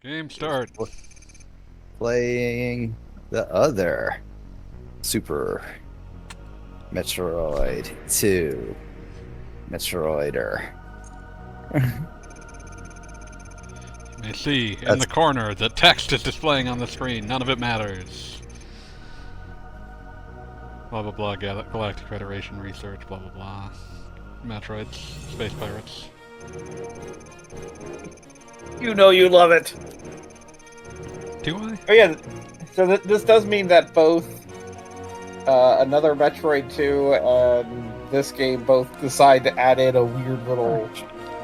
Game start. Playing the other Super Metroid 2 Metroider. You may see in the corner the text is displaying on the screen. None of it matters. Blah blah blah. Galactic Federation research. Blah blah blah. Metroids. Space pirates. You know you love it. Do I? Oh yeah, so this does mean that both another Metroid 2 and this game both decide to add in a weird little,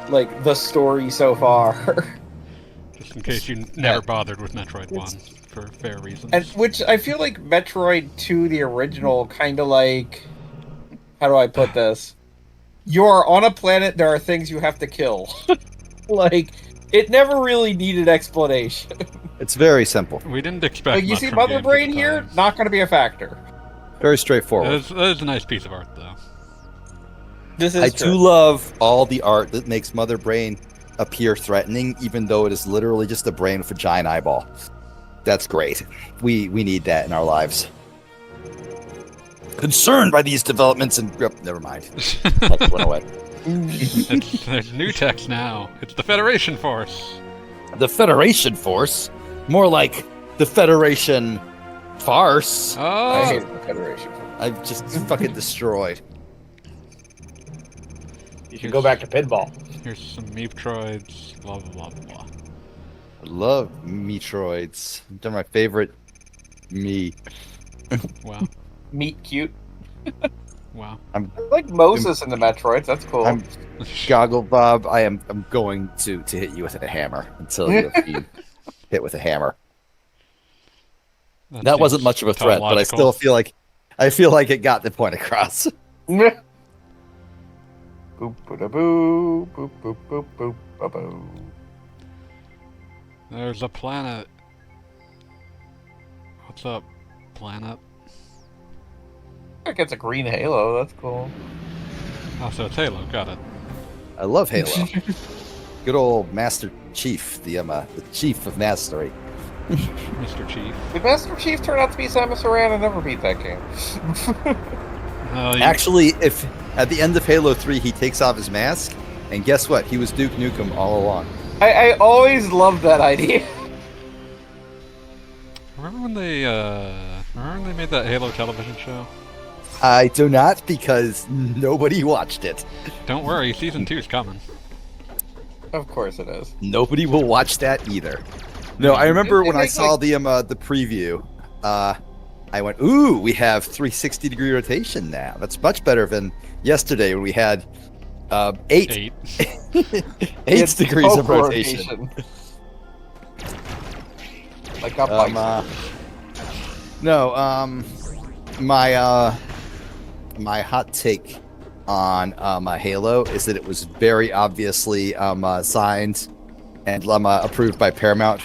like, the story so far. Just in case you never bothered with Metroid 1, for fair reasons. And which I feel like Metroid 2, the original, kind of like... How do I put this? You are on a planet, there are things you have to kill. Like, it never really needed explanation. It's very simple. We didn't expect Like, you much see from Mother games at Brain the here? time. Not going to be a factor. Very straightforward. That is a nice piece of art, though. This is I true. do love all the art that makes Mother Brain appear threatening, even though it is literally just a brain with a giant eyeball. That's great. We need that in our lives. Concerned by these developments and never mind. That went away. There's new text now. It's the Federation Force. The Federation Force? More like the Federation Farce. I Oh! hate the Federation. I've just fucking destroyed. You should go back to pinball. Here's some Metroids. Blah blah blah blah. I love Metroids. They're my favorite me. Wow. Meat cute. Wow. I'm I like Moses in the Metroids. That's cool. I'm Goggle Bob. I'm going to hit you with a hammer until you hit with a hammer. That wasn't seems much of a threat, but I still feel like it got the point across. Boop boop boo boop boop boop boop ba boo. There's a planet. What's up, planet? I think it's a green halo. That's cool. Oh, so it's Halo. Got it. I love Halo. Good old Master Chief, the chief of mastery. Mr. Chief. Did Master Chief turn out to be Samus Aran? I never beat that game. Actually, if at the end of Halo 3 he takes off his mask, and guess what? He was Duke Nukem all along. I always loved that idea. Remember when they made that Halo television show? I do not, because nobody watched it. Don't worry, season 2's coming. Of course it is. Nobody will watch that either. No, I remember when I saw the preview, I went, "Ooh, we have 360-degree rotation now. That's much better than yesterday when we had 8 It's degrees of poker rotation." Like a bike. My hot take on my Halo is that it was very obviously signed and approved by Paramount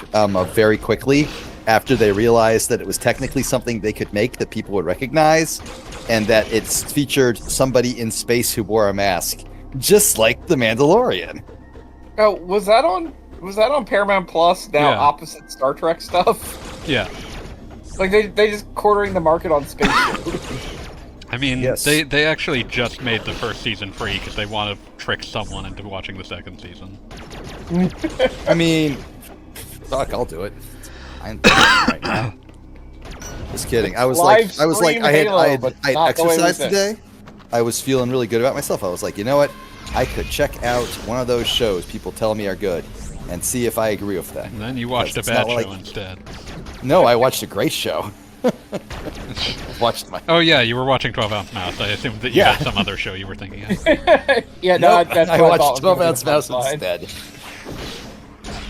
very quickly after they realized that it was technically something they could make that people would recognize, and that it's featured somebody in space who wore a mask, just like The Mandalorian. Oh, was that on Paramount Plus? Now Yeah. opposite Star Trek stuff. Yeah. Like they just quartering the market on space. I mean, Yes. they actually just made the first season free because they want to trick someone into watching the second season. I mean, fuck, I'll do it. I'm right now. Just kidding. I had not the way we exercised think. today. I was feeling really good about myself. I was like, you know what? I could check out one of those shows people tell me are good and see if I agree with that. And then you watched a It's bad not show like- instead. No, I watched a great show. Watched my. Oh yeah, you were watching 12 Ounce Mouse. I assumed that you Yeah. had some other show you were thinking of. Yeah, no, Nope, that's I what watched thought 12 was Ounce gonna Mouse be fine. instead.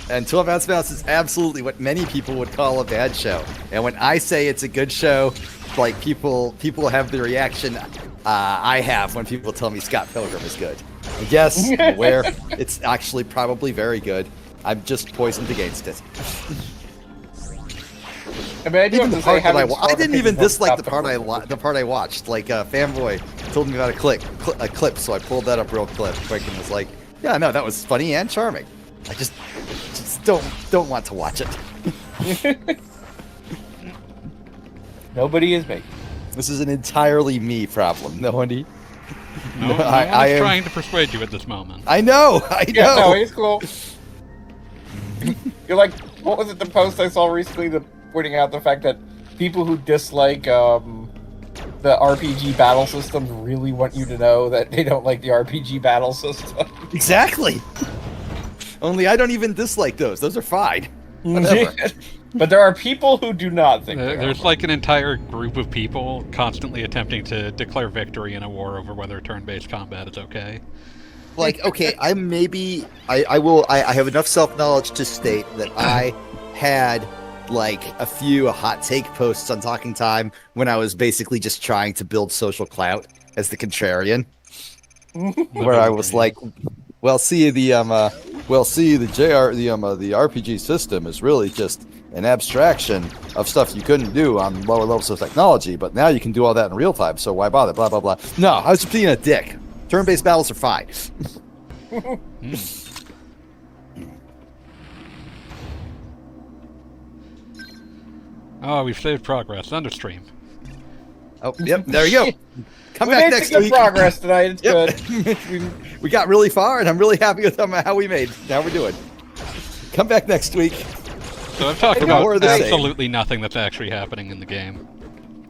And 12 Ounce Mouse is absolutely what many people would call a bad show. And when I say it's a good show, like people have the reaction I have when people tell me Scott Pilgrim is good. And yes, I'm aware it's actually probably very good. I'm just poisoned against it. I mean, I do Even have the to say, part that I, having I didn't even opinions on dislike the Scott part Pilgrim the part I watched. Like Fanboy told me about a clip, so I pulled that up real quick and was like, yeah, no, that was funny and charming. I just don't want to watch it. Nobody is making. This is an entirely me problem. No one. No, I am trying to persuade you at this moment. I know. I know. Yeah, no, he's cool. You're like, what was it? The post I saw recently, pointing out the fact that people who dislike the RPG battle systems really want you to know that they don't like the RPG battle system. Exactly. Only I don't even dislike those. Those are fine. Whatever. But there are people who do not think There's like an entire group of people constantly attempting to declare victory in a war over whether turn-based combat is okay. Like, okay, I have enough self-knowledge to state that I had like a few hot take posts on Talking Time when I was basically just trying to build social clout as the contrarian, where I was like, "Well, see the RPG system is really just an abstraction of stuff you couldn't do on lower levels of technology, but now you can do all that in real time. So why bother? Blah blah blah." No, I was just being a dick. Turn-based battles are fine. Oh, we've saved progress. Understream. Oh, yep, there you go. Come we back made next some good week. progress tonight. It's good. We got really far, and I'm really happy with how we made. Now we're doing. Come back next week. So I've talked More about of the same. absolutely nothing that's actually happening in the game.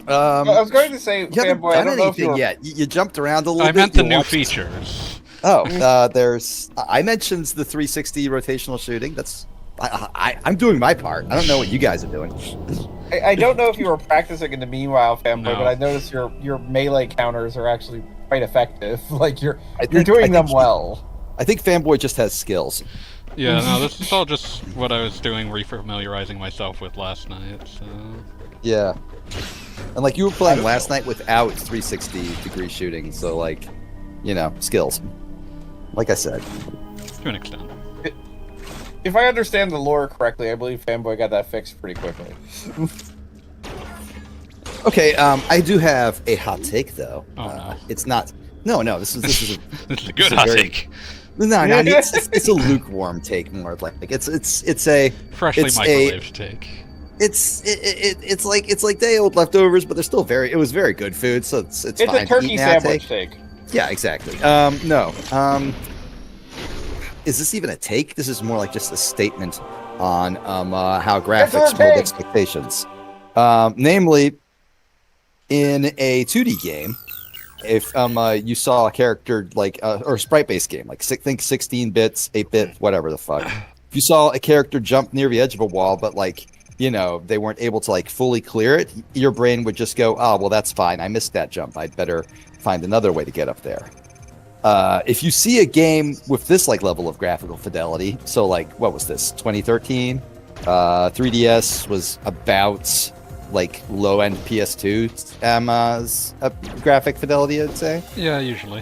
I was going to say, You haven't fanboy, I done don't know if anything you yet. You jumped around a little I bit. meant the You new watched- features. Oh, I mentioned the 360 rotational shooting. I'm doing my part. I don't know what you guys are doing. I don't know if you were practicing in the meanwhile, fanboy, No. but I noticed your melee counters are actually quite effective. Like you're I doing think them well. I think Fanboy just has skills. Yeah, no, this is all just what I was doing, refamiliarizing myself with last night, so... Yeah. And like you were playing last night without 360 degree shooting, so like, skills. Like I said. To an extent. If I understand the lore correctly, I believe fanboy got that fixed pretty quickly. Okay, I do have a hot take though. Oh, no. It's not. No, this is This is a good a hot very- take. no. It's a lukewarm take more like it's a Freshly it's microwaved take. it's like day old leftovers, but they're still it was very good food, so it's It's fine a to turkey eat now, sandwich take. Yeah, exactly. No. Is this even a take? This is more like just a statement on how graphics build expectations. Namely, in a 2D game, if you saw a character like or a sprite-based game, like think 16 bits, 8-bit, whatever the fuck. If you saw a character jump near the edge of a wall, but like they weren't able to like fully clear it, your brain would just go, "Oh, well, that's fine. I missed that jump. I'd better find another way to get up there." If you see a game with this like level of graphical fidelity, so like what was this, 2013? 3DS was about like low-end PS2 graphic fidelity, I'd say. Yeah, usually.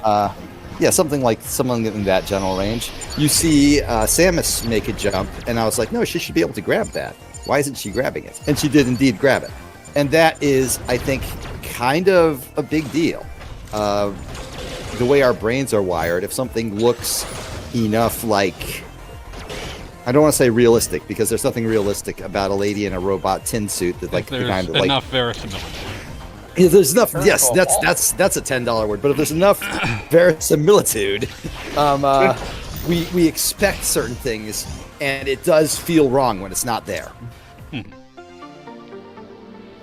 Yeah, something in that general range. You see Samus make a jump, and I was like, no, she should be able to grab that. Why isn't she grabbing it? And she did indeed grab it. And that is, I think, kind of a big deal. The way our brains are wired, if something looks enough like, I don't want to say realistic, because there's nothing realistic about a lady in a robot tin suit that like There's kind of like enough verisimilitude. if there's enough, yes, that's a $10 word. But if there's enough verisimilitude, we expect certain things, and it does feel wrong when it's not there.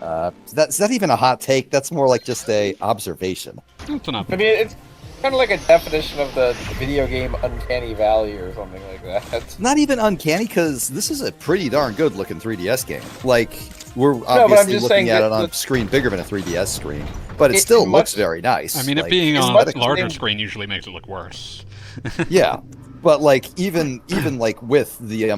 That's not even a hot take. That's more like just a observation. It's an I mean, it's kind of like a definition of the video game uncanny valley or something like that. Not even uncanny, because this is a pretty darn good looking 3DS game. Like, we're but I'm obviously just looking saying at that it on a screen bigger than a 3DS screen, but it It still much- looks very nice. I mean, it Like, being it's on much a larger same- screen usually makes it look worse. yeah, but like even like with the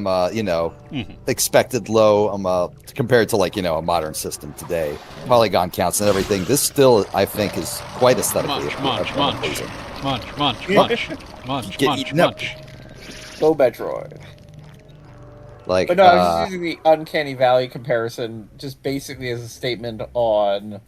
expected low compared to like a modern system today, polygon counts and everything, this still I think is quite aesthetically pleasing. Munch. Get eaten up. Go Metroid. Like, But no, I was just using the uncanny valley comparison just basically as a statement on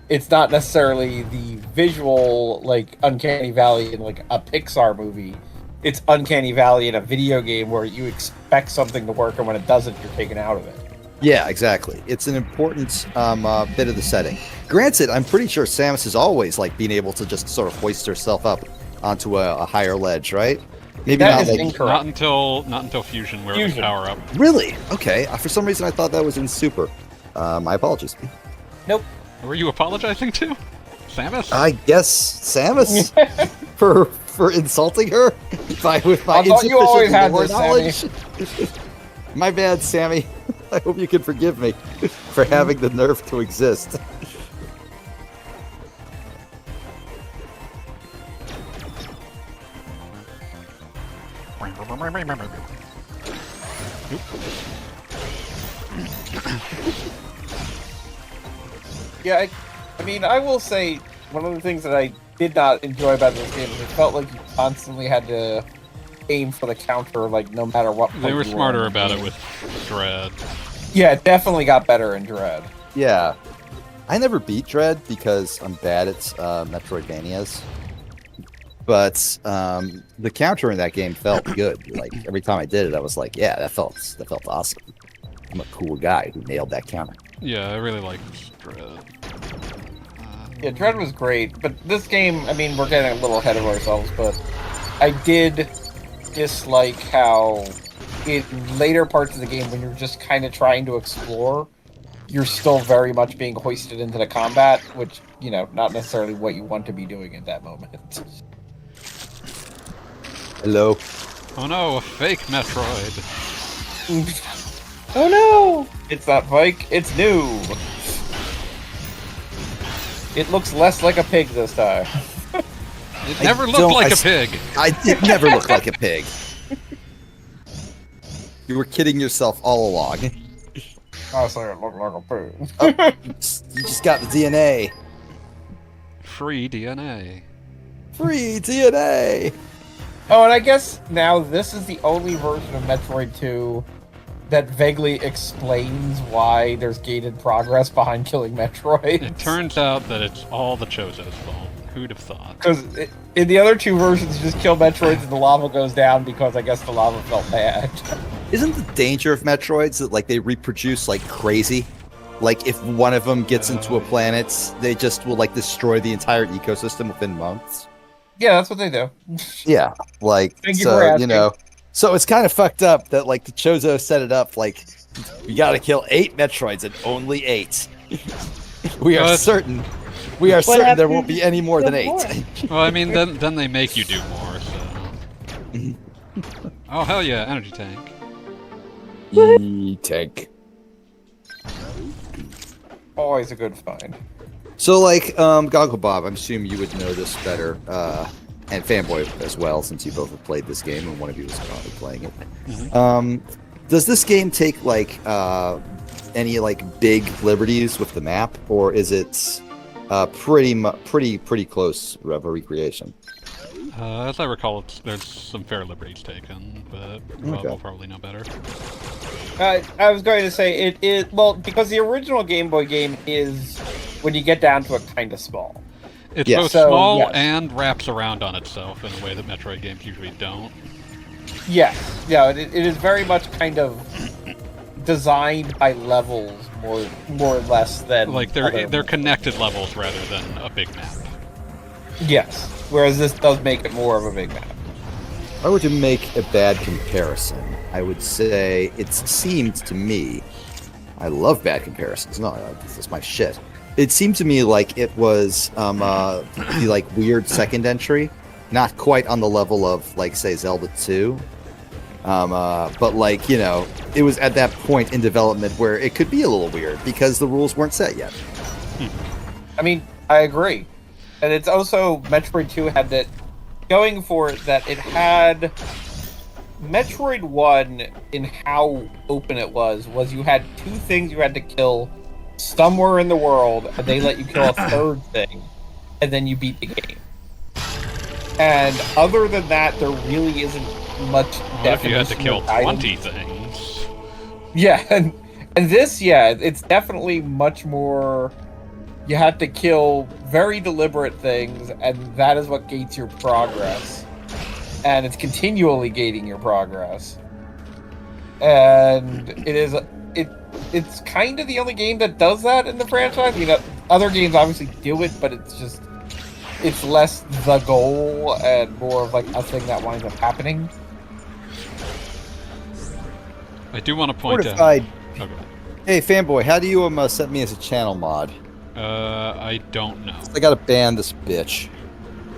it's not necessarily the visual like uncanny valley in like a Pixar movie, it's uncanny valley in a video game where you expect something to work, and when it doesn't, you're taken out of it. Yeah, exactly. It's an important bit of the setting. Granted, I'm pretty sure Samus is always like being able to just sort of hoist herself up onto a higher ledge, right? Maybe That not is like incorrect. Not until Fusion, where it was Fusion. power up. really. Okay, for some reason I thought that was in Super. My apologies. Nope. Were you apologizing to? Samus? I guess Samus for insulting her with my I thought you insufficient always had lore this, knowledge. My bad, Sammy. I hope you can forgive me for having the nerve to exist. Yeah, I mean, I will say one of the things that I did not enjoy about this game is it felt like you constantly had to aim for the counter, like no matter what. They point were you smarter in. about it with Dread. Yeah, it definitely got better in Dread. Yeah. I never beat Dread because I'm bad at Metroidvanias. But the counter in that game felt good. Like every time I did it, I was like, yeah, that felt awesome. I'm a cool guy who nailed that counter. Yeah, I really liked Dread. Yeah, Dread was great, but this game, I mean, we're getting a little ahead of ourselves, but I did dislike how in later parts of the game, when you're just kind of trying to explore, you're still very much being hoisted into the combat, which, you know, not necessarily what you want to be doing at that moment. Hello. Oh no, a fake Metroid. Oh no! It's not fake, it's new! It looks less like a pig this time. It never looked like a pig. It never looked like a pig. You were kidding yourself all along. I say it looked like a pig. Oh, you just got the DNA. Free DNA. Free DNA. Oh, and I guess now this is the only version of Metroid 2 that vaguely explains why there's gated progress behind killing Metroids. It turns out that it's all the Chozo's fault. Who'd have thought? Because in the other two versions, you just kill Metroids and the lava goes down because I guess the lava felt bad. Isn't the danger of Metroids that like they reproduce like crazy? Like if one of them gets into a planet, they just will like destroy the entire ecosystem within months. Yeah, that's what they do. Yeah, like Thank you so for asking. you know. So it's kind of fucked up that like the Chozo set it up like you got to kill 8 Metroids and only 8. We are But- certain. We are certain there happened won't be any more than before? 8. Well, I mean, then they make you do more, so... Oh, hell yeah, energy tank. Tank. Always a good find. So like Goggle Bob, I'm assuming you would know this better, and Fanboy as well, since you both have played this game and one of you is currently playing it. Mhm. Does this game take like any like big liberties with the map, or is it pretty close of a recreation? As I recall, there's some fair liberties taken, but Rob Okay. will probably know better. I was going to say well, because the original Game Boy game is, when you get down to it, kind of small. It's Yes. both So, small yes. and wraps around on itself in a way that Metroid games usually don't. Yes, yeah, it is very much kind of designed by levels more or less than Like, other- they're connected levels rather than a big map. Yes, whereas this does make it more of a big map. If I were to make a bad comparison, I would say it seemed to me. I love bad comparisons. No, this is my shit. It seemed to me like it was the like weird second entry, not quite on the level of like say Zelda 2, but like you know it was at that point in development where it could be a little weird because the rules weren't set yet. I mean, I agree. And it's also, Metroid 2 had that going for it, that it had Metroid 1 in how open it was you had 2 things you had to kill somewhere in the world, and they let you kill a third thing, and then you beat the game. And other than that, there really isn't much What if you had to definition kill of items. 20 things? Yeah, and this, yeah, it's definitely much more. You have to kill very deliberate things, and that is what gates your progress. and it's continually gating your progress. And it's kind of the only game that does that in the franchise. You know, other games obviously do it, but it's less the goal and more of like a thing that winds up happening. I do want to point out. Fortified. Oh, go ahead. Hey, fanboy, how do you set me as a channel mod? I don't know. I gotta ban this bitch.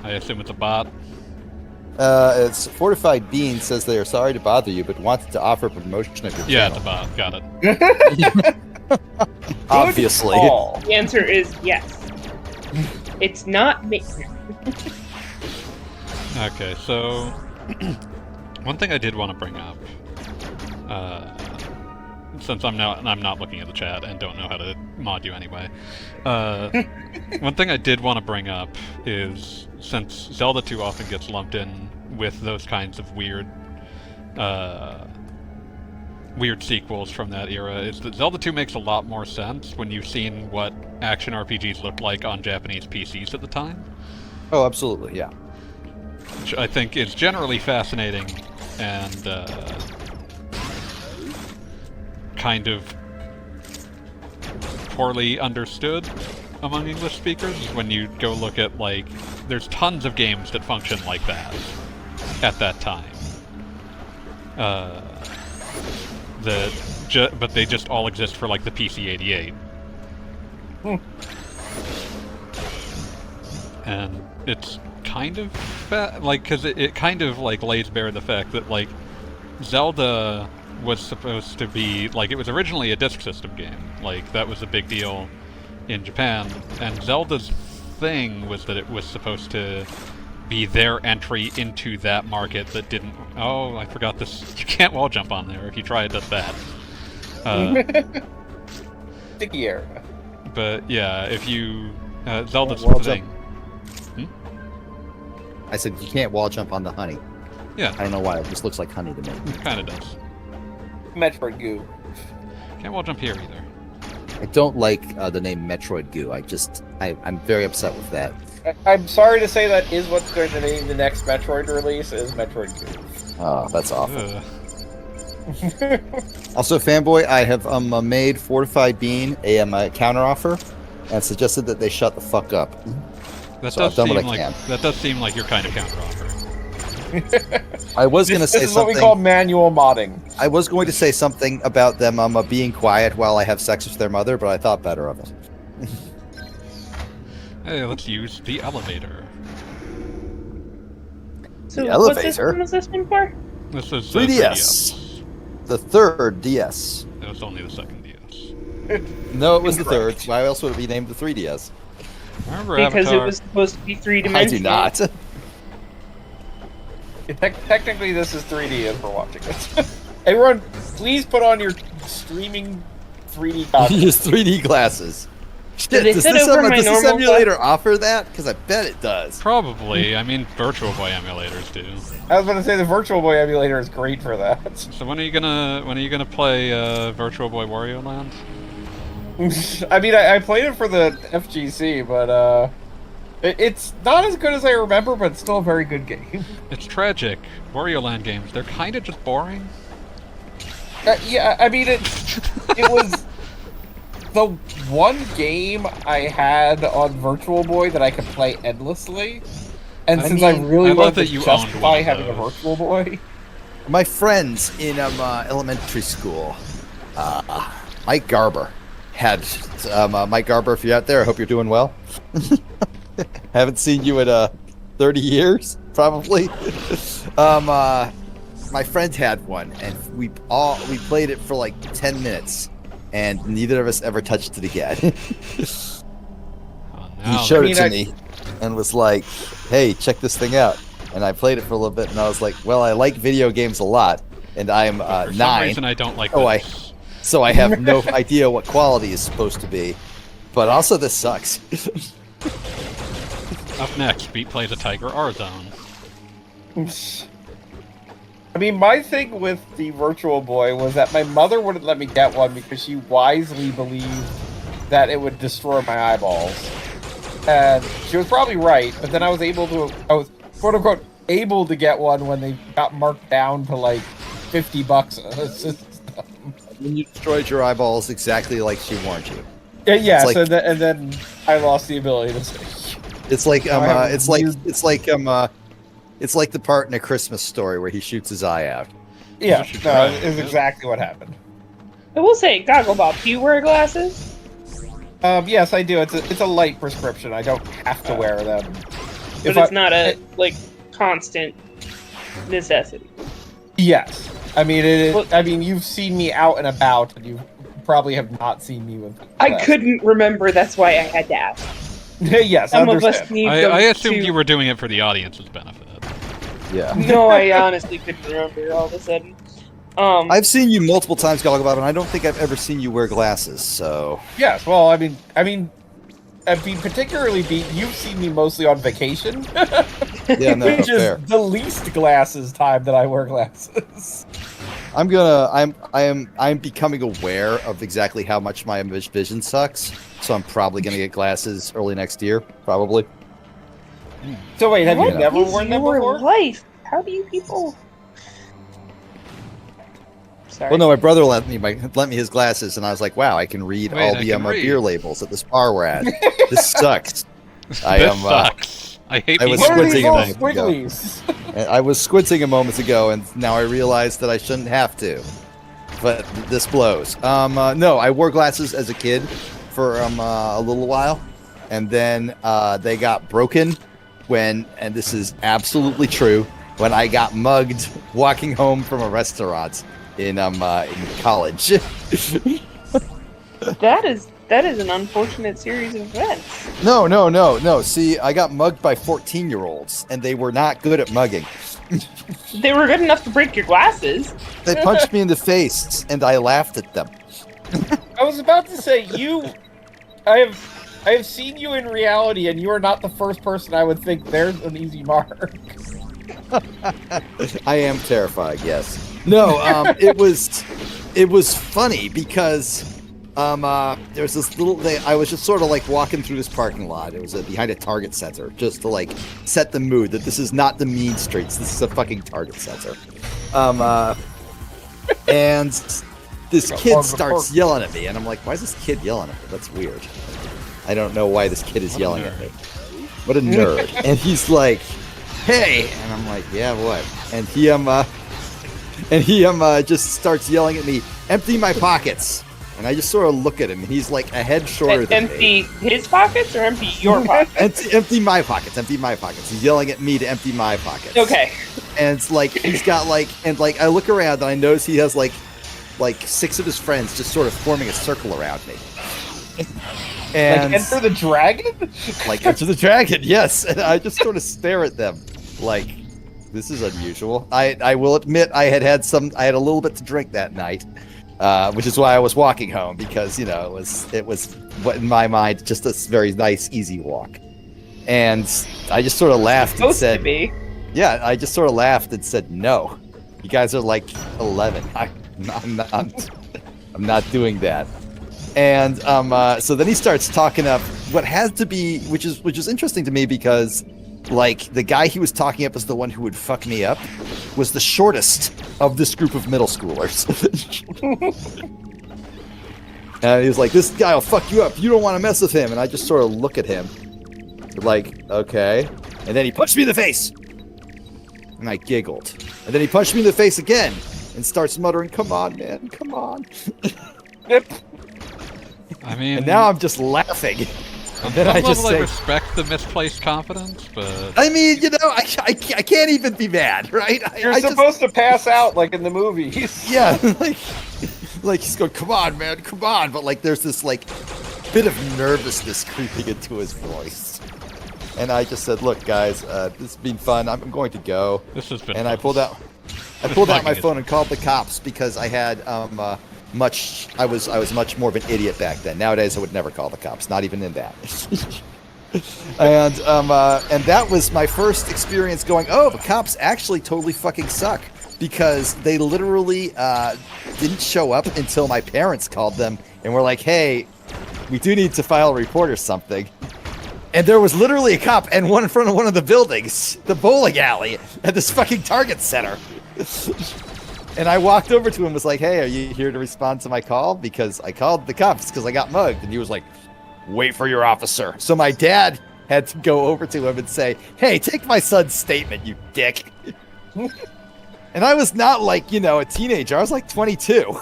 I assume it's a bot. It's Fortified Bean says they are sorry to bother you, but wanted to offer a promotion of your Yeah, it's channel. a bot. Got it. Obviously. Call. The answer is yes. It's not me. Okay, so one thing I did want to bring up, since I'm not looking at the chat and don't know how to mod you anyway. One thing I did want to bring up is, since Zelda 2 often gets lumped in with those kinds of weird sequels from that era, is that Zelda 2 makes a lot more sense when you've seen what action RPGs looked like on Japanese PCs at the time. Oh, absolutely, yeah. Which I think is generally fascinating and kind of poorly understood among English speakers when you go look at, like, there's tons of games that function like that at that time. But they just all exist for, like, the PC-88. And it's kind of because it kind of like lays bare the fact that, like, Zelda was supposed to be, like, it was originally a disk system game. Like, that was a big deal in Japan, and Zelda's thing was that it was supposed to be their entry into that market that didn't. Oh, I forgot this. You can't wall jump on there. If you try, it does that. Sticky area. But yeah, if you Zelda's Wall thing. I said you can't wall jump on the honey. Yeah, I don't know why. It just looks like honey to me. it kind of does. Metroid goo. Can't wall jump here either. I don't like the name Metroid Goo. I'm very upset with that. I'm sorry to say that is what's going to name the next Metroid release is Metroid goo. Oh, that's awful. Ugh. Also, fanboy, I have made Fortified Bean a counteroffer and suggested that they shut the fuck up. That So I've does done seem what I like can. that does seem like your kind of counteroffer. I was going to This say is what we something. call manual modding. I was going to say something about them being quiet while I have sex with their mother, but I thought better of it. Hey, let's use the elevator. So The what elevator? system was this one for? This is 3DS. The third DS. It was only the second DS. No, it was the Incorrect. third. Why else would it be named the 3DS? Remember Because Avatar? it was supposed to be I three-dimensional. do not. Technically, this is 3D as we're watching it. Everyone, please put on your streaming 3D goggles. Use 3D glasses. Shit, they does fit this, over my does this normal emulator offer that? Because I bet it does. Probably. I mean, Virtual Boy emulators do. I was going to say the Virtual Boy emulator is great for that. So when are you gonna play Virtual Boy Wario Land? I mean, I played it for the FGC, but it's not as good as I remember, but it's still a very good game. It's tragic. Wario Land games, they're kind of just boring. Yeah, I mean, it was the one game I had on Virtual Boy that I could play endlessly. And since I really I love wanted that to you owned one justify of having a those. Virtual Boy, My friends in elementary school, Mike Garber, had Mike Garber. If you're out there, I hope you're doing well. Haven't seen you in 30 years, probably. My friend had one, and we played it for like 10 minutes, and neither of us ever touched it again. Oh, He now showed I it to mean, me, and was like, "Hey, check this thing out." And I played it for a little bit, and I was like, "Well, I like video games a lot, and I'm for some 9." reason I don't like Oh, this. So I have no idea what quality is supposed to be. But also, this sucks. Up next, Beat plays a Tiger R Zone. I mean, my thing with the Virtual Boy was that my mother wouldn't let me get one because she wisely believed that it would destroy my eyeballs. And she was probably right, but then I was quote unquote, able to get one when they got marked down to like $50 a system. When you destroyed your eyeballs exactly like she warned you. Yeah, It's like- and then I lost the ability to see. It's like have weird- it's like the part in A Christmas Story where he shoots his eye out. Yeah, should no, try, it's yeah. exactly what happened. I will say, Gogglebop, do you wear glasses? Yes, I do. It's a light prescription. I don't have to wear them. But it's not a like constant necessity. Yes, I mean it. Well- I mean you've seen me out and about, and you probably have not seen me with. I glasses. couldn't remember. That's why I had to ask. Yes, Some of us understand. need them I assumed to... you were doing it for the audience's benefit. Yeah. No, I honestly couldn't remember all of a sudden. I've seen you multiple times, Gogglebot, and I don't think I've ever seen you wear glasses, so... Yes, well, I mean, particularly, you've seen me mostly on vacation, Yeah, no, which fair. is the least glasses time that I wear glasses. I'm becoming aware of exactly how much my vision sucks, so I'm probably gonna get glasses early next year, probably. So wait, have you What never is worn them your before? life? How do you people? Sorry. Well, no, my brother lent me his glasses, and I was like, wow, I can read Wait, all I the can read. beer labels at this bar we're at. This sucks. This sucks. I hate I being was What are these squinting little a moment ago. squigglies? And I was squinting a moment ago, and now I realize that I shouldn't have to. But this blows. No, I wore glasses as a kid for a little while, and then they got broken when, and this is absolutely true, when I got mugged walking home from a restaurant in college. That is an unfortunate series of events. No. See, I got mugged by 14-year-olds, and they were not good at mugging. They were good enough to break your glasses. They punched me in the face, and I laughed at them. I was about to say I have seen you in reality, and you are not the first person I would think there's an easy mark. I am terrified. Yes. No. It was funny because there was this little thing. I was just sort of like walking through this parking lot. It was behind a Target Center, just to like set the mood that this is not the mean streets. This is a fucking Target Center. And this kid starts yelling at me, and I'm like, why is this kid yelling at me? That's weird. I don't know why this kid is yelling at me. What a nerd. And he's like, hey, and I'm like, yeah, what? And he just starts yelling at me, empty my pockets. And I just sort of look at him, and he's like a head shorter than me. Empty his pockets or empty your pockets? Empty my pockets. Empty my pockets. He's yelling at me to empty my pockets. Okay. And it's like he's got like, and like I look around and I notice he has like 6 of his friends just sort of forming a circle around me. And Like Enter the Dragon? like Enter the Dragon, yes. And I just sort of stare at them, like this is unusual. I will admit I had a little bit to drink that night. Which is why I was walking home, because it was what in my mind just a very nice easy walk, and I just sort of laughed and Supposed said, to be. "Yeah." I just sort of laughed and said, "No, you guys are like 11. I'm not doing that." And so then he starts talking up what has to be, which is interesting to me because like the guy he was talking up as the one who would fuck me up was the shortest of this group of middle schoolers. And he was like, this guy will fuck you up. You don't want to mess with him. And I just sort of look at him like, okay. And then he punched me in the face. And I giggled. And then he punched me in the face again and starts muttering, come on, man, come on. I mean, And now I'm just laughing. And then on I some just level, I say, respect the misplaced confidence, but I mean, I can't even be mad, right? You're I just- supposed to pass out like in the movies. Yeah, like he's going, come on, man, come on. But like there's this like bit of nervousness creeping into his voice. And I just said, look, guys, this has been fun. I'm going to go. this has been And fun. I pulled out my Fucking phone and called the cops because I had I was much more of an idiot back then. Nowadays I would never call the cops, not even in that. And that was my first experience going, oh, the cops actually totally fucking suck, because they literally didn't show up until my parents called them and were like, hey, we do need to file a report or something. And there was literally a cop and one in front of one of the buildings, the bowling alley, at this fucking Target Center. And I walked over to him and was like, hey, are you here to respond to my call? Because I called the cops because I got mugged. And he was like, wait for your officer. So my dad had to go over to him and say, hey, take my son's statement, you dick. And I was not like, a teenager. I was like 22.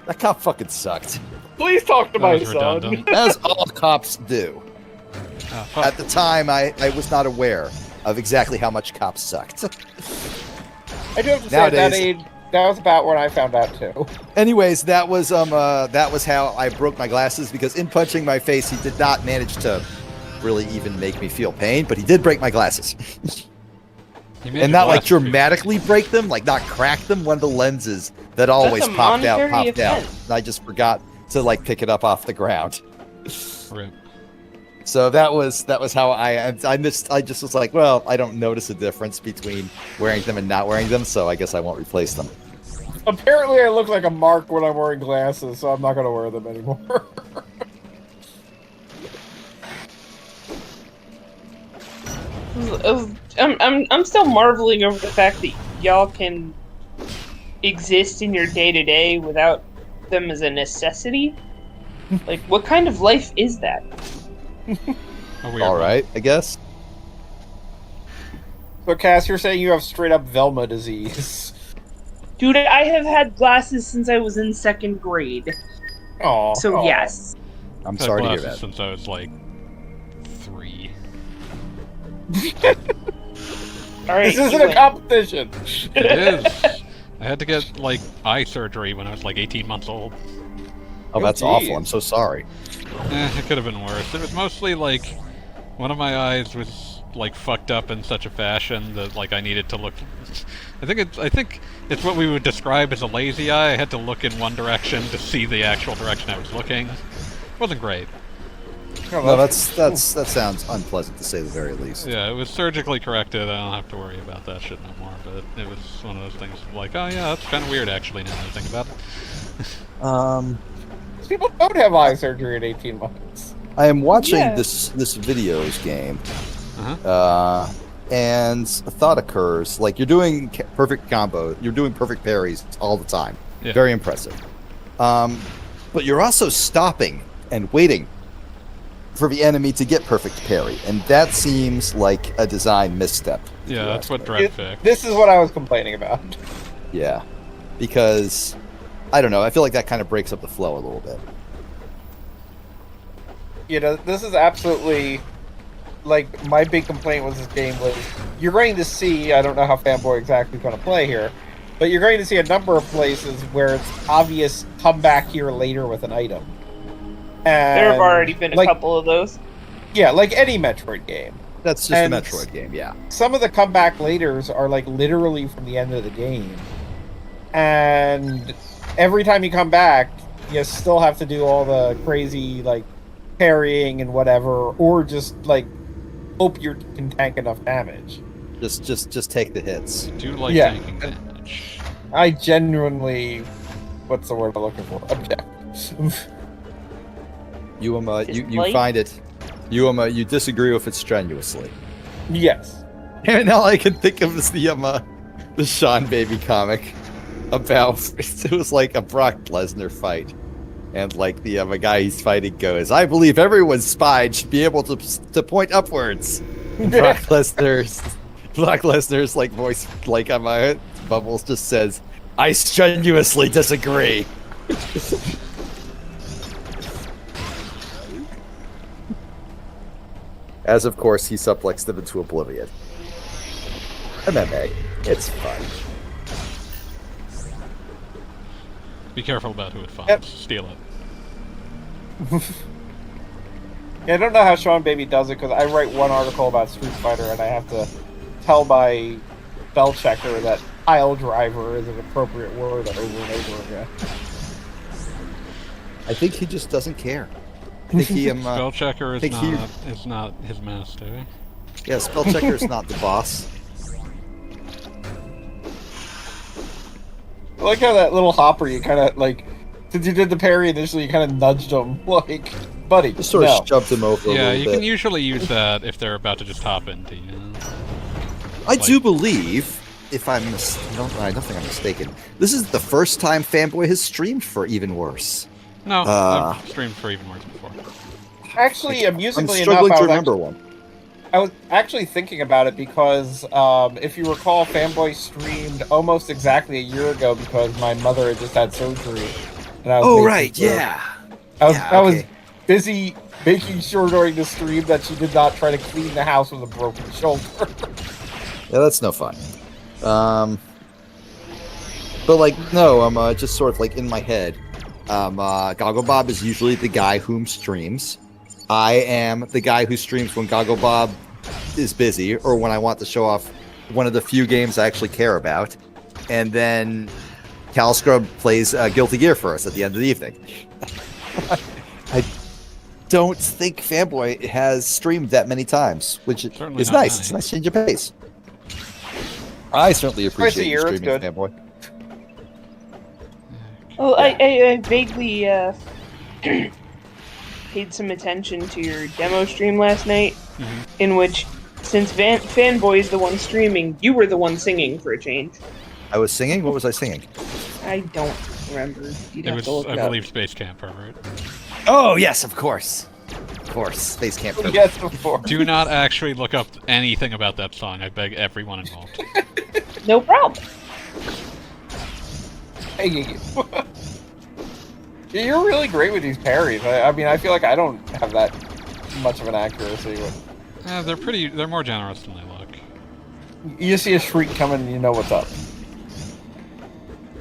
That cop fucking sucked. Please talk to That my was son. redundant. As all cops do. Oh, fuck. At the time, I was not aware of exactly how much cops sucked. I do have to say, at that Nowadays- age, that was about when I found out too. Anyways, that was how I broke my glasses, because in punching my face, he did not manage to really even make me feel pain, but he did break my glasses. You made And your not like glasses feel- dramatically break them, like not crack them. One of the lenses that always a popped out, monetary popped out. offense. And I just forgot to like pick it up off the ground. Rip. So that was how I just was like, well, I don't notice a difference between wearing them and not wearing them, so I guess I won't replace them. Apparently, I look like a mark when I'm wearing glasses, so I'm not going to wear them anymore. I'm still marveling over the fact that y'all can exist in your day to day without them as a necessity. Like, what kind of life is that? A weird All one. right, I guess. So, Cass, you're saying you have straight up Velma disease. Dude, I have had glasses since I was in 2nd grade. Oh, So yes. I'm I've had sorry to hear glasses that. since I was like 3. Alright. This isn't a competition. It is. I had to get like eye surgery when I was like 18 months old. Oh, that's geez. awful. I'm so sorry. It could have been worse. It was mostly like one of my eyes was like fucked up in such a fashion that like I needed to look. I think it's what we would describe as a lazy eye. I had to look in one direction to see the actual direction I was looking. It wasn't great. No, that sounds unpleasant to say the very least. Yeah, it was surgically corrected. I don't have to worry about that shit no more. But it was one of those things like, oh yeah, that's kind of weird actually. Now that I think about it. People don't have eye surgery at 18 months. I am watching Yeah. this videos game, Uh-huh. and a thought occurs: like you're doing perfect combo, you're doing perfect parries all the time. Yeah. Very impressive. But you're also stopping and waiting for the enemy to get perfect parry, and that seems like a design misstep. if Yeah, you that's ask what me. Dread fixed. This is what I was complaining about. Yeah, because I don't know. I feel like that kind of breaks up the flow a little bit. This is absolutely, like, my big complaint with this game was, you're going to see, I don't know how Fanboy exactly is going to play here, but you're going to see a number of places where it's obvious come back here later with an item. And, There have already been a like, couple of those. Yeah, like any Metroid game. That's just And a Metroid game, yeah. Some of the comeback laters are, like, literally from the end of the game. And every time you come back, you still have to do all the crazy, like, parrying and whatever, or just, like, hope you can tank enough damage. Just take the hits. Do like Yeah. tanking damage. I genuinely, what's the word I'm looking for? Object. You Just you play? find it. You disagree with it strenuously. Yes. And all I can think of is the Sean Baby comic about it was like a Brock Lesnar fight, and like the guy he's fighting goes, "I believe everyone's spine should be able to point upwards." And Brock Lesnar's like voice like on my bubbles just says, "I strenuously disagree." As of course he suplexed them into oblivion. MMA, it's fun. Be careful about who it finds. Yep. Steal it. Yeah, I don't know how Sean Baby does it, because I write one article about Street Fighter, and I have to tell my spell checker that pile driver is an appropriate word over and over again. I think he just doesn't care. I think he Spell checker is think he- not his master. yeah, spell checker's not the boss. I like how that little hopper, you kind of, like, since you did the parry initially, you kind of nudged him, like, buddy. Just sort of shoved him over a Yeah, little you bit. can usually use that if they're about to just hop into you. I do believe, if I don't think I'm mistaken, this is the first time Fanboy has streamed for Even Worse. No, I've streamed for Even Worse before. Actually, I'm amusingly struggling enough, to remember one. I was actually thinking about it because, if you recall, Fanboy streamed almost exactly a year ago because my mother had just had surgery. And I was Oh, making right, sure- yeah. I was busy making sure during the stream that she did not try to clean the house with a broken shoulder. Yeah, that's no fun. But like, no, I'm just sort of like in my head. Gogglebob is usually the guy whom streams. I am the guy who streams when Gogglebob is busy or when I want to show off one of the few games I actually care about. And then Cal Scrub plays Guilty Gear for us at the end of the evening. I don't think Fanboy has streamed that many times, which Certainly is not nice. many. It's a nice change of pace. I certainly Twice a appreciate you year, it's streaming, good. Fanboy. Well, I vaguely paid some attention to your demo stream last night, in which, since Fanboy is the one streaming, you were the one singing for a change. I was singing? What was I singing? I don't remember. You'd It have was, to look I it up. believe, Space Camp, right? Oh, yes, of course. Of course. Space Camp. Yes, before. Do not actually look up anything about that song. I beg everyone involved. No problem. Hey, you're really great with these parries. I mean, I feel like I don't have that much of an accuracy with. They're more generous than they look. You see a shriek coming, and you know what's up.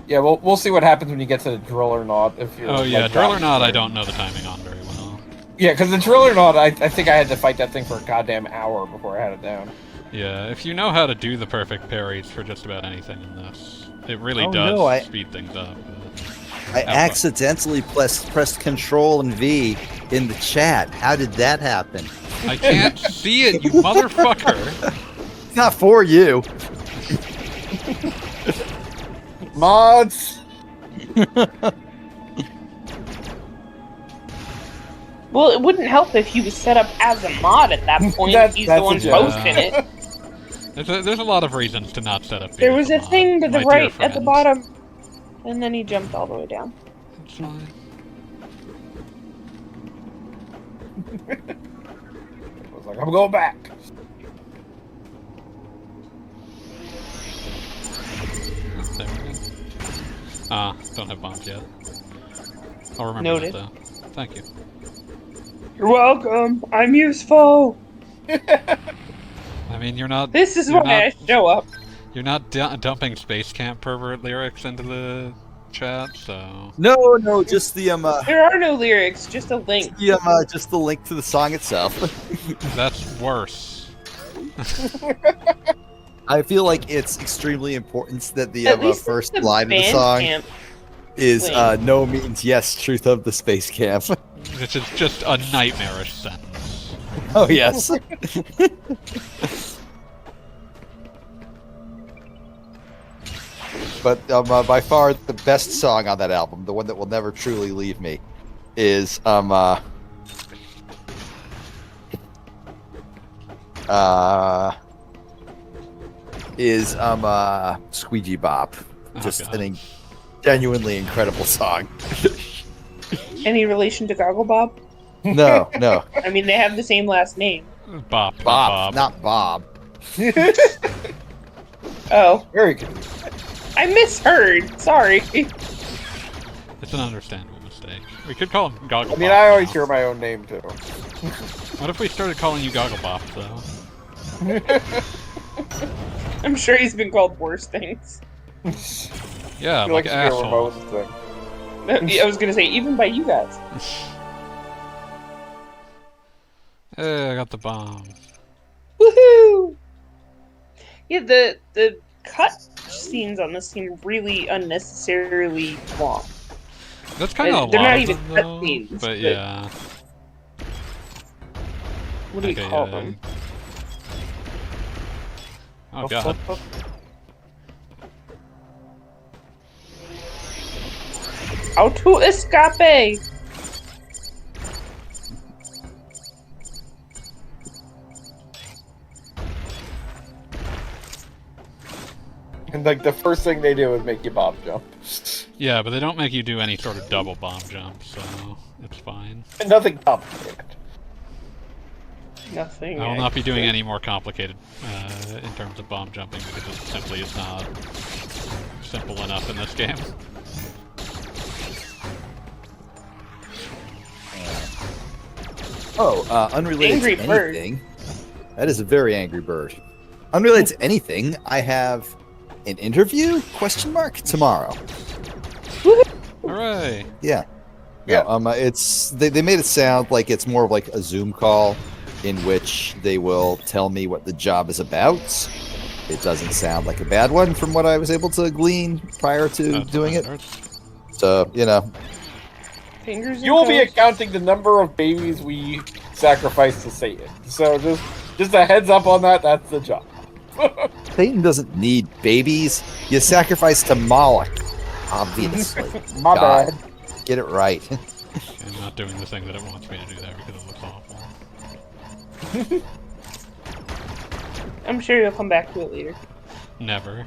Yeah, we'll see what happens when you get to the drill or not. If you're. Oh yeah, like, drill or dropping not, I through. don't know the timing on very well. Yeah, because the drill or not, I think I had to fight that thing for a goddamn hour before I had it down. Yeah, if you know how to do the perfect parries for just about anything in this, it really Oh, does no, speed things up. I accidentally pressed Control and V in the chat. How did that happen? I can't see it, you motherfucker! It's not for you. Mods! Well, it wouldn't help if he was set up as a mod at that point. He's the that's one a joke. posting it. There's a lot of reasons to not set up. There Beat was as a mod, thing to the my dear right at the friends. bottom, and then he jumped all the way down. It's fine. I was like, I'm going back. There we go. Don't have bombs yet. I'll remember Noted. that though. Thank you. You're welcome. I'm useful. I mean, you're not. This is you're why I not, show up. You're not dumping Space Camp pervert lyrics into the chat, so. No, just the There are no lyrics, just a link. just the link to the song itself. That's worse. I feel like it's extremely important that the At least first it's the line of the band song camp is link. no means yes, truth of the space camp. Which is just a nightmarish sentence. Oh yes. But by far the best song on that album, the one that will never truly leave me, is Squeegee Bop. Oh, Just God. an genuinely incredible song. Any relation to Gogglebob? No, I mean, they have the same last name. Bop, not Bob, Bob. not Bob. Oh, Very good. I misheard. Sorry. It's an understandable mistake. We could call him Gogglebop. I mean, I always now. hear my own name, too. What if we started calling you Gogglebop, though? I'm sure he's been called worse things. Yeah, He like likes to be a asshole. Ramones thing. I was gonna say, even by you guys. Hey, I got the bomb. Woohoo! Yeah, the cut scenes on this seem really unnecessarily long. That's kind of a They're lot not of even them, cut though, scenes, but but- yeah. What do we Okay, call yeah. them? Oh god. How to escape? And like the first thing they do is make you bomb jump. Yeah, but they don't make you do any sort of double bomb jump, so it's fine. And nothing complicated. Nothing. I will not be doing any more complicated in terms of bomb jumping because it simply is not simple enough in this game. Unrelated Angry to bird. anything. That is a very angry bird. Unrelated to anything, I have an interview? Question mark tomorrow. Hooray! Yeah. Yeah. No, it's they made it sound like it's more of like a Zoom call in which they will tell me what the job is about. It doesn't sound like a bad one from what I was able to glean prior to That's doing it. better. So, you know, Fingers and You will be toes. accounting the number of babies we sacrifice to Satan. So just a heads up on that. That's the job. Satan doesn't need babies. You sacrifice to Moloch, obviously. My God, bad. get it right. I'm not doing the thing that it wants me to do there because it looks awful. I'm sure you'll come back to it later. Never.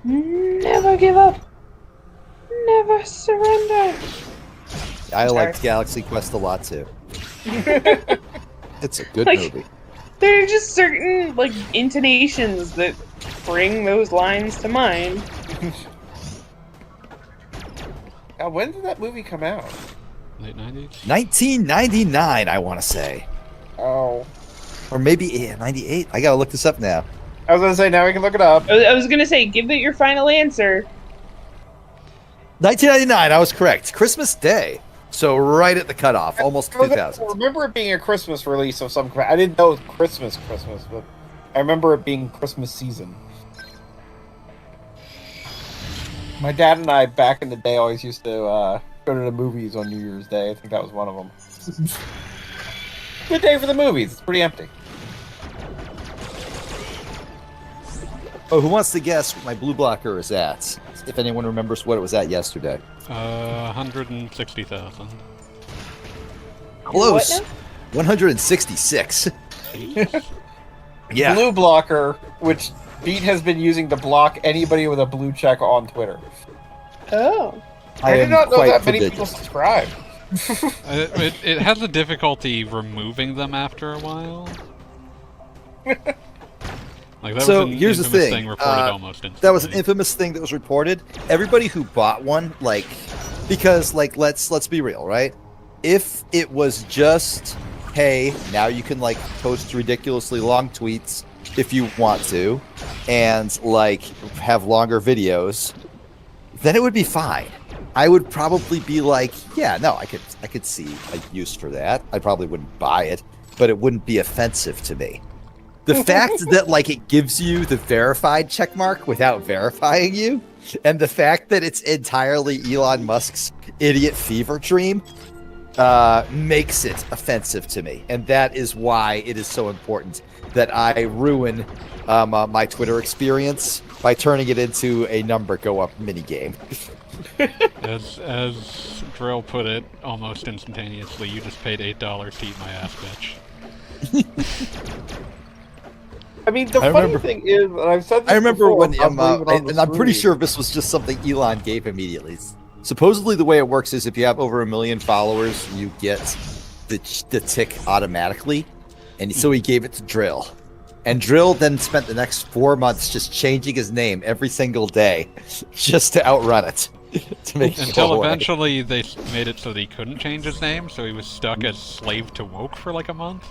Never give up. Never surrender. I Sorry. liked Galaxy Quest a lot too. It's a good Like- movie. There are just certain like intonations that bring those lines to mind. Now, when did that movie come out? Late 90s? 1999, I want to say. Oh. Or maybe 98. I gotta look this up now. I was gonna say, now we can look it up. I was gonna say, give it your final answer. 1999, I was correct. Christmas Day. So right at the cutoff, almost I 2000. remember it being a Christmas release of some kind. I didn't know it was Christmas, but I remember it being Christmas season. My dad and I, back in the day, always used to go to the movies on New Year's Day. I think that was one of them. Good day for the movies. It's pretty empty. Oh, who wants to guess what my blue blocker is at? If anyone remembers what it was at yesterday. 160,000. Close. What 166. Yeah. Blue blocker, which Beat has been using to block anybody with a blue check on Twitter. Oh. I did am not know quite that many people prodigious. subscribe. It has a difficulty removing them after a while. Like that So, was an here's the infamous thing, reported almost instantly. That was an infamous thing that was reported. Everybody who bought one, like, because, like, let's be real, right? If it was just, hey, now you can like post ridiculously long tweets if you want to, and like have longer videos, then it would be fine. I would probably be like, yeah, no, I could see a use for that. I probably wouldn't buy it, but it wouldn't be offensive to me. The fact that like it gives you the verified checkmark without verifying you, and the fact that it's entirely Elon Musk's idiot fever dream, makes it offensive to me, and that is why it is so important that I ruin my Twitter experience by turning it into a number go up mini game. As Drill put it almost instantaneously, you just paid $8 to eat my ass, bitch. I mean, the I funny remember- thing is, and I've said this I remember before, when I'll believe it on the and I'm pretty stream. sure this was just something Elon gave immediately. Supposedly, the way it works is if you have over 1 million followers, you get the tick automatically, and so he gave it to Drill, and Drill then spent the next 4 months just changing his name every single day, just to outrun it, to make it go Until away. eventually they made it so that he couldn't change his name, so he was stuck as slave to woke for like a month.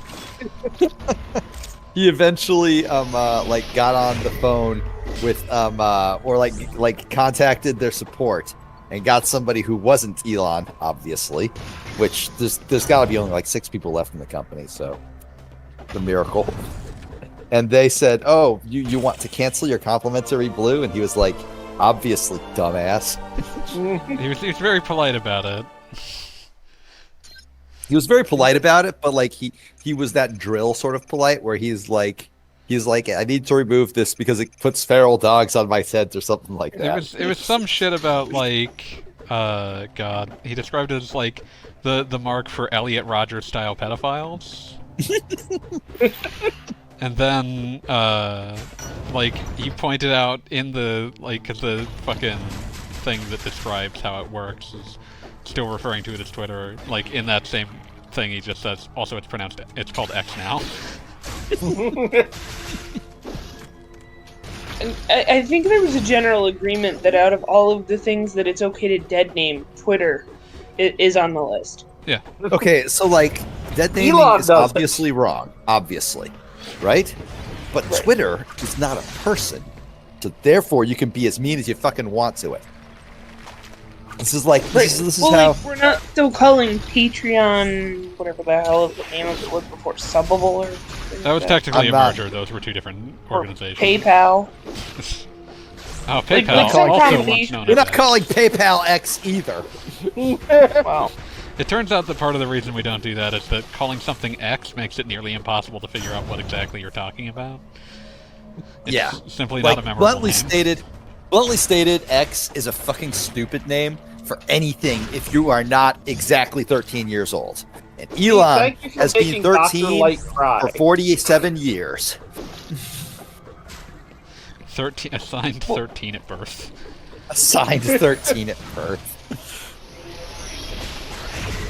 He eventually like got on the phone with or like contacted their support and got somebody who wasn't Elon, obviously, which there's got to be only like 6 people left in the company, so the miracle. And they said, "Oh, you want to cancel your complimentary blue?" And he was like, "Obviously, dumbass." He was very polite about it. He was very polite about it, but like he was that Drill sort of polite where he's like, I need to remove this because it puts feral dogs on my scent or something like that. It was some shit about like God. He described it as like the mark for Elliot Rodgers style pedophiles. And then, like, he pointed out in the, like, 'cause the fucking thing that describes how it works is still referring to it as Twitter. Like, in that same thing, he just says, also it's called X now. And I think there was a general agreement that out of all of the things that it's okay to dead name, Twitter is on the list. Yeah. Okay, so like dead naming Elon is does obviously wrong, obviously, right? But Right. Twitter is not a person, so therefore you can be as mean as you fucking want to it. This is like this is well, how like, we're not still calling Patreon whatever the hell the name of it was before, Subbable or something That was like technically I'm a not- merger. Those were two different Or organizations. PayPal. Oh, PayPal, like some also kind of once these- known we're as not X. calling PayPal X either. Wow. It turns out that part of the reason we don't do that is that calling something X makes it nearly impossible to figure out what exactly you're talking about. It's Yeah. simply Like not a memorable bluntly name. stated, X is a fucking stupid name for anything if you are not exactly 13 years old. And Elon Thank you for has been making Dr. 13 Light cry. for 47 years. 13, assigned 13 at birth. Assigned 13 at birth.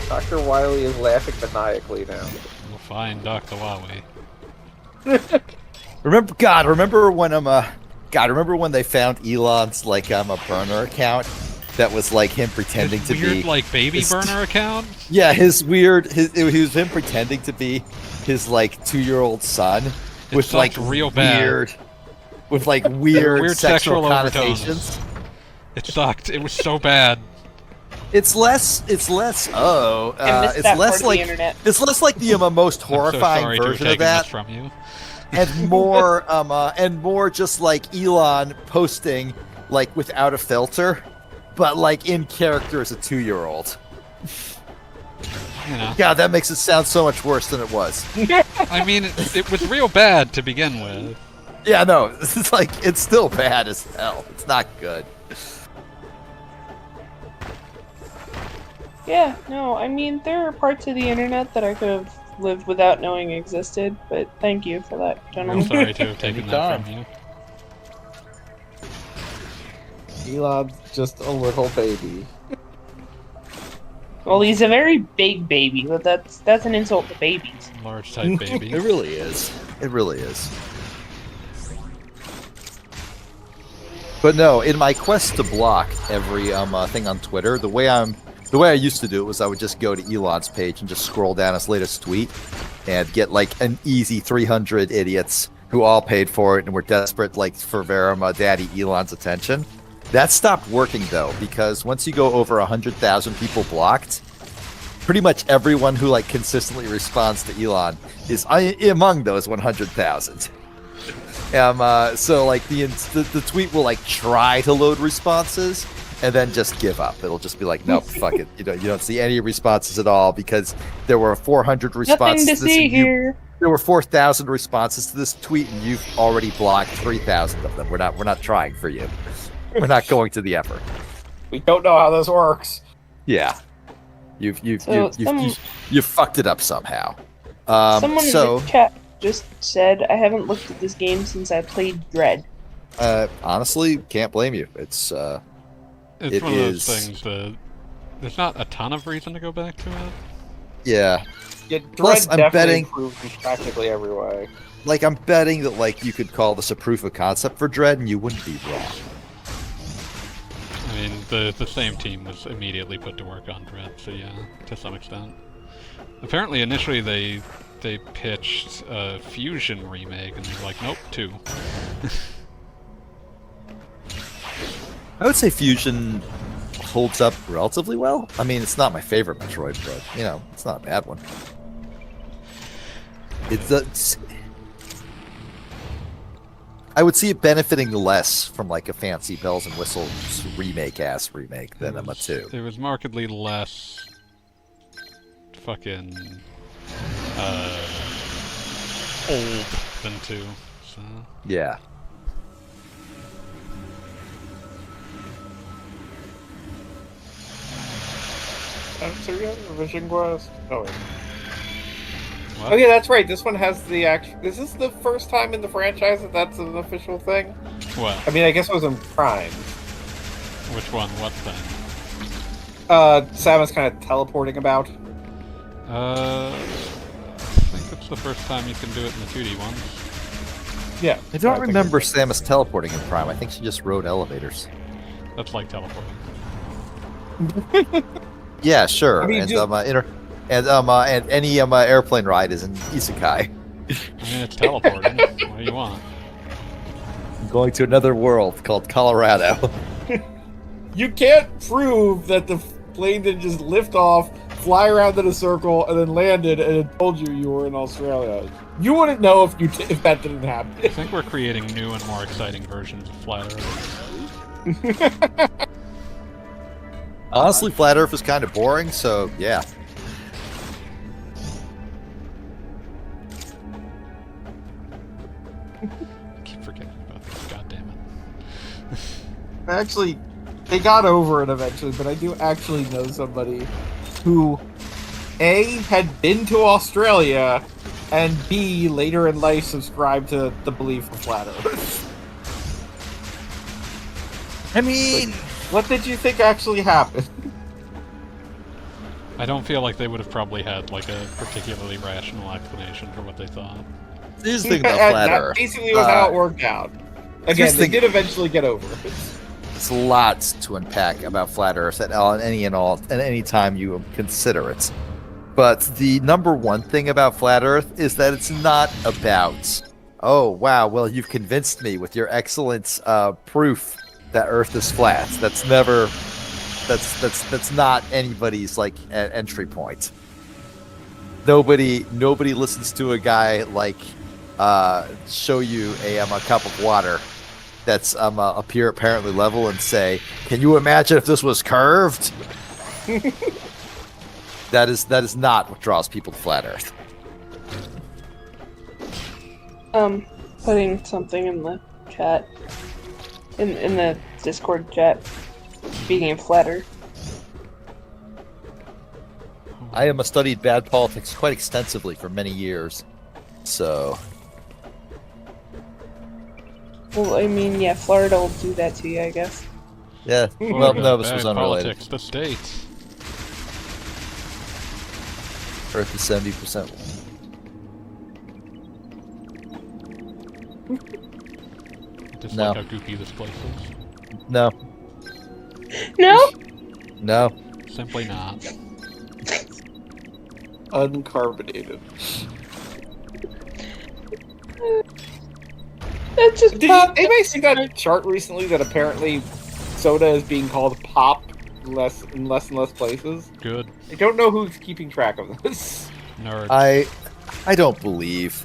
Dr. Wily is laughing maniacally now. We'll find Dr. Huawei. Remember when they found Elon's like a burner account that was like him pretending His to weird, be like, baby his- burner account? Yeah, he was him pretending to be his like 2-year-old son with sucked like real bad. weird Weird sexual sexual overtones. connotations. It sucked. It was so bad. It's less I missed it's that part less of the like internet. it's less like the most I'm so horrifying sorry to have version of taken that. this from you. and more just like Elon posting like without a filter, but like in character as a 2-year-old. You know. God, that makes it sound so much worse than it was. I mean, it was real bad to begin with. Yeah, no, it's like it's still bad as hell. It's not good. Yeah, no, I mean, there are parts of the internet that I could have lived without knowing existed, but thank you for that, I'm gentlemen. sorry to have taken that Anytime. from you. Elon's just a little baby. Well, he's a very big baby, but that's an insult to babies. Large type baby. It really is. It really is. But no, in my quest to block every thing on Twitter, the way I used to do it was I would just go to Elon's page and just scroll down his latest tweet and get like an easy 300 idiots who all paid for it and were desperate like for Daddy Elon's attention. That stopped working though, because once you go over 100,000 people blocked, pretty much everyone who like consistently responds to Elon is among those 100,000. So like the tweet will like try to load responses and then just give up. It'll just be like, nope, fuck it. You don't see any responses at all because there were 400 responses Nothing to this see and you- here. there were 4,000 responses to this tweet and you've already blocked 3,000 of them. We're not trying for you. We're not going to the effort. We don't know how this works. Yeah. You've So fucked it up somehow. someone in the chat just said, I haven't looked at this game since I played Dread. Honestly, can't blame you. It's It's It one of those is- things that there's not a ton of reason to go back to it. yeah. Yeah, Plus, Dread I'm definitely betting- improved in practically every way. Like I'm betting that like you could call this a proof of concept for Dread and you wouldn't be wrong. I mean, the same team was immediately put to work on Dread, so yeah, to some extent. Apparently, initially they pitched a Fusion remake, and they were like, nope, 2. I would say Fusion holds up relatively well. I mean, it's not my favorite Metroid, but you know, it's not a bad one. It's I would see it benefiting less from like a fancy bells and whistles remake than a 2. It was markedly less fucking old than 2. So Yeah. Answer yet? Revision Quest? Oh, wait. What? Oh yeah, that's right. This one has the actual. Is this the first time in the franchise that that's an official thing? What? I mean, I guess it was in Prime. Which one? What thing? Samus kind of teleporting about. I think it's the first time you can do it in the 2D ones. Yeah. I don't remember Samus teleporting in Prime. I think she just rode elevators. That's like teleporting. Yeah, sure. I mean, and just- and any airplane ride is an isekai. I mean, it's teleporting. What do you want? I'm going to another world called Colorado. You can't prove that the plane didn't just lift off, fly around in a circle, and then landed, and it told you were in Australia. You wouldn't know if that didn't happen. I think we're creating new and more exciting versions of Flat Earth. Honestly, Flat Earth is kind of boring, so yeah. I keep forgetting about this. God damn it. Actually, they got over it eventually, but I do actually know somebody who, A, had been to Australia, and B, later in life subscribed to the belief of Flat Earth. I mean, What did you think actually happened? I don't feel like they would have probably had like a particularly rational explanation for what they thought. here's the thing about Flat That Earth. basically was how it worked out. Again, just they think- did eventually get over it. There's lots to unpack about Flat Earth at any time you consider it. But the number one thing about Flat Earth is that it's not about, oh wow, well you've convinced me with your excellent proof that Earth is flat. That's never, that's not anybody's like entry point. Nobody listens to a guy like show you a cup of water that's appear apparently level and say, "Can you imagine if this was curved?" That is not what draws people to Flat Earth. Putting something in the chat, in the Discord chat. Speaking of Flat Earth. I studied bad politics quite extensively for many years, so Well, I mean, yeah, Florida will do that to you, I guess. yeah. Well, Bad no, this was unrelated. Politics, the states. Earth is 70%. Just No. like how goopy this place is. No, No? no. Simply not. Uncarbonated. That's just Did pop. anybody see that chart recently that apparently soda is being called pop in less and less places? Good. I don't know who's keeping track of this. Nerd. I don't believe.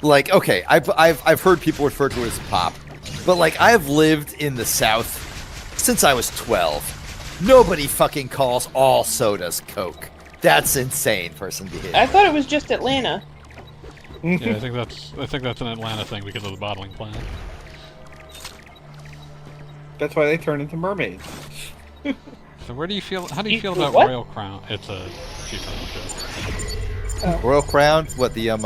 Like, okay, I've heard people refer to it as pop, but like I've lived in the South since I was 12. Nobody fucking calls all sodas Coke. That's insane person behavior. I thought it was just Atlanta. Yeah, I think that's an Atlanta thing because of the bottling plant. That's why they turn into mermaids. So where do you feel? How do you You- feel about what? Royal Crown? It's a futile joke. Royal Crown, what the Good old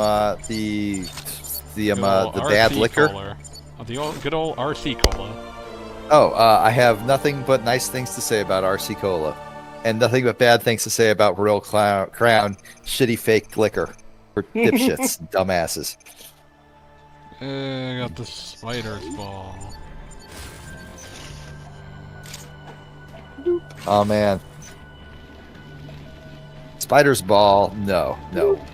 bad RC liquor? Cola. Oh, the good old RC Cola. Oh, I have nothing but nice things to say about RC Cola, and nothing but bad things to say about Royal Crown, shitty fake liquor for dipshits, dumbasses. I got the spider's ball. Oh man, Spider's Ball? No.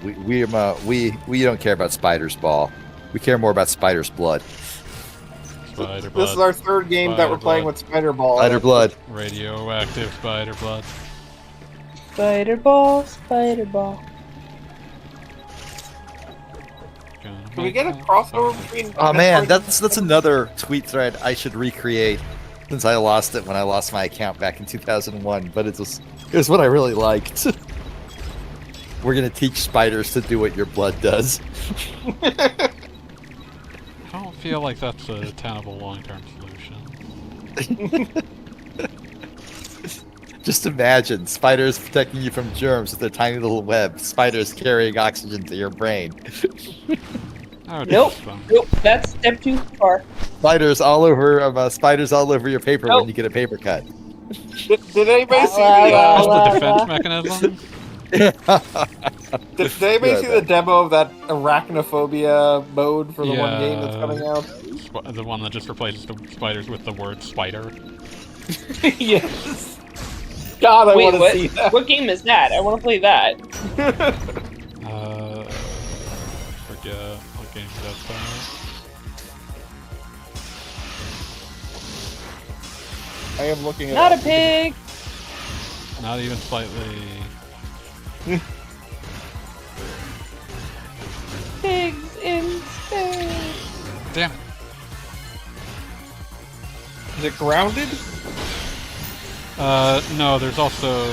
We don't care about Spider's Ball. We care more about Spider's Blood. Spider This is blood. our third game that we're Spider playing blood. with Spider Ball. Spider Blood. Radioactive spider blood. Spider ball, spider ball. Can we get a crossover between? Oh man, Metroid that's another tweet thread I should recreate, since I lost it when I lost my account back in 2001. But it was what I really liked. We're gonna teach spiders to do what your blood does. I don't feel like that's a tenable long-term solution. Just imagine spiders protecting you from germs with their tiny little web. Spiders carrying oxygen to your brain. That would be Nope. fun. Nope, that's a step too far. Spiders all over your paper Nope. when you get a paper cut. Did anybody see Just the la, defense la. mechanism? Did anybody Good, see the demo of that arachnophobia mode for the one Yeah. game that's coming out? The one that just replaces the spiders with the word spider. Yes. God, I Wait, want to what? see that. What game is that? I want to play that. Forget what game that's about. I am looking at Not a it. pig. Not even slightly. Pigs in space. Damn it. Is it grounded? No, there's also...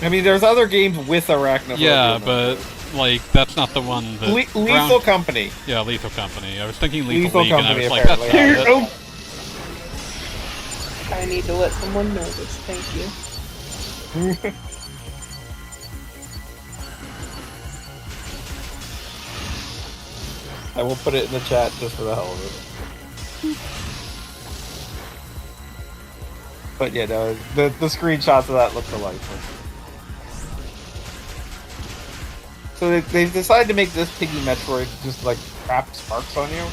I mean, there's other games with arachnophobia. Yeah, in them. but, like, that's not the one that... Lethal Company. Yeah, Lethal Company. I was thinking Lethal Lethal League, and I Company, was like, that's apparently. not it. I need to let someone know this. Thank you. I will put it in the chat just for the hell of it. But yeah, no, the screenshots of that look delightful. So they've decided to make this piggy Metroid just like crap sparks on you.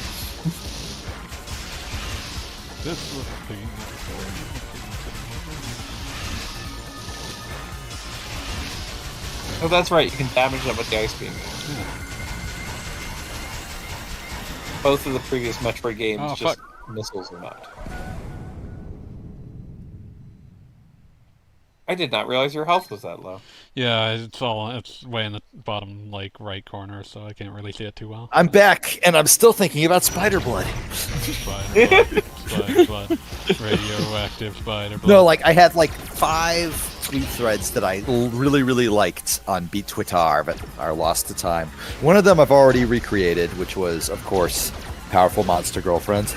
This was the... Oh, that's right. You can damage them with the ice beam. Both of the previous Metroid games, Oh, just fuck. missiles or not. I did not realize your health was that low. Yeah, it's way in the bottom, like, right corner, so I can't really see it too well. I'm back, and I'm still thinking about spider blood. Spider blood. Radioactive spider blood. No, like I had like 5 tweet threads that I really, really liked on Beat Twitter, but are lost to time. One of them I've already recreated, which was, of course, Powerful Monster Girlfriend.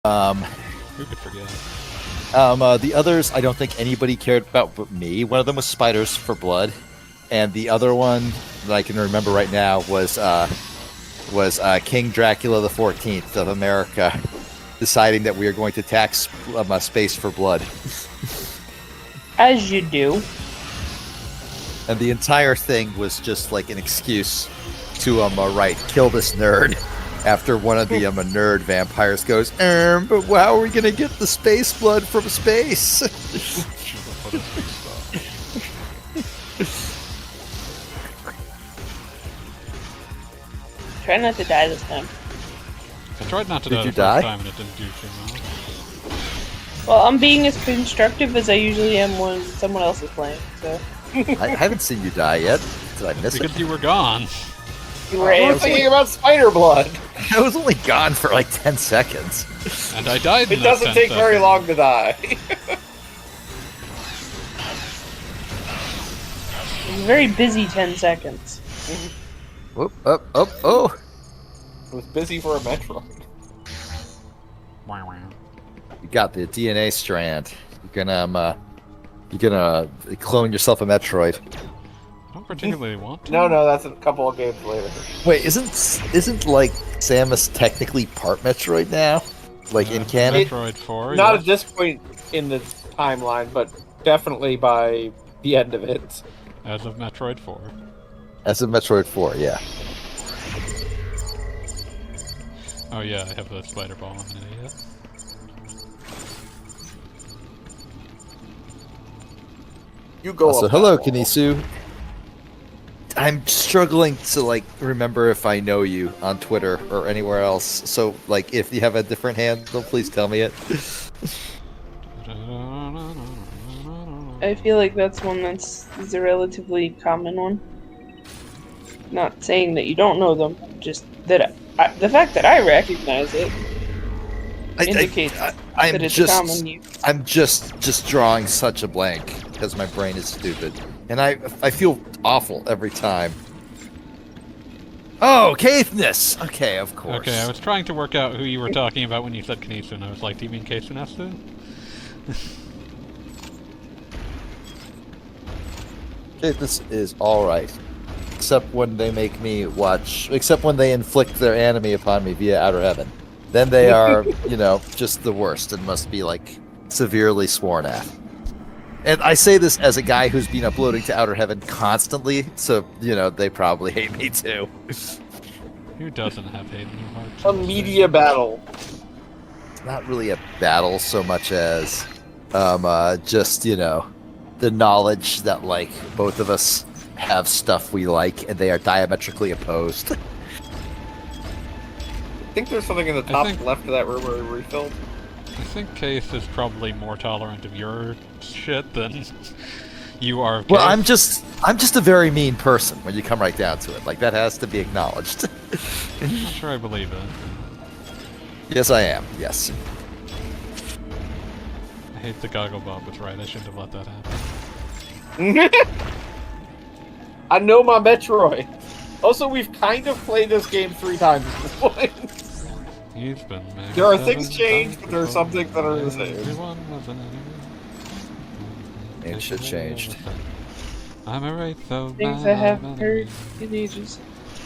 Who could forget? The others, I don't think anybody cared about but me. One of them was Spiders for Blood, and the other one that I can remember right now was King Dracula the 14th of America deciding that we are going to tax space for blood. As you do. And the entire thing was just like an excuse to kill this nerd. After one of the nerd vampires goes, but how are we gonna get the space blood from space? Try not to die this time. I tried not to Did die you the die? first time and it didn't do too well. Well, I'm being as constructive as I usually am when someone else is playing, so. I haven't seen you die yet. Did I miss Because it? you were gone. You were I was able thinking about spider blood. I was only gone for like 10 seconds. And I died in It those doesn't 10 take very seconds. long to die. It was a very busy 10 seconds. Whoop, up, oh. I was busy for a Metroid. Wow, wow. You got the DNA strand. You're gonna clone yourself a Metroid. I don't particularly want to. No, that's a couple of games later. Wait, isn't like Samus technically part Metroid now? Like in canon? Metroid 4, Not yeah. at this point in the timeline, but definitely by the end of it. As of Metroid 4. As of Metroid 4, yeah. Oh yeah, I have the spider ball, I'm an idiot. You go. Also, up hello, that wall. Kanisu. I'm struggling to like remember if I know you on Twitter or anywhere else. So, like, if you have a different handle, please tell me it. I feel like that's one is a relatively common one. Not saying that you don't know them, just that the fact that I recognize it indicates I'm that it's just, common use. I'm just drawing such a blank because my brain is stupid, and I feel awful every time. Oh, Caithness! Okay, of course. Okay, I was trying to work out who you were talking about when you said Kanisu, and I was like, do you mean Keisunetsu? This is all right, except when they make me watch. Except when they inflict their enemy upon me via Outer Heaven. Then they are, just the worst and must be like severely sworn at. And I say this as a guy who's been uploading to Outer Heaven constantly, so they probably hate me too. Who doesn't have hate in their heart? A media battle. It's not really a battle so much as just the knowledge that like both of us have stuff we like and they are diametrically opposed. I think there's something in the top left of that room where we refilled. I think Case is probably more tolerant of your shit than you are. Well, I'm just a very mean person when you come right down to it. Like that has to be acknowledged. I'm not sure I believe it. Yes, I am. Yes. I hate the Gogglebob was right. I shouldn't have let that happen. I know my Metroid. Also, we've kind of played this game 3 times at this point. He's been made There are 7 things changed, but there are times some things that are the before. same. Everyone was an enemy. And shit changed. I'm a wraith, though. Things I haven't heard in ages.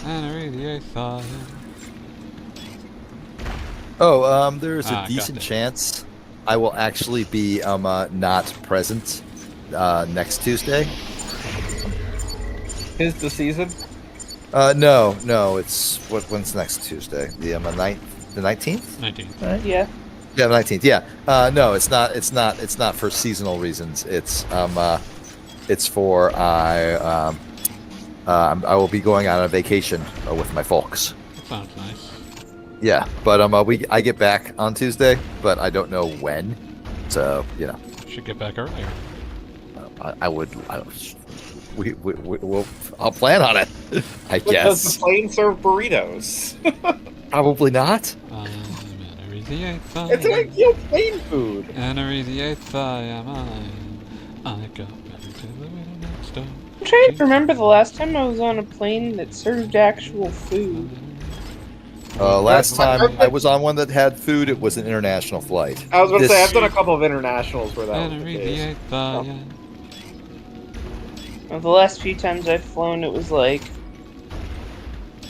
And I really thought. Oh, there's a got decent it. chance I will actually be not present next Tuesday. Is the season? No, it's when's next Tuesday? The 19th? 19. Right? Yeah. Yeah, the 19th. Yeah. No, it's not. It's not for seasonal reasons. It's for I will be going on a vacation with my folks. That sounds nice. Yeah, but I get back on Tuesday, but I don't know when. So Should get back earlier. I'll plan on it. I Does guess the plane serve burritos? probably not. Henry the Eighth, It's like plane food. Henry the Eighth, I am I got better to the window next door. I'm trying to remember the last time I was on a plane that served actual food. Last time I was on one that had food, it was an international flight. I was going to This- say, I've done a couple of internationals where that was the Henry the case. Eighth, I am. The last few times I've flown, it was like,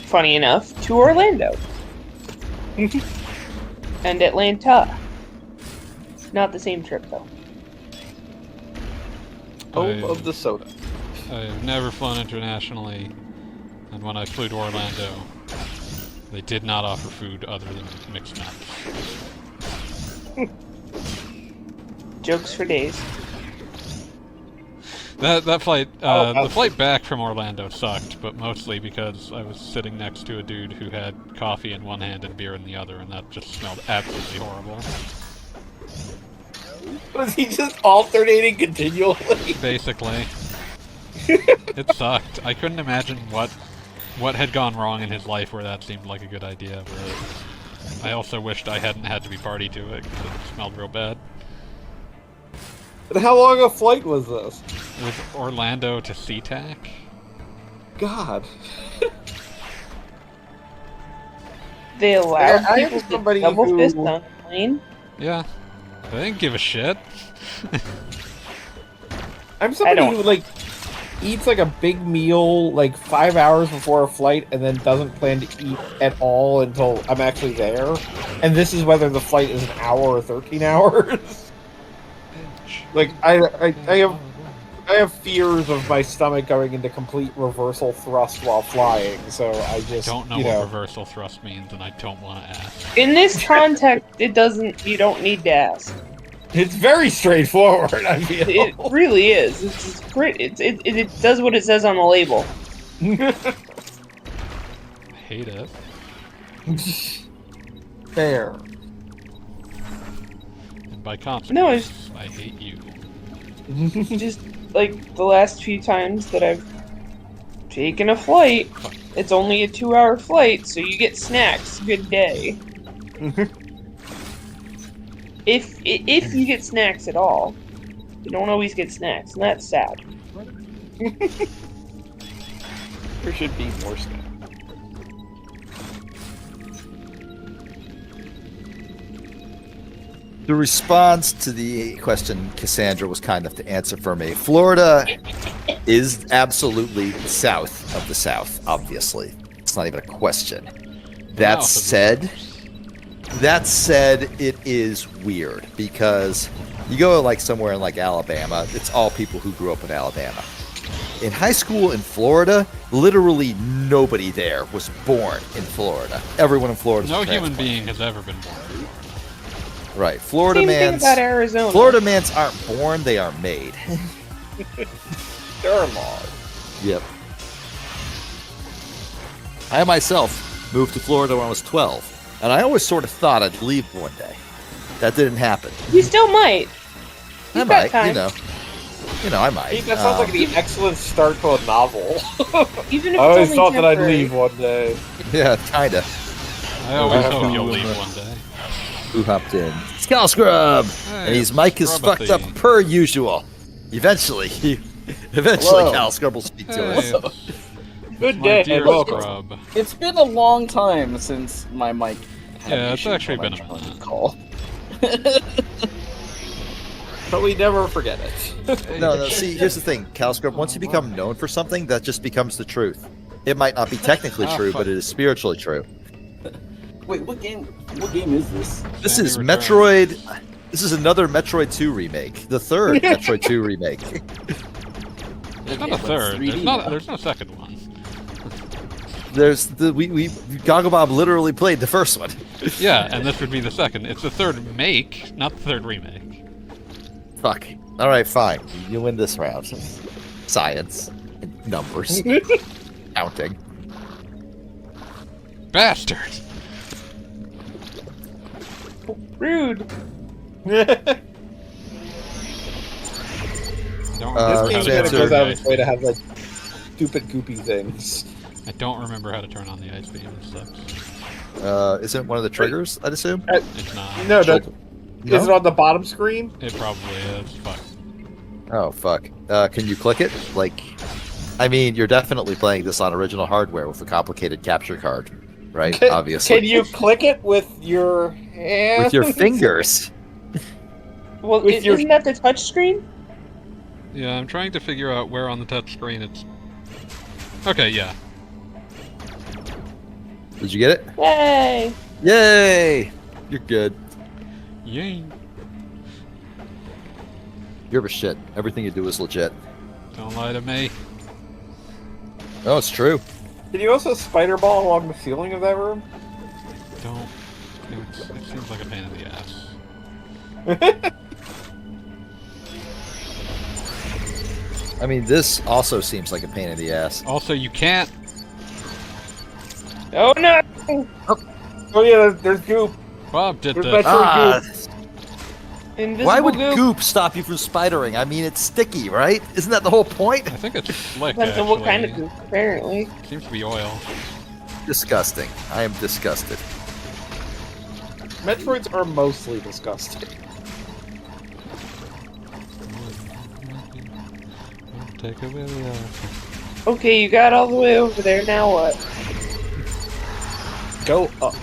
funny enough, to Orlando. And Atlanta. Not the same trip, though. Home of the soda. I've never flown internationally, and when I flew to Orlando, they did not offer food other than mixed nuts. Jokes for days. That flight, Oh, the flight back from Orlando sucked, but mostly because I was sitting next to a dude who had coffee in one hand and beer in the other, and that just smelled absolutely horrible. Was he just alternating continually? Basically. It sucked. I couldn't imagine what had gone wrong in his life where that seemed like a good idea, but I also wished I hadn't had to be party to it, because it smelled real bad. And how long a flight was this? It was Orlando to SeaTac. God. They allowed I have people to somebody double who- fist on a plane? Yeah. They didn't give a shit. I'm somebody don't- who, like, eats, like, a big meal, like, 5 hours before a flight and then doesn't plan to eat at all until I'm actually there. And this is whether the flight is an hour or 13 hours. Like, I have fears of my stomach going into complete reversal thrust while flying, so I just Don't know you what know. reversal thrust means, and I don't want to ask. In this context, you don't need to ask. It's very straightforward. I feel. It really is. It's great. It does what it says on the label. I hate it. Fair. And by consequence, No, I hate you. Just like the last few times that I've taken a flight, it's only a 2-hour flight, so you get snacks. Good day. If you get snacks at all, you don't always get snacks, and that's sad. There should be more stuff. The response to the question Cassandra was kind enough to answer for me. Florida is absolutely south of the South, obviously. It's not even a question. That said, it is weird because you go like somewhere in like Alabama, it's all people who grew up in Alabama. In high school in Florida, literally nobody there was born in Florida. Everyone in Florida. No human being has ever been born. Right, Florida Same thing mans. about Arizona. Florida mans aren't born; they are made. There are laws. Yep. I myself moved to Florida when I was 12, and I always sort of thought I'd leave one day. That didn't happen. You still might. I You've got might, time. I might. Hey, that sounds like the excellent start to a novel. Even if I always it's thought only that I'd temporary. leave one day. Yeah, kinda. I always have hope to you'll move leave it. one day. Who hopped in? Skull Scrub! Hey, And his mic is Scrub-a-thing. fucked up per usual. Eventually, Hello. Cal Scrub will speak to Hey, us. Good my day, dear and welcome. Scrub. It's been a long time since my mic had Yeah, it's issues actually when been I a tried to minute. call. But we never forget it. No, see, here's the thing, Cal Scrub, once you become known for something, that just becomes the truth. It might not be technically Ah, true, fuck. but it is spiritually true. Wait, what game is this? This Samus is Returns. Metroid. This is another Metroid 2 remake. The third Metroid 2 remake. There's not Yeah, a but it's third. 3D now. There's no second one. There's the Gogglebob literally played the first one. Yeah, and this would be the second. It's the third make, not the third remake. Fuck. All right, fine. You win this round. Science, numbers, counting. Bastard! Rude. I don't remember This how This to game Chance kind of turn goes on out the of ice. its way to have like stupid goopy things. I don't remember how to turn on the ice beam. It sucks. Isn't it one of the triggers, I'd assume? It's not. No, that, No? is it on the bottom screen? It probably is. Fuck. Oh, fuck. Can you click it? Like, I mean, you're definitely playing this on original hardware with a complicated capture card, right? Can- Obviously. Can you click it with your hand? With your fingers. Well, With your- isn't that the touch screen? Yeah, I'm trying to figure out where on the touch screen it's. Okay, yeah. Did you get it? Yay! Yay! You're good. Yay. You're a shit. Everything you do is legit. Don't lie to me. Oh, it's true. Can you also spider ball along the ceiling of that room? Don't. It seems like a pain in the ass. I mean, this also seems like a pain in the ass. Also, you can't. Oh no! Oh yeah, there's goop. Bob did There's this. Metroid goop. Invisible Why would goop. goop stop you from spidering? I mean, it's sticky, right? Isn't that the whole point? I think it's slick. Depends on what kind of actually. goop, apparently. Seems to be oil. Disgusting. I am disgusted. Metroids are mostly disgusting. Take away the oil. Okay, you got all the way over there, now what? Go up.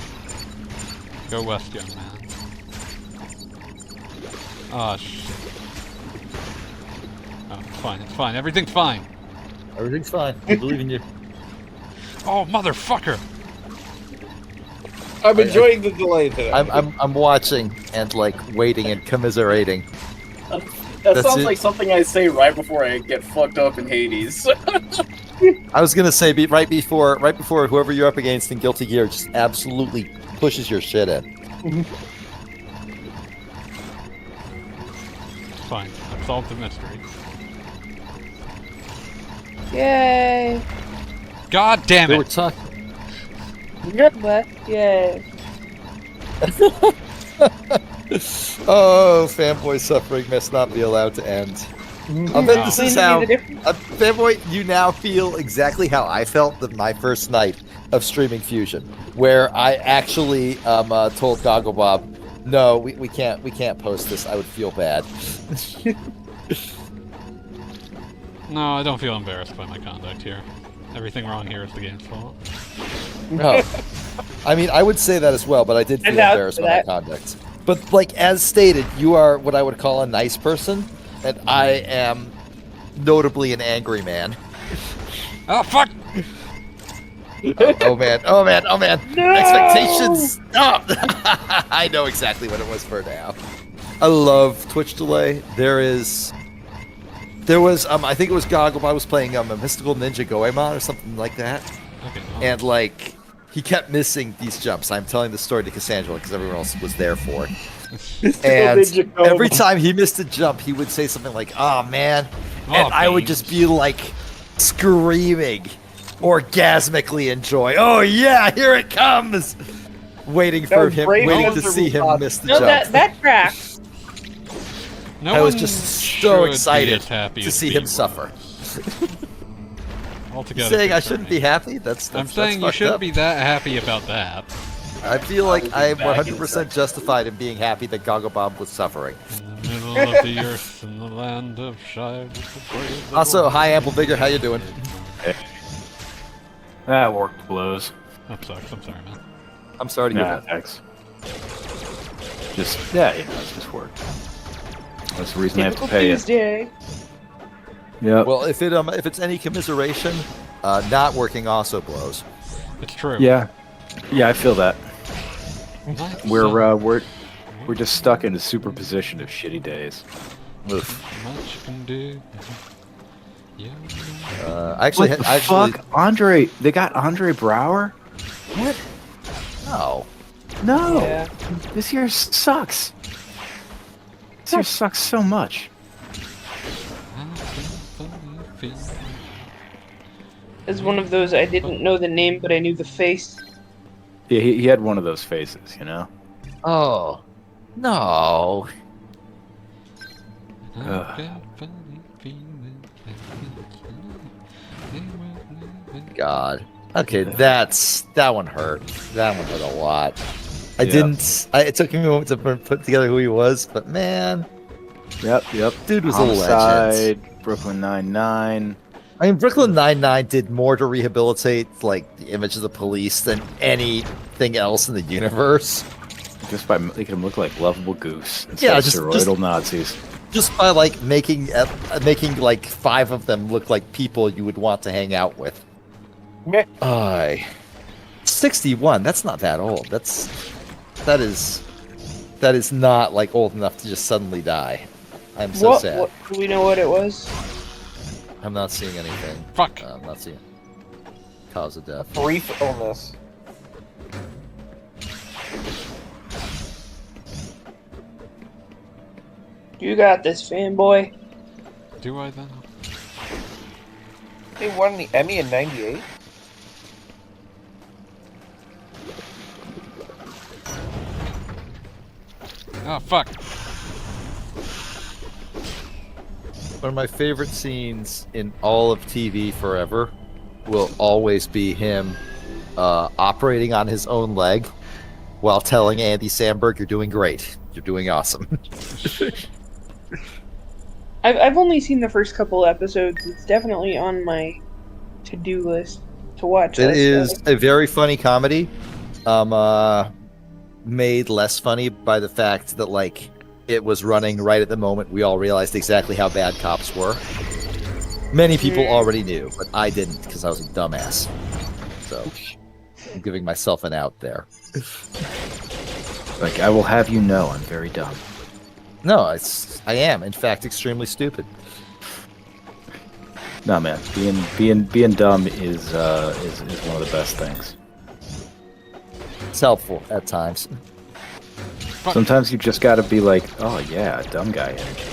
Go west, young man. Ah, shit. Oh, it's fine. It's fine. Everything's fine. Everything's fine. I believe in you. Oh, motherfucker! I'm enjoying the delay today. I'm watching and like waiting and commiserating. That That's sounds it. like something I say right before I get fucked up in Hades. I was gonna say right before whoever you're up against in Guilty Gear just absolutely pushes your shit in. It's fine. I've solved the mystery. Yay! God damn They were it! talking. What? Yay. Oh, fanboy suffering must not be allowed to end. I bet Wow. this Seem is to be how the difference. fanboy. You now feel exactly how I felt my first night of streaming Fusion, where I actually told Gogglebob, "No, we can't post this. I would feel bad." No, I don't feel embarrassed by my conduct here. Everything wrong here is the game's fault. No, I mean I would say that as well, but I did feel And now embarrassed for by my that- conduct. But like as stated, you are what I would call a nice person, and I am notably an angry man. Oh fuck! Oh man! Oh man! Oh man! No! Expectations. Oh! I know exactly what it was for now. I love Twitch delay. There was I think it was Goggle. I was playing a Mystical Ninja Goemon or something like that, Okay, no. and like he kept missing these jumps. I'm telling the story to Cassandra because everyone else was there for it. And every time he missed a jump, he would say something like, "Oh man," and I would just be like screaming, orgasmically enjoy. Oh yeah, here it comes! Waiting for was him, brave waiting enough to to see him respond. miss the No, jump. that tracks. No I was one just should so be excited as happy to as see being him suffer. Altogether Saying I shouldn't be concerning. happy? That's I'm saying you fucked shouldn't up. be that happy about that. I feel like I am back in 100% justified in being happy that Gogglebob was suffering. In the middle of the earth, in the land of Shire. Also, hi Ample Vigor, how you doing? That work blows. That sucks. I'm sorry, man. I'm sorry to hear Nah, that. thanks. Just it's just work. That's the reason I have to Typical pay you. Tuesday. Yep. Well, if it's any commiseration, not working also blows. It's true. Yeah. Yeah, I feel that. Nice. We're just stuck in a superposition of shitty days. Oof. Much you can do. Yeah. Actually, What the fuck? Andre, they got Andre Brower? What? No. No. Yeah. This year sucks. This year sucks so much. It's one of those I didn't know the name, but I knew the face. Yeah, he had one of those faces, you know? Oh. No. God. Okay, that one hurt. That one hurt a lot. It took me a moment to put together who he was, but man, Yep. dude was a legend. Homicide, Brooklyn Nine-Nine. I mean, Brooklyn Nine-Nine did more to rehabilitate like the image of the police than anything else in the universe. Just by making him look like lovable goose instead Yeah, of just- steroidal Nazis. Just by like making like 5 of them look like people you would want to hang out with. Meh. 61. That's not that old. That is not like old enough to just suddenly die. I'm so sad. What? Do we know what it was? I'm not seeing anything. Fuck. I'm not seeing cause of death. Brief illness. You got this, fanboy. Do I then? They won the Emmy in '98. Oh fuck. One of my favorite scenes in all of TV forever will always be him operating on his own leg while telling Andy Samberg, "You're doing great. You're doing awesome." I've only seen the first couple episodes. It's definitely on my to-do list to watch. It That's is a very funny comedy, made less funny by the fact that like it was running right at the moment we all realized exactly how bad cops were. Many people already knew, but I didn't because I was a dumbass. So I'm giving myself an out there. Like, I will have you know I'm very dumb. No, I am in fact extremely stupid. No, man, being dumb is one of the best things. It's helpful at times. Sometimes you just gotta be like, oh yeah, dumb guy energy.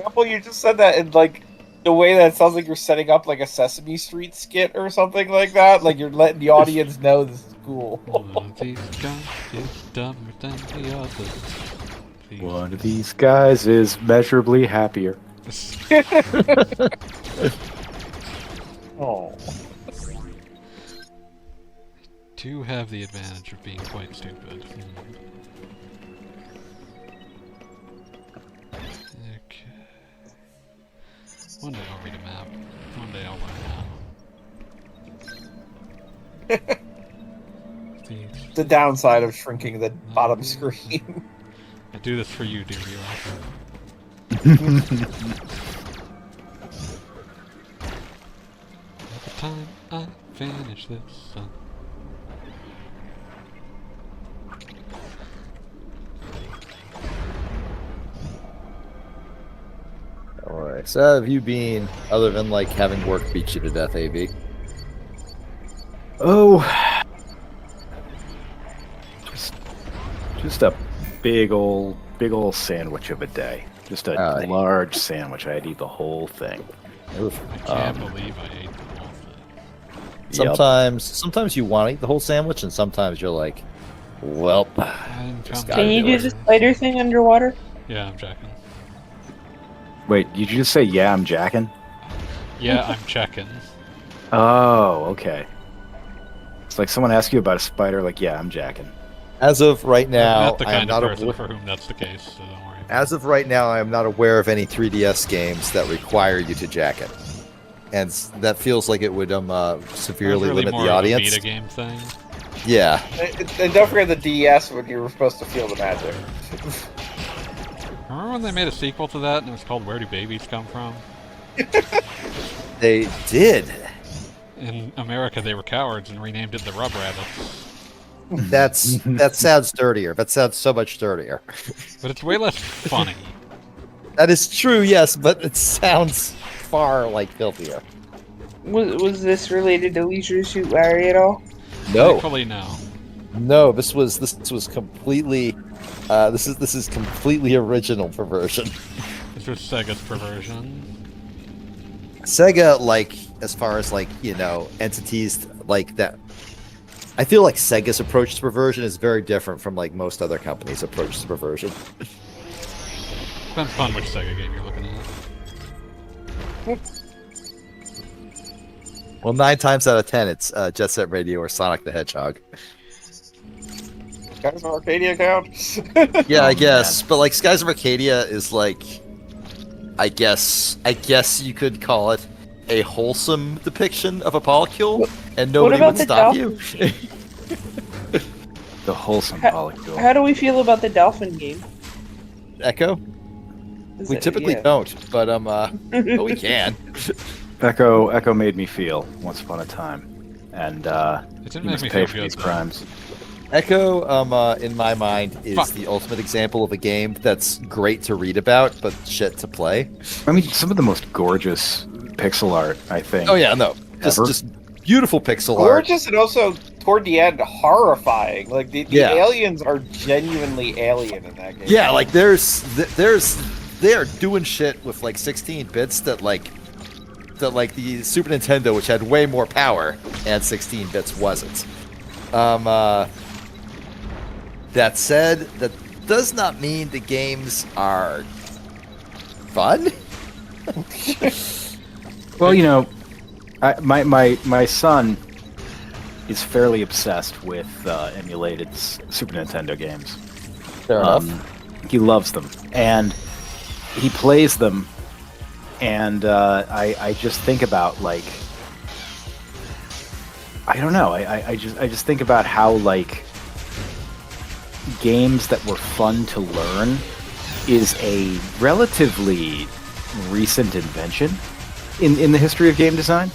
Apple, you just said that in like the way that it sounds like you're setting up like a Sesame Street skit or something like that. Like you're letting the audience know this is cool. One of these guys is dumber than the others. One of these guys is measurably happier. Oh. Do have the advantage of being quite stupid. Okay. One day I'll read a map. One day I'll learn how. These The downside of shrinking the bottom screen. I do this for you, dear viewer. By the time I finish this song. Alright, so how have you been, other than like having work beat you to death, AV? Oh, just a big old sandwich of a day. Just a large sandwich. I'd eat the whole thing. Oof. I can't believe I ate the whole thing. Sometimes you want to eat the whole sandwich, and sometimes you're like, well, just gotta Can you do it. the spider thing underwater? Yeah, I'm checking. Wait, did you just say yeah? I'm jacking. Yeah, I'm checking. Oh, okay. It's like someone asks you about a spider. Like, yeah, I'm jacking. As of right I'm now, not the I am kind of not person aware. for whom that's the case, so don't worry. As of right now, I am not aware of any 3DS games that require you to jack it, and that feels like it would severely Really limit more the of a audience. Vita game thing. Yeah, And don't forget the DS when you were supposed to feel the magic. Remember when they made a sequel to that and it was called Where Do Babies Come From? they did. In America, they were cowards and renamed it the Rub Rabbits. That sounds dirtier. That sounds so much dirtier. But it's way less funny. That is true, yes, but it sounds far like filthier. Was this related to Leisure Suit Larry at all? No, Thankfully, no. no, this was completely. This is completely original perversion. This was Sega's perversion. Sega, like, as far as like entities like that, I feel like Sega's approach to perversion is very different from like most other companies' approach to perversion. Depends on which Sega game you're looking at. Well, 9 times out of 10, it's Jet Set Radio or Sonic the Hedgehog. Got an Arcadia account? Yeah, Oh, I guess, but like Skies of Arcadia is like, I guess you could call it a wholesome depiction of a polycule, and nobody about would the stop you. The wholesome How- polycule. How do we feel about the dolphin game? Echo? Is We it- typically yeah. don't, but but we can. Echo made me feel once upon a time, and It didn't he make must me pay feel for good, these though. crimes. Echo, in my mind, is Fuck. the ultimate example of a game that's great to read about, but shit to play. I mean, some of the most gorgeous pixel art, I think. Oh yeah, no, Ever? just beautiful pixel art. Gorgeous and also toward the end horrifying. Like the Yeah. aliens are genuinely alien in that game. Yeah, like they are doing shit with like 16 bits that like the Super Nintendo, which had way more power, and 16 bits wasn't. That said, that does not mean the games are fun. Well, my son is fairly obsessed with emulated Super Nintendo games. Fair enough. He loves them, and he plays them, and I just think about like, I don't know, I just think about how like games that were fun to learn is a relatively recent invention in the history of game design.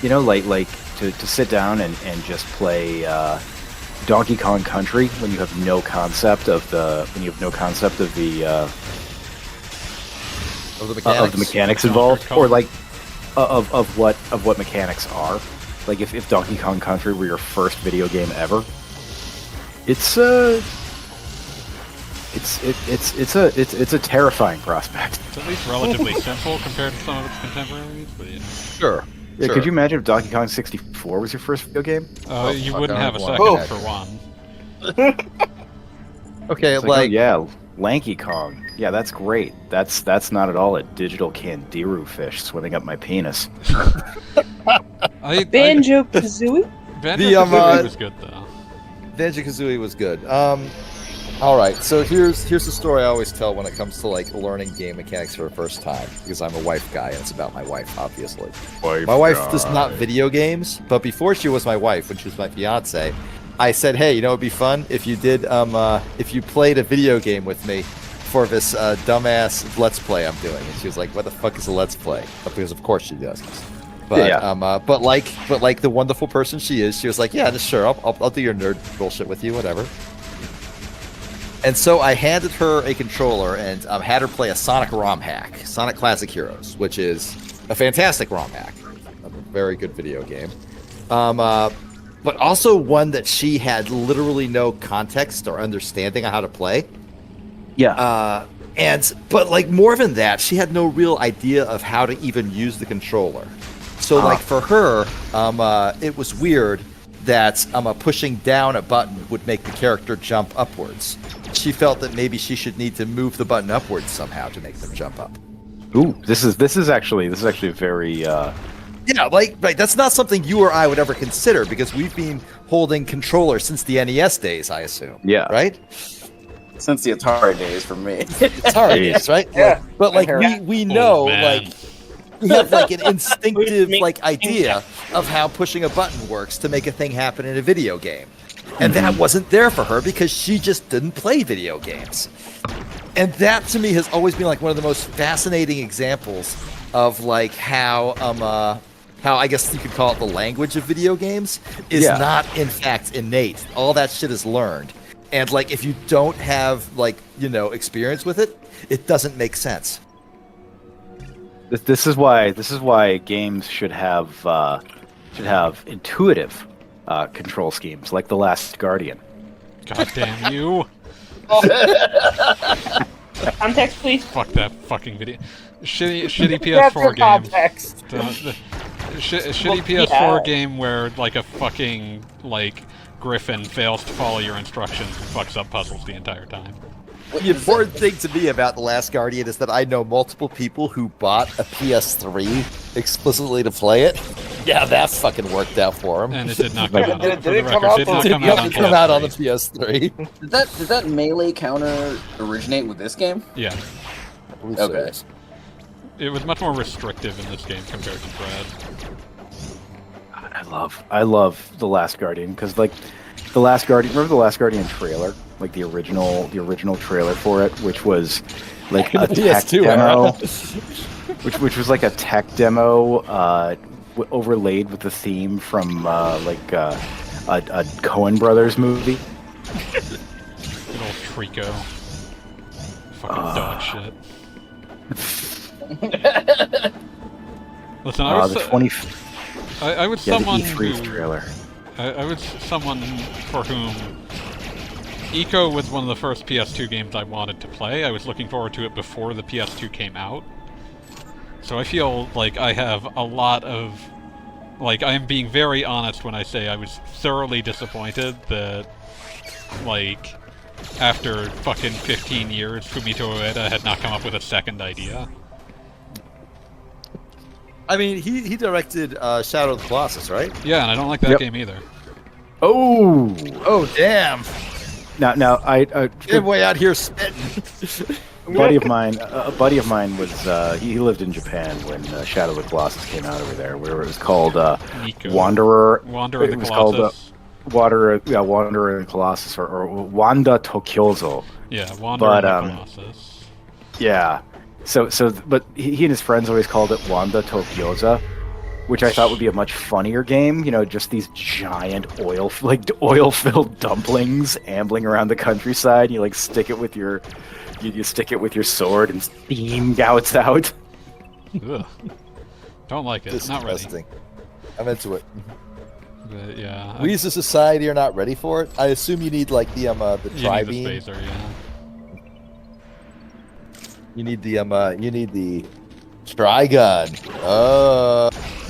Like to sit down and just play Donkey Kong Country when you have no concept of the Of the mechanics. involved, Kong. or like of what mechanics are. Like if Donkey Kong Country were your first video game ever, it's a terrifying prospect. It's at least relatively simple compared to some of its contemporaries, but yeah. Sure. Yeah, sure. could you imagine if Donkey Kong 64 was your first video game? You fuck, wouldn't I have a don't second want for one. Okay, It's like oh, yeah, Lanky Kong. Yeah, that's great. That's not at all a digital Candiru fish swimming up my penis. Banjo Kazooie? Banjo The, Kazooie was good though. Banjo-Kazooie was good. All right, so here's the story I always tell when it comes to like learning game mechanics for the first time, because I'm a wife guy and it's about my wife, obviously. My wife does not video games, but before she was my wife, when she was my fiance, I said, hey, you know, it'd be fun if you did if you played a video game with me for this dumbass Let's Play I'm doing. And she was like, what the fuck is a Let's Play? Because of course she does. But but like the wonderful person she is, she was like, yeah, sure, I'll do your nerd bullshit with you, whatever. And so I handed her a controller and had her play a Sonic ROM hack, Sonic Classic Heroes, which is a fantastic ROM hack, a very good video game, but also one that she had literally no context or understanding on how to play. Yeah. But like more than that, she had no real idea of how to even use the controller. So like for her, it was weird that pushing down a button would make the character jump upwards. She felt that maybe she should need to move the button upwards somehow to make them jump up. Ooh, this is actually very Yeah, like right. That's not something you or I would ever consider because we've been holding controllers since the NES days, I assume. Yeah. Right. Since the Atari days for me. Atari days, right? Yeah. But like we know man. like we have like an instinctive like idea of how pushing a button works to make a thing happen in a video game. And that wasn't there for her because she just didn't play video games. And that to me has always been like one of the most fascinating examples of like how I guess you could call it the language of video games is not in fact innate. All that shit is learned. And like if you don't have like, you know, experience with it, it doesn't make sense. This is why games should have intuitive control schemes like The Last Guardian. God damn you. Context, please. Fuck that fucking video. Shitty That's your PS4 game. context. Shitty PS4 game where like a fucking like griffin fails to follow your instructions and fucks up puzzles the entire time. The important thing to me about The Last Guardian is that I know multiple people who bought a PS3 explicitly to play it. Yeah, that fucking worked out for them. And it did not come out. Did it For the come record, out did on- not did come it out on come out on the PS3. PS3. Did that melee counter originate with this game? Yeah, Okay. it was much more restrictive in this game compared to Dread. I love The Last Guardian because like The Last Guardian. Remember The Last Guardian trailer, like the original trailer for it, which was like a tech PS2 demo, which was like a tech demo overlaid with the theme from like a Coen Brothers movie. Good old Trico. Fucking dog shit. Listen, I was The 20 I was yeah, the someone E3 who trailer. I was someone for whom Eco was one of the first PS2 games I wanted to play. I was looking forward to it before the PS2 came out. So I feel like I have a lot of... Like, I am being very honest when I say I was thoroughly disappointed that, like, after fucking 15 years, Fumito Ueda had not come up with a second idea. I mean, he directed Shadow of the Colossus, right? Yeah, and I don't like that Yep. game either. Oh, Oh, damn. now Good way out here spitting. a buddy of mine was he lived in Japan when Shadow of the Colossus came out over there, where it was called Nico. Wanderer. Wanderer It the was Colossus. called Wanderer and Colossus, or Wanda Tokyozo. Yeah, Wanderer But, the Colossus. Yeah. But he and his friends always called it Wanda Tokyoza, which I thought would be a much funnier game. You know, just these giant oil-filled dumplings ambling around the countryside. You like stick it with your sword and steam gouts out. Ugh. Don't like it. Not ready. Disgusting. I'm into it. But yeah, We as a society are not ready for it. I assume you need like the you need the tri-beam. spacer, yeah. You need the Trigun. Oh.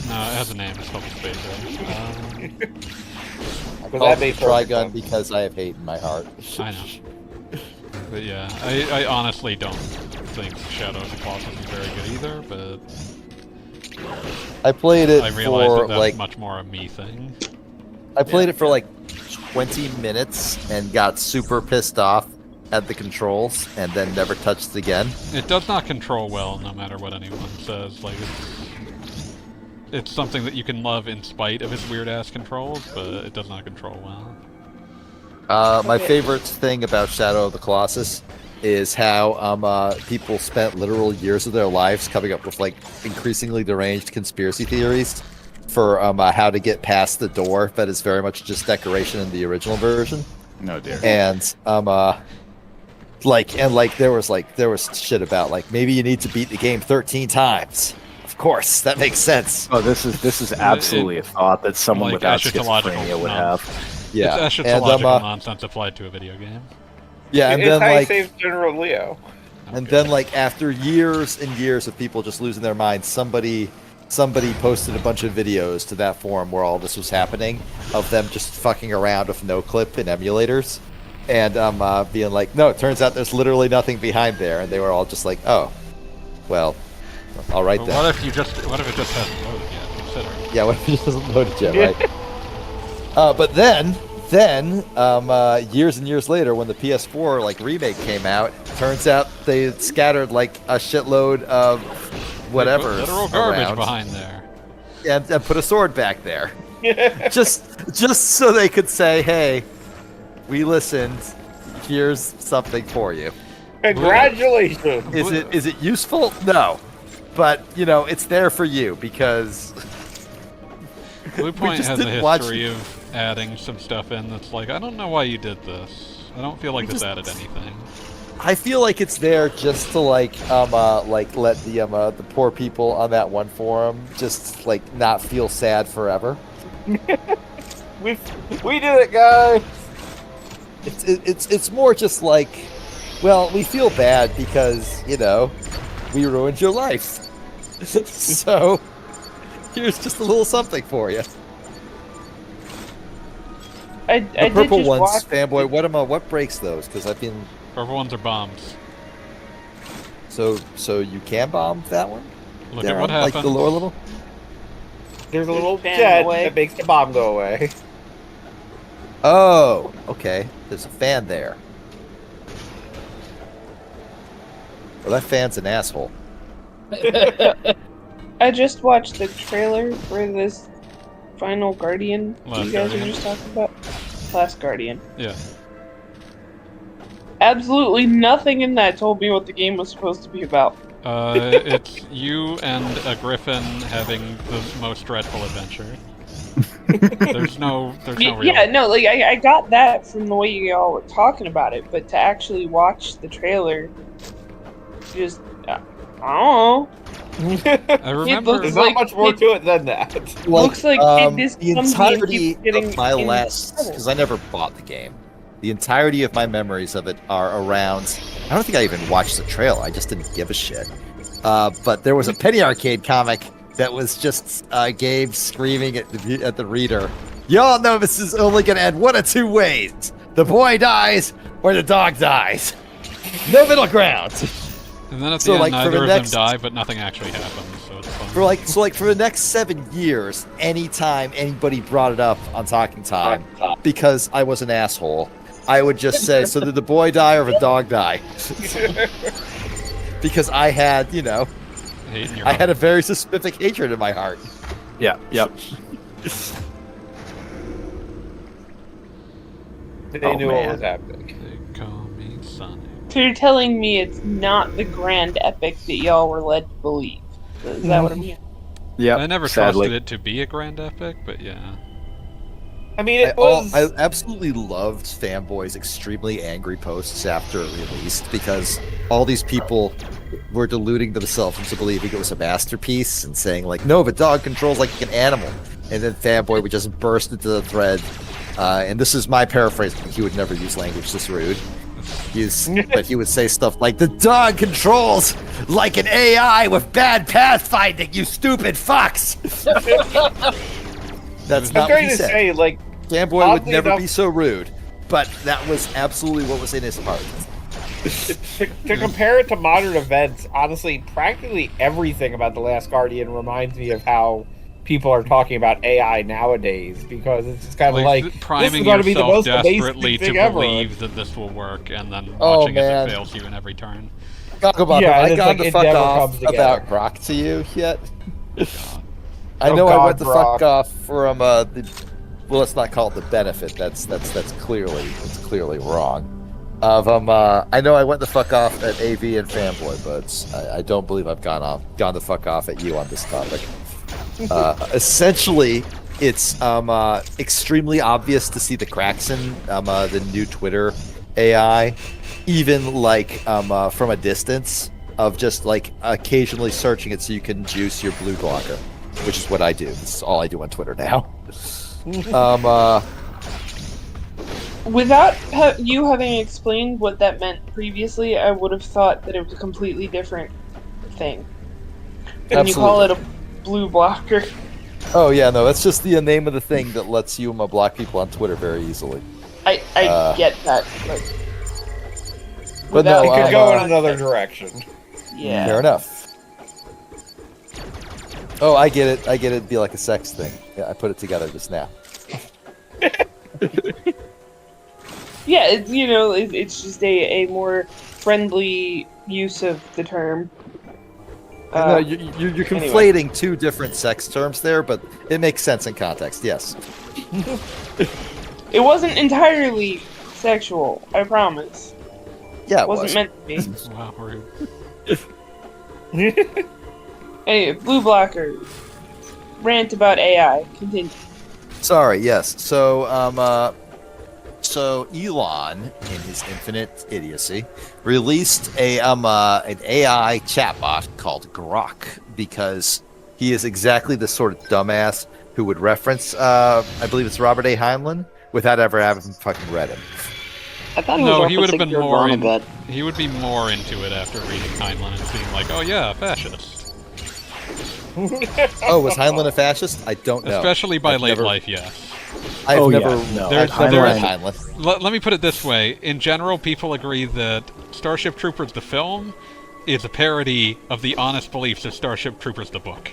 No, it has a name. It's called the spacer. I Because call it that the made perfect Trigun sense. because I have hate in my heart. I know. But yeah, I honestly don't think Shadow of the Colossus is very good either, but I played it I realize for that that's like much more a me thing. I played it for like 20 minutes and got super pissed off at the controls and then never touched it again. It does not control well, no matter what anyone says. Like, it's something that you can love in spite of its weird-ass controls, but it does not control well. My favorite thing about Shadow of the Colossus is how people spent literal years of their lives coming up with like increasingly deranged conspiracy theories for how to get past the door that is very much just decoration in the original version. No dear. And there was shit about like maybe you need to beat the game 13 times. Of course, that makes sense. Oh, this is absolutely a thought that someone Like without eschatological schizophrenia would nonsense. have. Yeah, It's eschatological nonsense applied to a video game. yeah, and it's then how you like save General Leo. And then, like, after years and years of people just losing their minds, somebody posted a bunch of videos to that forum where all this was happening, of them just fucking around with no clip in emulators, and being like, no, it turns out there's literally nothing behind there, and they were all just like, oh, well, all right But then. what if it just hasn't loaded yet? Consider. Yeah, what if it just doesn't load it yet, right? But then, years and years later, when the PS4 like remake came out, turns out they scattered like a shitload of whatever Literal garbage around, behind there. and put a sword back there, just so they could say, "Hey, we listened. Here's something for you." Congratulations! Is it useful? No, but you know it's there for you because Bluepoint just has a didn't watch history of adding some stuff in that's like, I don't know why you did this. I don't feel like this added anything. I feel like it's there just to like let the poor people on that one forum just like not feel sad forever. We did it, guys. It's more just like, well, we feel bad because you know we ruined your life, so here's just a little something for you. I The did purple just ones, watch fanboy. What breaks those? Because I've been Purple ones are bombs. so you can bomb that one. Look Yeah, at what like happens. the lower level. There's a little Fan jet away. that makes the bomb go away. Oh, okay. There's a fan there. Well, that fan's an asshole. I just watched the trailer for this Final Guardian Last you guys Guardian. were just talking about. Last Guardian. Yeah. Absolutely nothing in that told me what the game was supposed to be about. It's you and a griffin having the most dreadful adventure. There's no real... Yeah, no, like I got that from the way you all were talking about it, but to actually watch the trailer, just I don't know. I remember... looks There's like- not much more to it than that. Looks like this the company entirety keeps getting of my in last, trouble. because I never bought the game. The entirety of my memories of it are around. I don't think I even watched the trailer. I just didn't give a shit. But there was a Penny Arcade comic that was just Gabe screaming at the reader. Y'all know this is only going to end one of two ways: the boy dies or the dog dies. No middle ground. And then at the So, end, like, for neither the of next- them die, but nothing actually happens, so it's fun. For the next 7 years, anytime anybody brought it up on Talking Time, because I was an asshole, I would just say, "So did the boy die or the dog die?" Because I had, you know, Hate in your I heart. had a very specific hatred in my heart. Yeah. Yep. They Oh, knew man. what was happening. They call me Sonic. So you're telling me it's not the grand epic that y'all were led to believe? Is that what I'm hearing? Yep. I never sadly. trusted it to be a grand epic, but yeah. I mean, it was. I absolutely loved Fanboy's extremely angry posts after it released because all these people were deluding themselves into believing it was a masterpiece and saying like, "No, the dog controls like an animal," and then Fanboy would just burst into the thread. And this is my paraphrase. He would never use language this rude. But he would say stuff like, "The dog controls like an AI with bad pathfinding, you stupid fucks." That's I'm not what trying he to said. say, like, Fanboy would oddly never enough- be so rude, but that was absolutely what was in his heart. to compare it to modern events, honestly, practically everything about The Last Guardian reminds me of how people are talking about AI nowadays, because it's just kind of like this is priming going to be the yourself most desperately amazing to thing ever. believe that this will work, and then Oh, watching as man. it fails you in every turn. Gogglebot, Yeah, have and I it's gone like the it fuck never off comes together. about Brock to you yet? I Oh, know I God, went the Brock. fuck off from the. Well, let's not call it the benefit. That's clearly wrong. Of I know I went the fuck off at AV and Fanboy, but I don't believe I've gone the fuck off at you on this topic. Essentially, it's extremely obvious to see the cracks in the new Twitter AI, even like from a distance of just like occasionally searching it so you can juice your blue blocker, which is what I do. This is all I do on Twitter now. Without you having explained what that meant previously, I would have thought that it was a completely different thing. And you call it a blue blocker. Oh yeah, no, that's just the name of the thing that lets you block people on Twitter very easily. I get that, But no, It could go in another direction. Yeah. Fair enough. Oh, I get it. It'd be like a sex thing. Yeah, I put it together just now. Yeah, it's just a more friendly use of the term. No, you're conflating two different sex terms there, but it makes sense in context. Yes. It wasn't entirely sexual, I promise. Yeah, It wasn't meant to be. Wow, rude. Anyway, blue blocker. Rant about AI. Continue. Sorry. Yes. So Elon, in his infinite idiocy, released an AI chatbot called Grok because he is exactly the sort of dumbass who would reference, I believe it's Robert A. Heinlein, without ever having fucking read him. I thought he was He would have been referencing more. Nirvana. He would be more into it after reading Heinlein and being like, "Oh yeah, fascist." Oh, was Heinlein a fascist? I don't know. Especially by I've late never- life, yes. I've never There's- read there's- Heinlein. Let me put it this way: in general, people agree that Starship Troopers the film is a parody of the honest beliefs of Starship Troopers the book.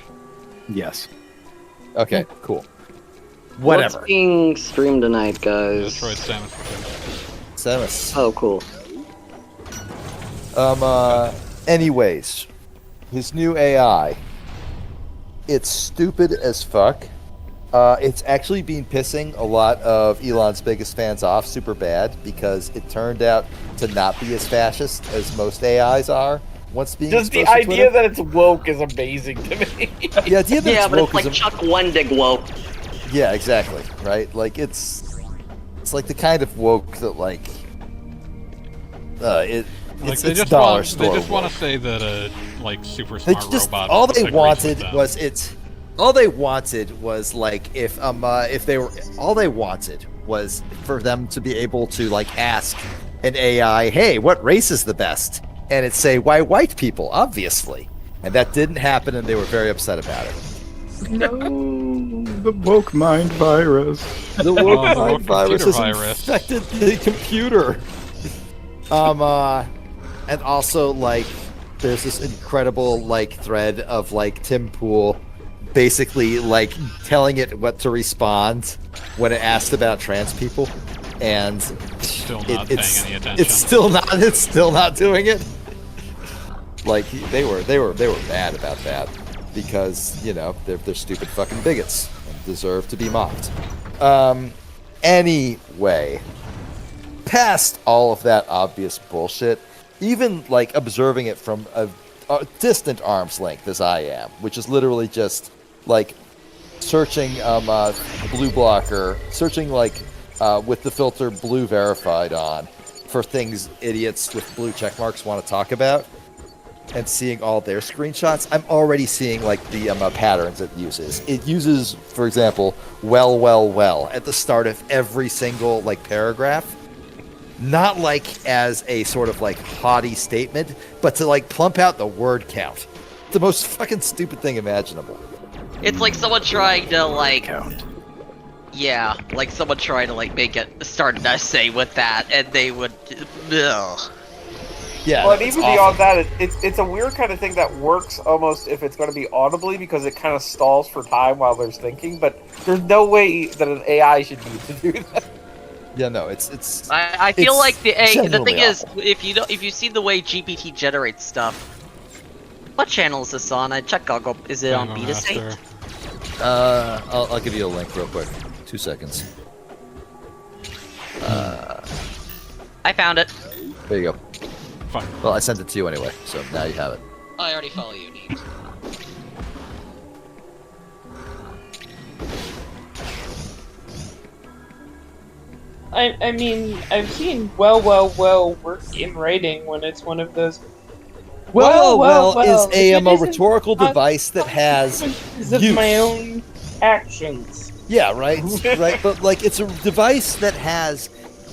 Yes. Okay, cool. Whatever. What's being streamed tonight, guys? Metroid Samus Returns. Samus. Oh, cool. Anyways, his new AI. It's stupid as fuck. It's actually been pissing a lot of Elon's biggest fans off super bad because it turned out to not be as fascist as most AIs are. Once being Just the exposed to idea Twitter. that it's woke is amazing to me. The idea that Yeah, it's but woke it's like is Chuck Wendig woke. yeah, exactly. Right? Like it's like the kind of woke that like it's They just dollar want, store. They just want woke. to say that a super They smart just robot. all they agrees wanted with them. was it. All they wanted was like if they were all they wanted was for them to be able to like ask an AI, hey, what race is the best? And it'd say, why, white people, obviously. And that didn't happen, and they were very upset about it. No, the woke mind virus. The woke the woke mind virus computer has virus. infected the computer. And also like there's this incredible like thread of like Tim Pool basically like telling it what to respond when it asked about trans people, and Still not paying any attention. it's still not doing it. Like they were mad about that because they're stupid fucking bigots and deserve to be mocked. Anyway, past all of that obvious bullshit, even like observing it from a distant arm's length as I am, which is literally just like searching blue blocker, searching like with the filter blue verified on for things idiots with blue check marks want to talk about, and seeing all their screenshots, I'm already seeing like the patterns it uses. It uses, for example, well at the start of every single like paragraph. Not like as a sort of like haughty statement, but to like plump out the word count. The most fucking stupid thing imaginable. It's like someone trying to like, Count. yeah, like someone trying to like make it start an essay with that, and they would, ugh. Yeah. Well, and it's even awful. beyond that, it's a weird kind of thing that works almost if it's going to be audibly because it kind of stalls for time while there's thinking. But there's no way that an AI should need to do that. Yeah, no, it's. I feel It's like the genuinely thing is, awful. if you see the way GPT generates stuff, what channel is this on? I check Goggle. Is it on beta state? Fanboymaster. I'll give you a link real quick. 2 seconds. I found it. There you go. Fine. Well, I sent it to you anyway, so now you have it. I already follow you, Neat. I mean, I've seen well work in writing when it's one of those. Well, is if it a isn't rhetorical device that has consequences of use. my own actions. Yeah, right, right. But like, it's a device that has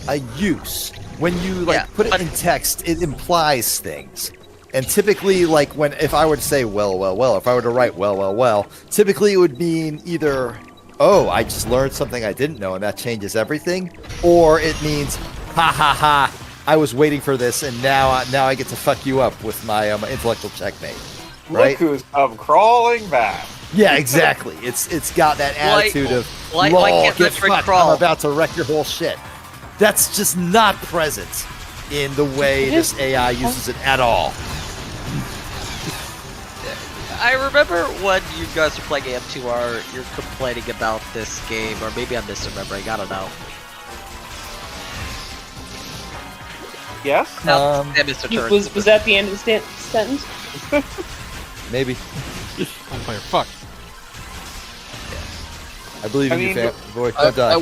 a use. When you like Yeah, put it but- in text, it implies things. And typically, like if I were to say well, if I were to write well, typically it would mean either, oh, I just learned something I didn't know, and that changes everything, or it means, ha, I was waiting for this, and now I get to fuck you up with my intellectual checkmate. Right? Look who's come crawling back. Yeah, exactly. It's got that attitude of, like lol, can't get Metroid fucked, crawl. I'm about to wreck your whole shit. That's just not present in the way this AI uses it at all. I remember when you guys were playing AM2R, you're complaining about this game, or maybe I'm misremembering, I don't know. Yes? No, Samus Returns. Was that the end of the sentence? Maybe. Unfair. Fuck. I believe in you, mean, boy. Don't die. I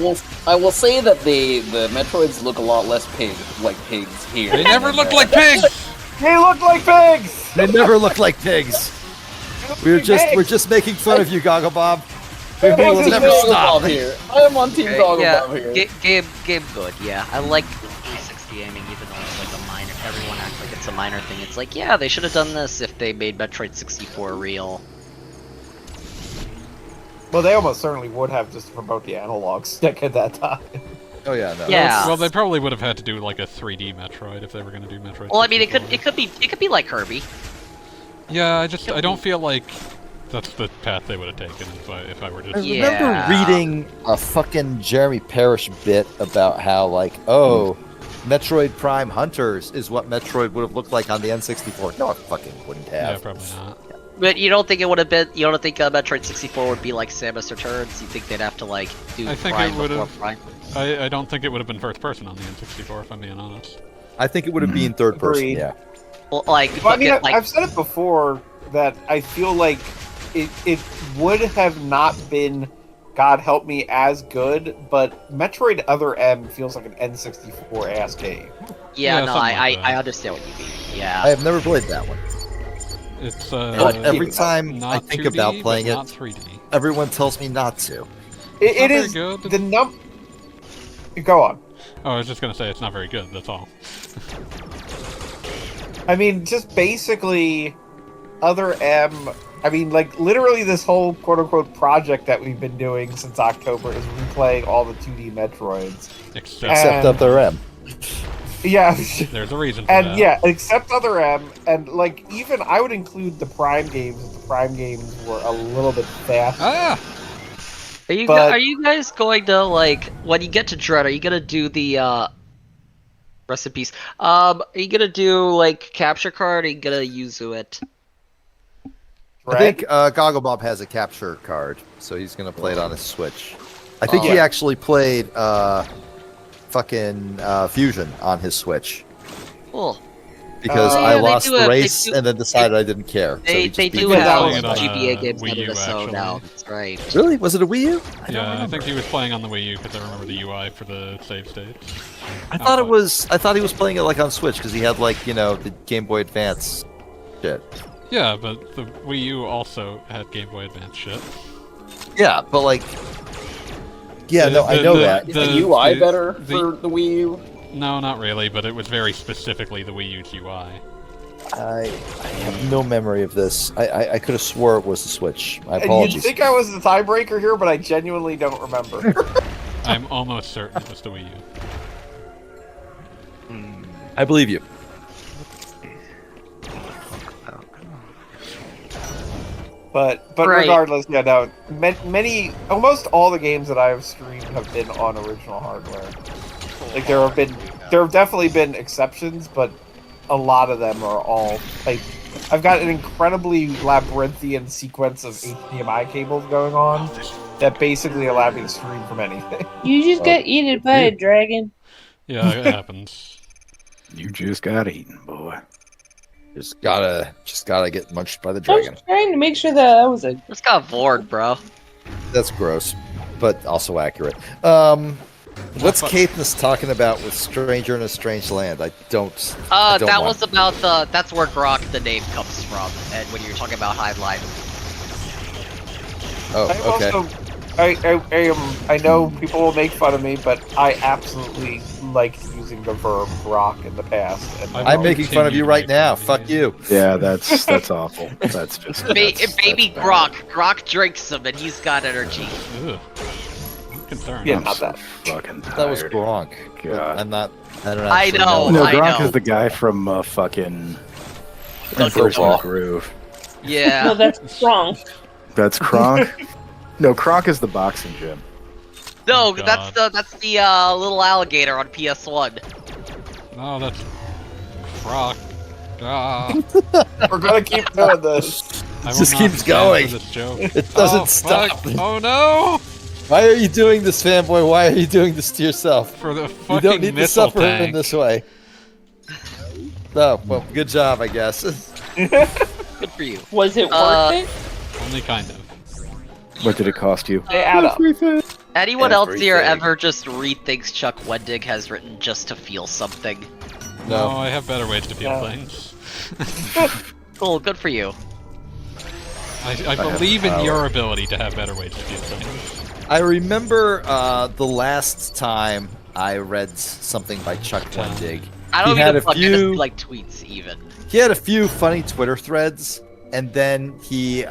will say that the Metroids look a lot less like pigs here. They never than, looked like pigs! They look like pigs! They never look like pigs. We're just making fun of you, Gogglebob. We will Team never stop. Gogglebob here. I am on Team Gogglebob here. Game good, yeah. I like 360 aiming, even though it's like a minor. Everyone acts like it's a minor thing. It's like, yeah, they should have done this if they made Metroid 64 real. Well, they almost certainly would have just to promote the analog stick at that time. Oh yeah, no. Yeah. Well, they probably would have had to do like a 3D Metroid if they were going to do Metroid. Well, I mean, it 64. could be like Kirby. Yeah, I don't feel like that's the path they would have taken if I were I to. Yeah. remember reading a fucking Jeremy Parish bit about how, like, Metroid Prime Hunters is what Metroid would have looked like on the N64. No, it fucking wouldn't Yeah, have. probably not. But you don't think it would have been? You don't think Metroid 64 would be like Samus Returns? You think they'd have to like do I think Prime it would before have. Prime? I don't think it would have been first person on the N64, if I'm being honest. I think it would have been third person. Agreed. Yeah. Well, like, Well, I mean, like I've said it before that I feel like it would have not been, God help me, as good, but Metroid Other M feels like an N64 ass game. yeah, Yeah, no, something like that. I understand what you mean. Yeah. I have never played that one. It's But every time I not think 2D, about but playing it, not 3D. everyone tells me not to. It's It not is very good. the Go on. Oh, I was just gonna say it's not very good. That's all. I mean, just basically, Other M. I mean, like, literally this whole quote-unquote project that we've been doing since October is replaying all the 2D Metroids. Except Except And- Other M. Yeah. there's a reason for And that. yeah, except Other M, and like even I would include the Prime games. If the Prime games were a little bit faster. Ah! But- Are you guys going to like when you get to Dread? Are you gonna do the rest in peace? Are you gonna do like capture card? Or are you gonna use it? I think Gogglebob has a capture card, so he's gonna play it on his Switch. I think he Yeah. actually played fucking Fusion on his Switch Cool. because Yeah, I they lost do the they race do- and then decided I didn't care. So he They just they beat do me. that have was playing it on, GBA games Wii under U, the so actually. now. That's right. Really? Was it a Wii U? I don't Yeah, I remember. think he was playing on the Wii U because I remember the UI for the save states. I thought it was. I thought he was playing it like on Switch because he had like the Game Boy Advance shit. Yeah, but the Wii U also had Game Boy Advance shit. Yeah, but like. Yeah, no, I know that. Is the UI better the- for the Wii U? No, not really, but it was very specifically the Wii U's UI. I have no memory of this. I could have swore it was the Switch. My And apologies. you'd think I was the tiebreaker here, but I genuinely don't remember. I'm almost certain it was the Wii U. I believe you. But Right. regardless, yeah, no. Almost all the games that I have streamed have been on original hardware. Like there have definitely been exceptions, but a lot of them are all like. I've got an incredibly labyrinthian sequence of HDMI cables going on that basically allow me to stream from anything. You just got eaten by a dragon. Yeah, it happens. You just got eaten, boy. Just gotta get munched by the I was dragon. trying to make sure that was a. Just got bored, bro. That's gross, but also accurate. What's Katniss talking about with Stranger in a Strange Land? I don't That want- was about that's where Grok the name comes from, and when you're talking about High Life. Oh, okay. I know people will make fun of me, but I absolutely liked using the verb "grok" in the past. And I'm making fun of you right now. Fuck you. Yeah, that's awful. That's just Baby that's bad. Grok. Grok drinks some, and he's got energy. Ugh. I'm concerned. Yeah, I'm not so that. fucking tired. That was Gronk. God. I'm not. I don't I actually know. No, I Gronk know. is the guy from fucking Doug First Football. Groove. Yeah. No, that's wrong. That's Kronk. No, Kronk is the boxing gym. No, Oh, that's God. the little alligator on PS1. No, that's Croc. Ah, We're gonna keep doing this. I will Just not keeps stand going. for This joke. It doesn't Oh, stop. fuck. Oh no! Why are you doing this, fanboy? Why are you doing this to yourself? For the You fucking don't need to missile suffer tank. in this way. Oh, well, good job, I guess. Good for you. Was it worth it? Only kind of. What did it cost you? They add up. Anyone else here Everything. ever just read things Chuck Wendig has written just to feel something? No, No. I have better ways to feel No. things. Cool, good for you. I have believe in power. your ability to have better ways to feel things. I remember the last time I read something by Chuck Wendig. I don't He had even a fucking just few- like tweets even. He had a few funny Twitter threads, and then he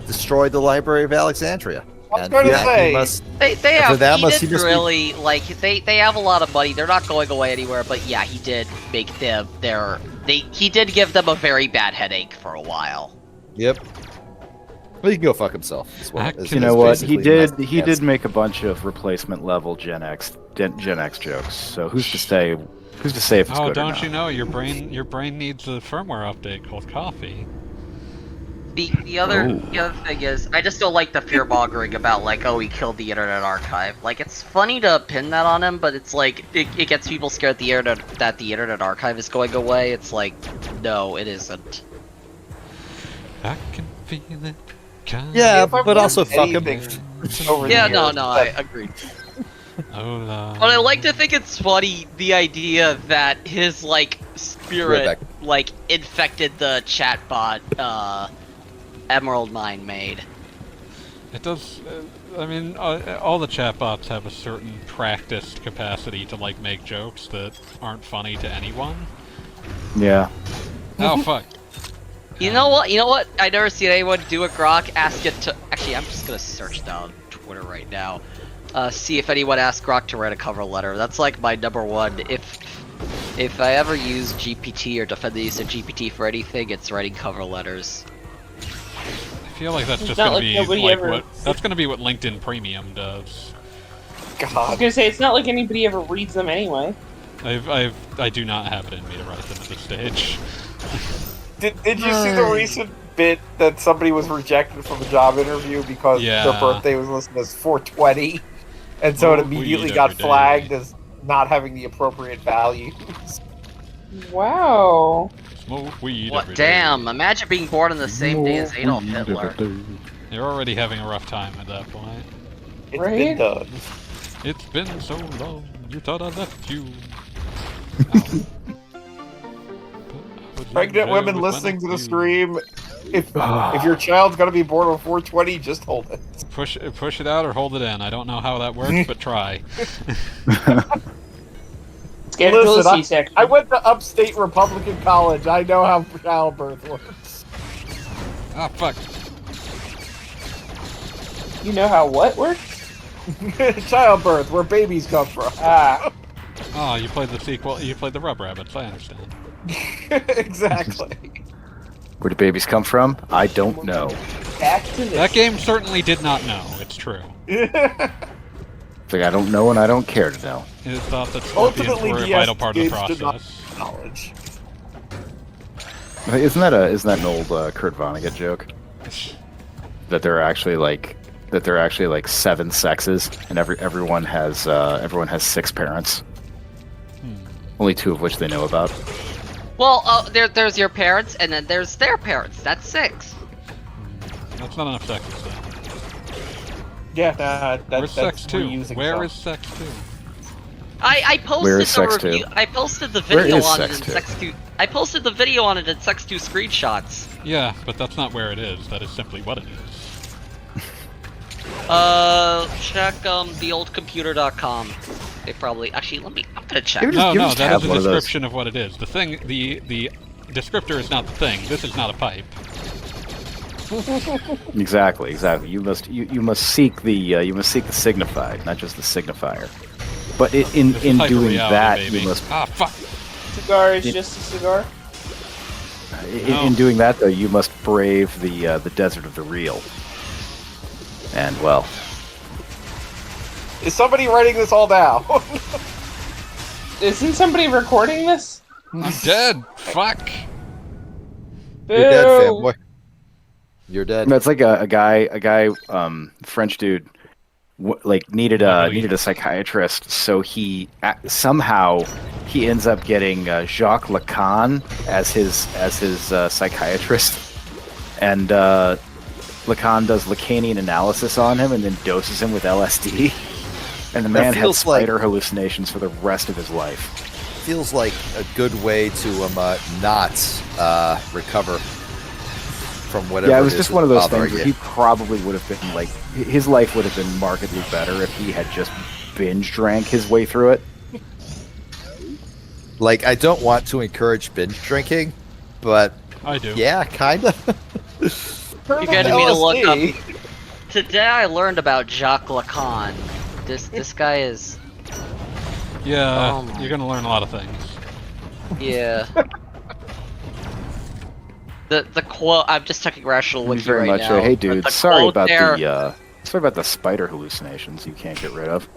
destroyed the Library of Alexandria. I was And gonna that say- he must- They After have that he must- did he must be- really like they have a lot of money. They're not going away anywhere. But yeah, he did make them he did give them a very bad headache for a while. Yep. Well, he can go fuck himself. As well. I as- can- You know as what? basically He yes. did make a bunch of replacement level Gen X jokes. So who's to say if it's Oh, good or don't not? you know your brain needs a firmware update called coffee. The other thing is, I just don't like the fear mongering about like, oh, he killed the Internet Archive. Like, it's funny to pin that on him, but it's like it gets people scared the Internet Archive is going away. It's like, no, it isn't. I can feel it. coming. Yeah, If I've but also learned fuck him. anything over the Yeah, years, no, I that- agree. Oh, But I like to think it's funny the idea that his like spirit Right back. like infected the chatbot Emerald Mine made. It does. I mean, all the chatbots have a certain practiced capacity to like make jokes that aren't funny to anyone. Yeah. Oh fuck! You know what? I never seen anyone do a grok. Ask it to. Actually, I'm just gonna search down Twitter right now. See if anyone asked Grok to write a cover letter. That's like my number one. If I ever use GPT or defend the use of GPT for anything, it's writing cover letters. I feel like that's It's just not gonna like be nobody like ever- what that's gonna be what LinkedIn Premium does. I was God. gonna say it's not like anybody ever reads them anyway. I do not have it in me to write them at this stage. Did you see the recent bit that somebody was rejected from a job interview because Yeah. their birthday was listed as 420, and so it Smoke immediately weed got every day. flagged as not having the appropriate values. Wow. Smoke weed. What? every day. Damn! Imagine being born on the same day as Adolf Hitler. You're already having a rough time at that point. It's Right? been done. It's been so long. You thought I left you. Pregnant women listening to the stream, if your child's gonna be born on 420, just hold it. Push it out or hold it in. I don't know how that works, but try. Schedule a Listen, C-section. I went to upstate Republican college. I know how childbirth works. Ah, fuck. You know how what works? Childbirth, where babies come from. Ah. Oh, you played the sequel. You played the Rub Rabbits. I understand. Exactly. Where do babies come from? I don't know. Back to this. That game certainly did not know. It's true. It's like, I don't know and I don't care to know. It thought that scorpions Ultimately, were a DS vital part of the games did not process. knowledge. Isn't that an old Kurt Vonnegut joke? That there are actually like 7 sexes, and everyone has 6 parents. Only 2 of which they know about. Well, there's your parents, and then there's their parents. That's 6. That's not enough sexes, though. Yeah, Where's that's sex 2? reusing Where stuff. is sex 2? I posted Where is the Sex 2? review. I posted the Where video is on it Sex in 2? Sex 2. I posted the video on it in Sex 2 screenshots. Yeah, but that's not where it is. That is simply what it is. Check theoldcomputer.com. They probably I'm gonna check. You No, you no, just that have is a one of those. description of what it is. The thing, the descriptor is not the thing. This is not a pipe. Exactly. You must seek the signified, not just the signifier. But in This is hyper doing reality, that, baby. you must Ah, fuck. Cigar is just a cigar. in doing that though, you must brave the desert of the real. And well, Is somebody writing this all down? Isn't somebody recording this? I'm dead. Fuck. You're dead, Boo. fanboy. You're dead. that's like a guy, French dude, needed a psychiatrist, so he somehow he ends up getting Jacques Lacan as his psychiatrist, and Lacan does Lacanian analysis on him and then doses him with LSD, and the man had feels like- spider hallucinations for the rest of his life. Feels like a good way to not recover from whatever. Yeah, it was is just one of those bothering things where you. he probably would have been like, his life would have been markedly better if he had just binge drank his way through it. Like, I don't want to encourage binge drinking, but I do. yeah, kind of. You're getting me to look up. Today I learned about Jacques Lacan. This guy is Yeah, Oh my- you're gonna learn a lot of things. yeah. The quote. I'm just checking Rational Thank Wiki you very right much. now. Hey, but dude, the sorry quote about there- the spider hallucinations you can't get rid of.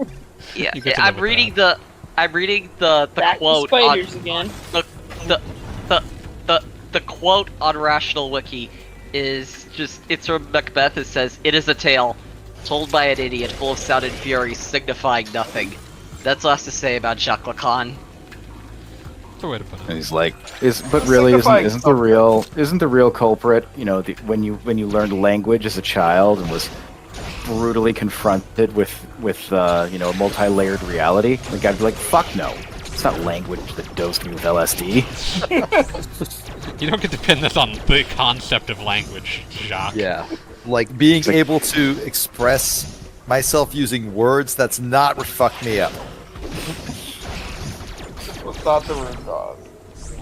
Yeah, You get to live I'm with reading that. I'm reading the Back to quote spiders again. the quote on Rational Wiki is just, it's from Macbeth. It says, "It is a tale told by an idiot, full of sound and fury, signifying nothing." That's all I have to say about Jacques Lacan. That's a way to put And it. he's like, but really signifying isn't the real culprit? You know, when you learned language as a child and was brutally confronted with a multi-layered reality. The guy'd be like, "Fuck no, it's not language that dosed me with LSD." You don't get to pin this on the concept of language, Jacques. Yeah, like being It's like- able to express myself using words. That's not what fucked me up. What's not the root cause?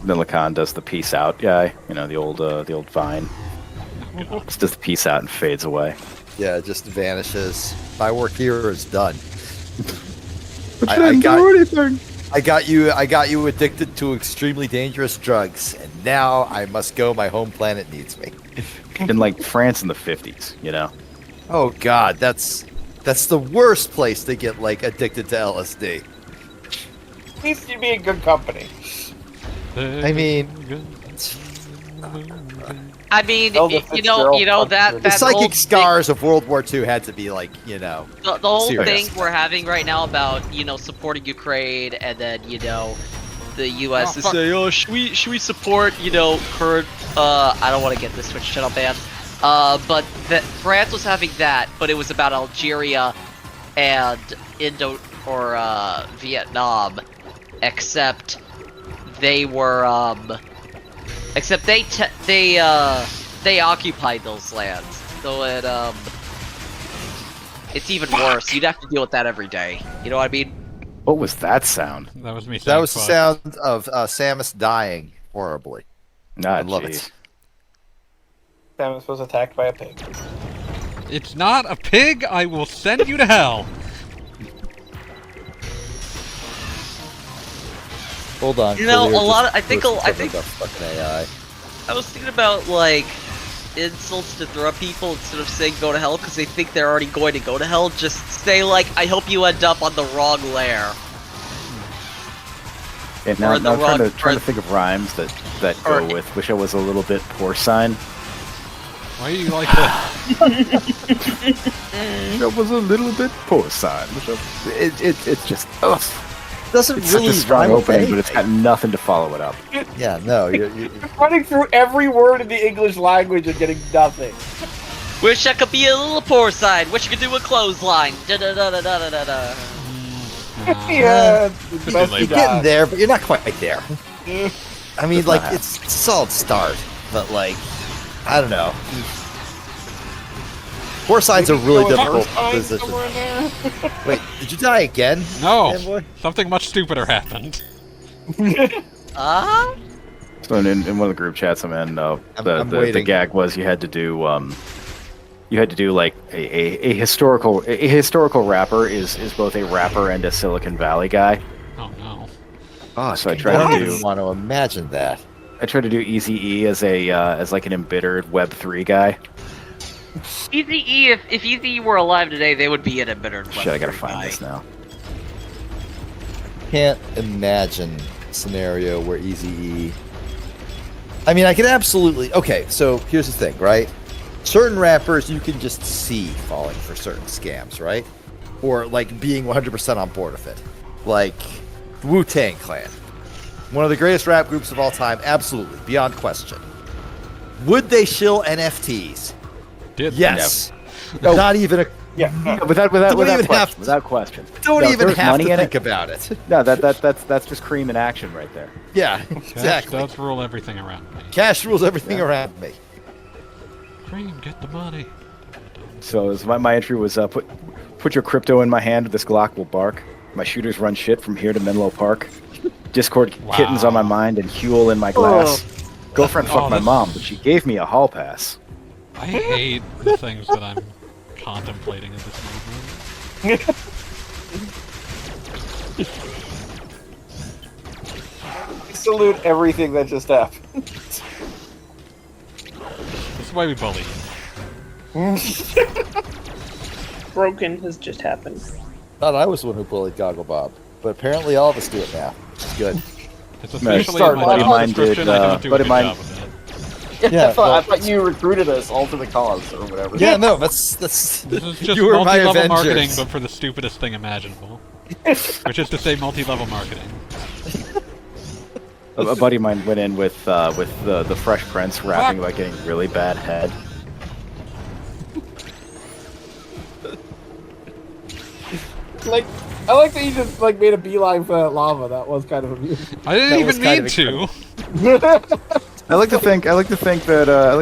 Then Lacan does the peace out guy, the old Vine. Just does the peace out and fades away. Yeah, it just vanishes. My work here is done. But I- you I didn't got- do anything. I got you addicted to extremely dangerous drugs, and now I must go. My home planet needs me. In like France in the 50s, Oh God, that's the worst place to get like addicted to LSD. Needs to be in good company. I mean, I mean, Zelda you Fitzgerald know that fucking- the that whole psychic thing- scars of World War II had to be like, the whole serious. thing we're having right now about supporting Ukraine, and then the U.S. is fuck. saying, "Oh, should we support current?" I don't want to get this Twitch channel banned. But France was having that, but it was about Algeria and Vietnam, except they were except they occupied those lands, so it's even worse. You'd have to deal with that every day. You know what I mean? What was that sound? That was me. that saying was the fuck. sound of Samus dying horribly. Ah, I love jeez. it. Samus was attacked by a pig. It's not a pig. I will send you to hell. Hold on. You know, Kalia a lot just of- I think- discovered the fucking AI. I was thinking about like insults to throw at people instead of saying go to hell because they think they're already going to go to hell. Just say like, I hope you end up on the wrong lair. And now, Or the now I'm wrong- trying to think of rhymes that go or- with. Wish I was a little bit porcine. Why are you like that? Wish I was a little bit porcine. It's just Doesn't it's such really a strong rhyme with opening, but it's got anything. nothing to follow it up. Yeah, no. You're Running through every word in the English language and getting nothing. Wish I could be a little porcine. Wish I could do a clothesline. Da da da da da da da. Yeah, be best late. you you're got. getting there, but you're not quite there. I mean, like, not it's a solid start, but, like, I don't know. Four sides are really difficult position. Wait, did you die again? No! Fanboy? Something much stupider happened. So in one of the group chats I'm in, I'm the waiting. gag was you had to do like a historical rapper is both a rapper and a Silicon Valley guy. Oh no. Oh, So I I tried don't to even do want to imagine that. I tried to do Eazy-E as like an embittered Web3 guy. Easy-E, if Easy-E were alive today, they would be an embittered Shit, I gotta Web3 find guy. this now. Can't imagine a scenario where Eazy-E... I mean, I can absolutely... Okay, so here's the thing, right? Certain rappers you can just see falling for certain scams, right? Or, like, being 100% on board with it. Like, Wu-Tang Clan. One of the greatest rap groups of all time, absolutely, beyond question. Would they shill NFTs? Did Yes. No. Not even a... Yeah. No, without Don't even question. have to- Without question. Don't No, if even there's have money to in think it. about it. No, that's just cream in action right there. Yeah, Cash exactly. does rule everything around me. Cash rules everything around me. Cream, get the money. So my entry was put your crypto in my hand, this Glock will bark. My shooters run shit from here to Menlo Park. Discord kittens on my mind and Huel in my glass. Girlfriend fucked my this- mom, but she gave me a hall pass. I hate the things that I'm contemplating in this movement. Salute everything that just happened. This is why we bully. Broken has just happened. Thought I was the one who bullied Goggle Bob, but apparently all of us do it now, which is good. It's No, officially start- in my buddy job mine did, description. I don't do a buddy good mine- job of it. Yeah, I thought you recruited us all for the cause or whatever. Yeah, no, that's This is just you were my multi-level marketing, Avengers. but for the stupidest thing imaginable. Which is to say multi-level marketing. A buddy of mine went in with the Fresh Prince rapping about getting really bad head. Like, I like that you just like made a beeline for that lava. That was kind of amusing. I didn't That even was kind need of to. I like to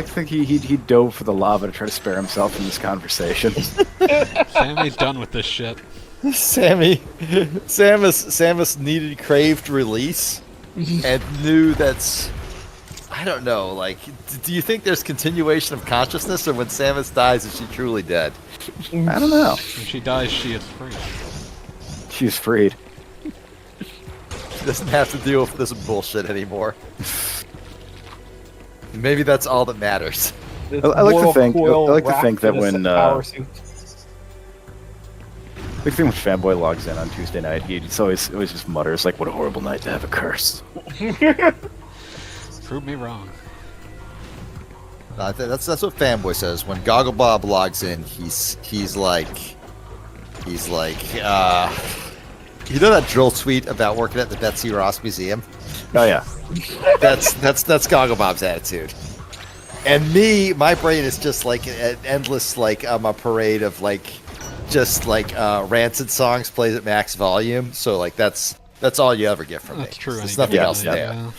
think he dove for the lava to try to spare himself from this conversation. Sammy's done with this shit. Samus needed craved release and knew that's. I don't know. Like, do you think there's continuation of consciousness, or when Samus dies, is she truly dead? I don't know. When she dies, she is free. She's freed. She doesn't have to deal with this bullshit anymore. Maybe that's all that matters. I like to think that when power suit. I think when Fanboy logs in on Tuesday night, he always just mutters like, "What a horrible night to have a curse." Prove me wrong. That's what Fanboy says. When Goggle Bob logs in, he's like, you know that drill tweet about working at the Betsy Ross Museum? Oh yeah. That's Goggle Bob's attitude. And my brain is just like an endless a parade of just rancid songs plays at max volume. So like that's all you ever get from me. That's true. There's any nothing given else day, there. yeah.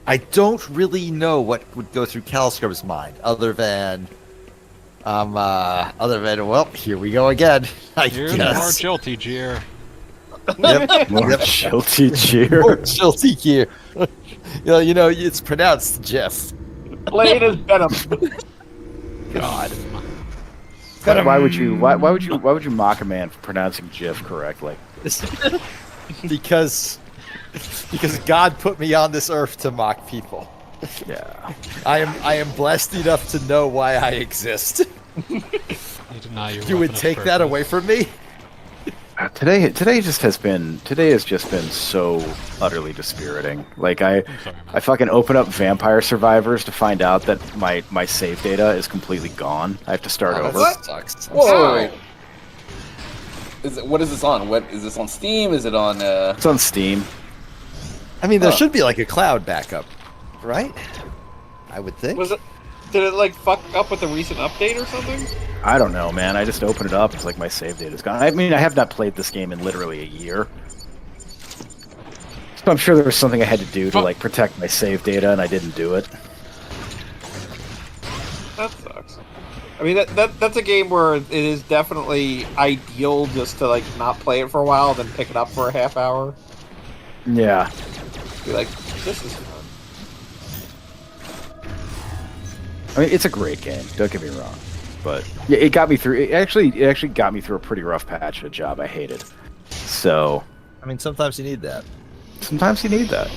I don't really know what would go through Calscrub's mind other than well, here we go again. I Here's more guess. jilty jeer. Yep. More Yep. Chilty cheer. More Chilty here. you know, it's pronounced Jeff. Plain as venom. God. Why would you mock a man for pronouncing GIF correctly? Because Because God put me on this earth to mock people. Yeah. I am blessed enough to know why I exist. You deny your You would weapon of take that purpose. away from me? Today has just been so utterly dispiriting. Like I'm sorry, man. I fucking open up Vampire Survivors to find out that my save data is completely gone. I have to start over. What? Sucks. Whoa! Wait. What is this on? What is this on Steam? Is it on? It's on Steam. I mean, there Huh. should be like a cloud backup, right? I would think. Was it? Did it like fuck up with the recent update or something? I don't know, man. I just open it up. It's like my save data's gone. I mean, I have not played this game in literally a year. So I'm sure there was something I had to do to like protect my save data, and I didn't do it. That sucks. I mean, that's a game where it is definitely ideal just to like not play it for a while, then pick it up for a half hour. Yeah. Be like, this is fun. I mean, it's a great game. Don't get me wrong, but yeah, it got me through. It actually got me through a pretty rough patch at a job I hated. So I mean, sometimes you need that. sometimes you need that.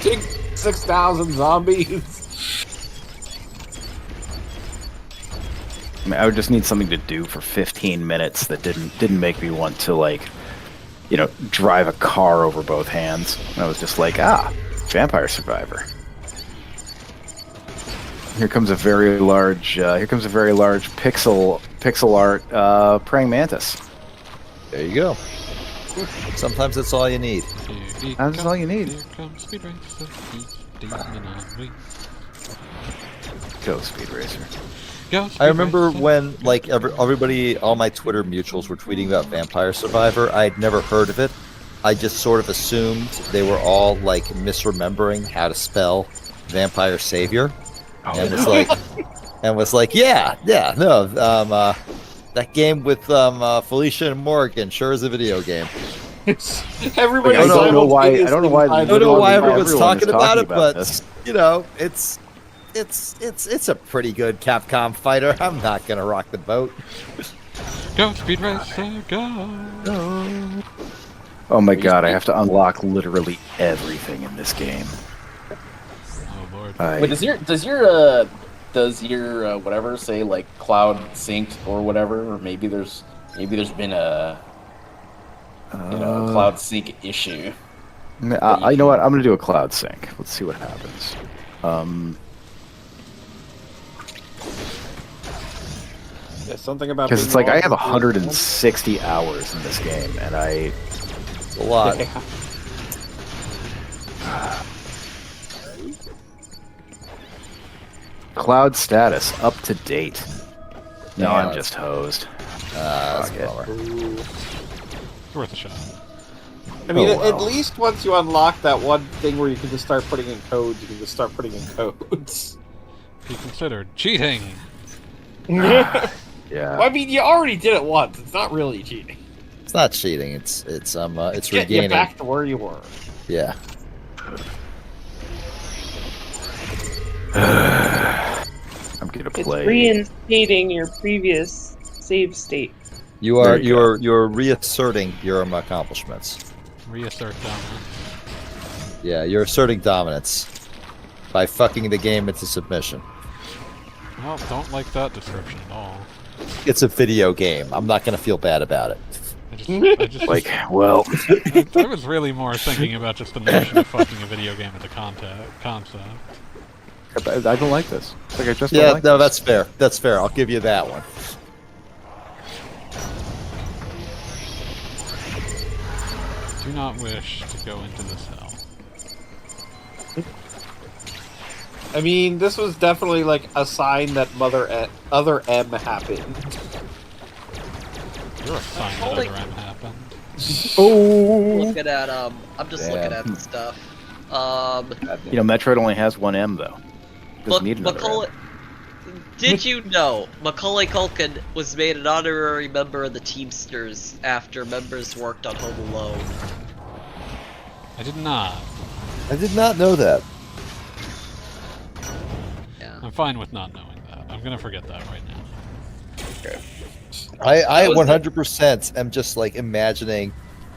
Take 6,000 zombies. I mean, I would just need something to do for 15 minutes that didn't make me want to like, drive a car over both hands. And I was just like, Vampire Survivor. Here comes a very large pixel art praying mantis. There you go. Sometimes that's all you need. That's all you need. Here comes Speed Racer, demon on wings. Go, Speed Racer. Go, Speed I remember Racer. when, like, everybody, all my Twitter mutuals were tweeting about Vampire Survivor. I had never heard of it. I just sort of assumed they were all, like, misremembering how to spell Vampire Savior. And was like, yeah, no, that game with Felicia and Morgan sure is a video game. Everybody. I don't know why I don't know why everyone's everyone talking is about it, but this. it's a pretty good Capcom fighter. I'm not gonna rock the boat. Go, Speed Racer, go. Oh my god, I have to unlock literally everything in this game. Oh lord. Wait, does your whatever say like cloud synced or whatever, or maybe there's been a cloud sync issue. You know what? I'm gonna do a cloud sync. Let's see what happens. Yeah, something about Because being it's like I lost have in 160 hours in this game, and I A lot. Yeah. cloud status up to date. No, Yeah, I'm just hosed. That's Fuck a it. bummer. It's worth a shot. I mean, Oh, at wow. least once you unlock that one thing where you can just start putting in codes, you can just start putting in codes. Be considered cheating. Well, Yeah. I mean, you already did it once. It's not really cheating. It's not cheating. It's Getting regaining. you back to where you were. Yeah. I'm gonna It's play. reinstating your previous save state. You are There you go. you're reasserting your accomplishments. Reassert dominance. Yeah, you're asserting dominance by fucking the game into submission. Well, don't like that description at all. It's a video game. I'm not gonna feel bad about it. I just Like, well, I was really more thinking about just the notion of fucking a video game as a concept. I don't like this. It's like I just Yeah, don't like no, this. that's fair. That's fair. I'll give you that one. Do not wish to go into this hell. I mean, this was definitely like a sign that Other M happened. You're a sign that Holy- other M happened. Looking at I'm just looking Yeah. at the stuff. You know, Metroid only has one M though. Doesn't need another Macaulay. Did you know Macaulay Culkin was made an honorary member of the Teamsters after members worked on Home Alone? I did not. I did not know that. Yeah. I'm fine with not knowing that. I'm gonna forget that right now. I That was 100% am just like imagining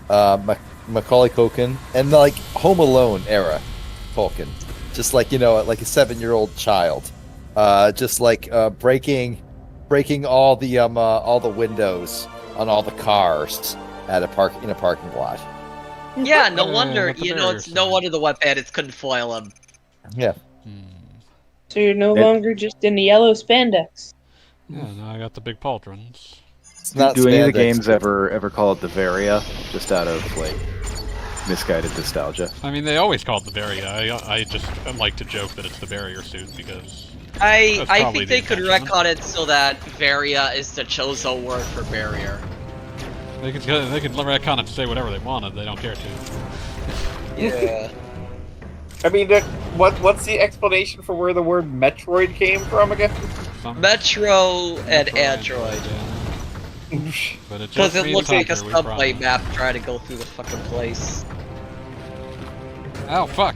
Macaulay Culkin, and like Home Alone era Culkin, just like like a 7-year-old child, just like breaking all the windows on all the cars at a parking lot. Yeah, no wonder. That's a You know, barrier it's no sign. wonder the wet bandits couldn't foil him. Yeah. So you're no It- longer just in the yellow spandex. Yeah, now I got the big pauldrons. It's not Do any of the spandex, games but- ever call it the Varia, just out of like misguided nostalgia? I mean, they always call it the barrier. I just like to joke that it's the barrier suit because I That's probably think they the could intention. retcon it so that Varia is the chosen word for barrier. they could retcon it to say whatever they wanted. They don't care to. Yeah. I mean, what's the explanation for where the word Metroid came from again? Metro and Metroid, Android. yeah. But it Because just it means looks like a hunter, we subway promise. map trying to go through the fucking place. Ow, fuck.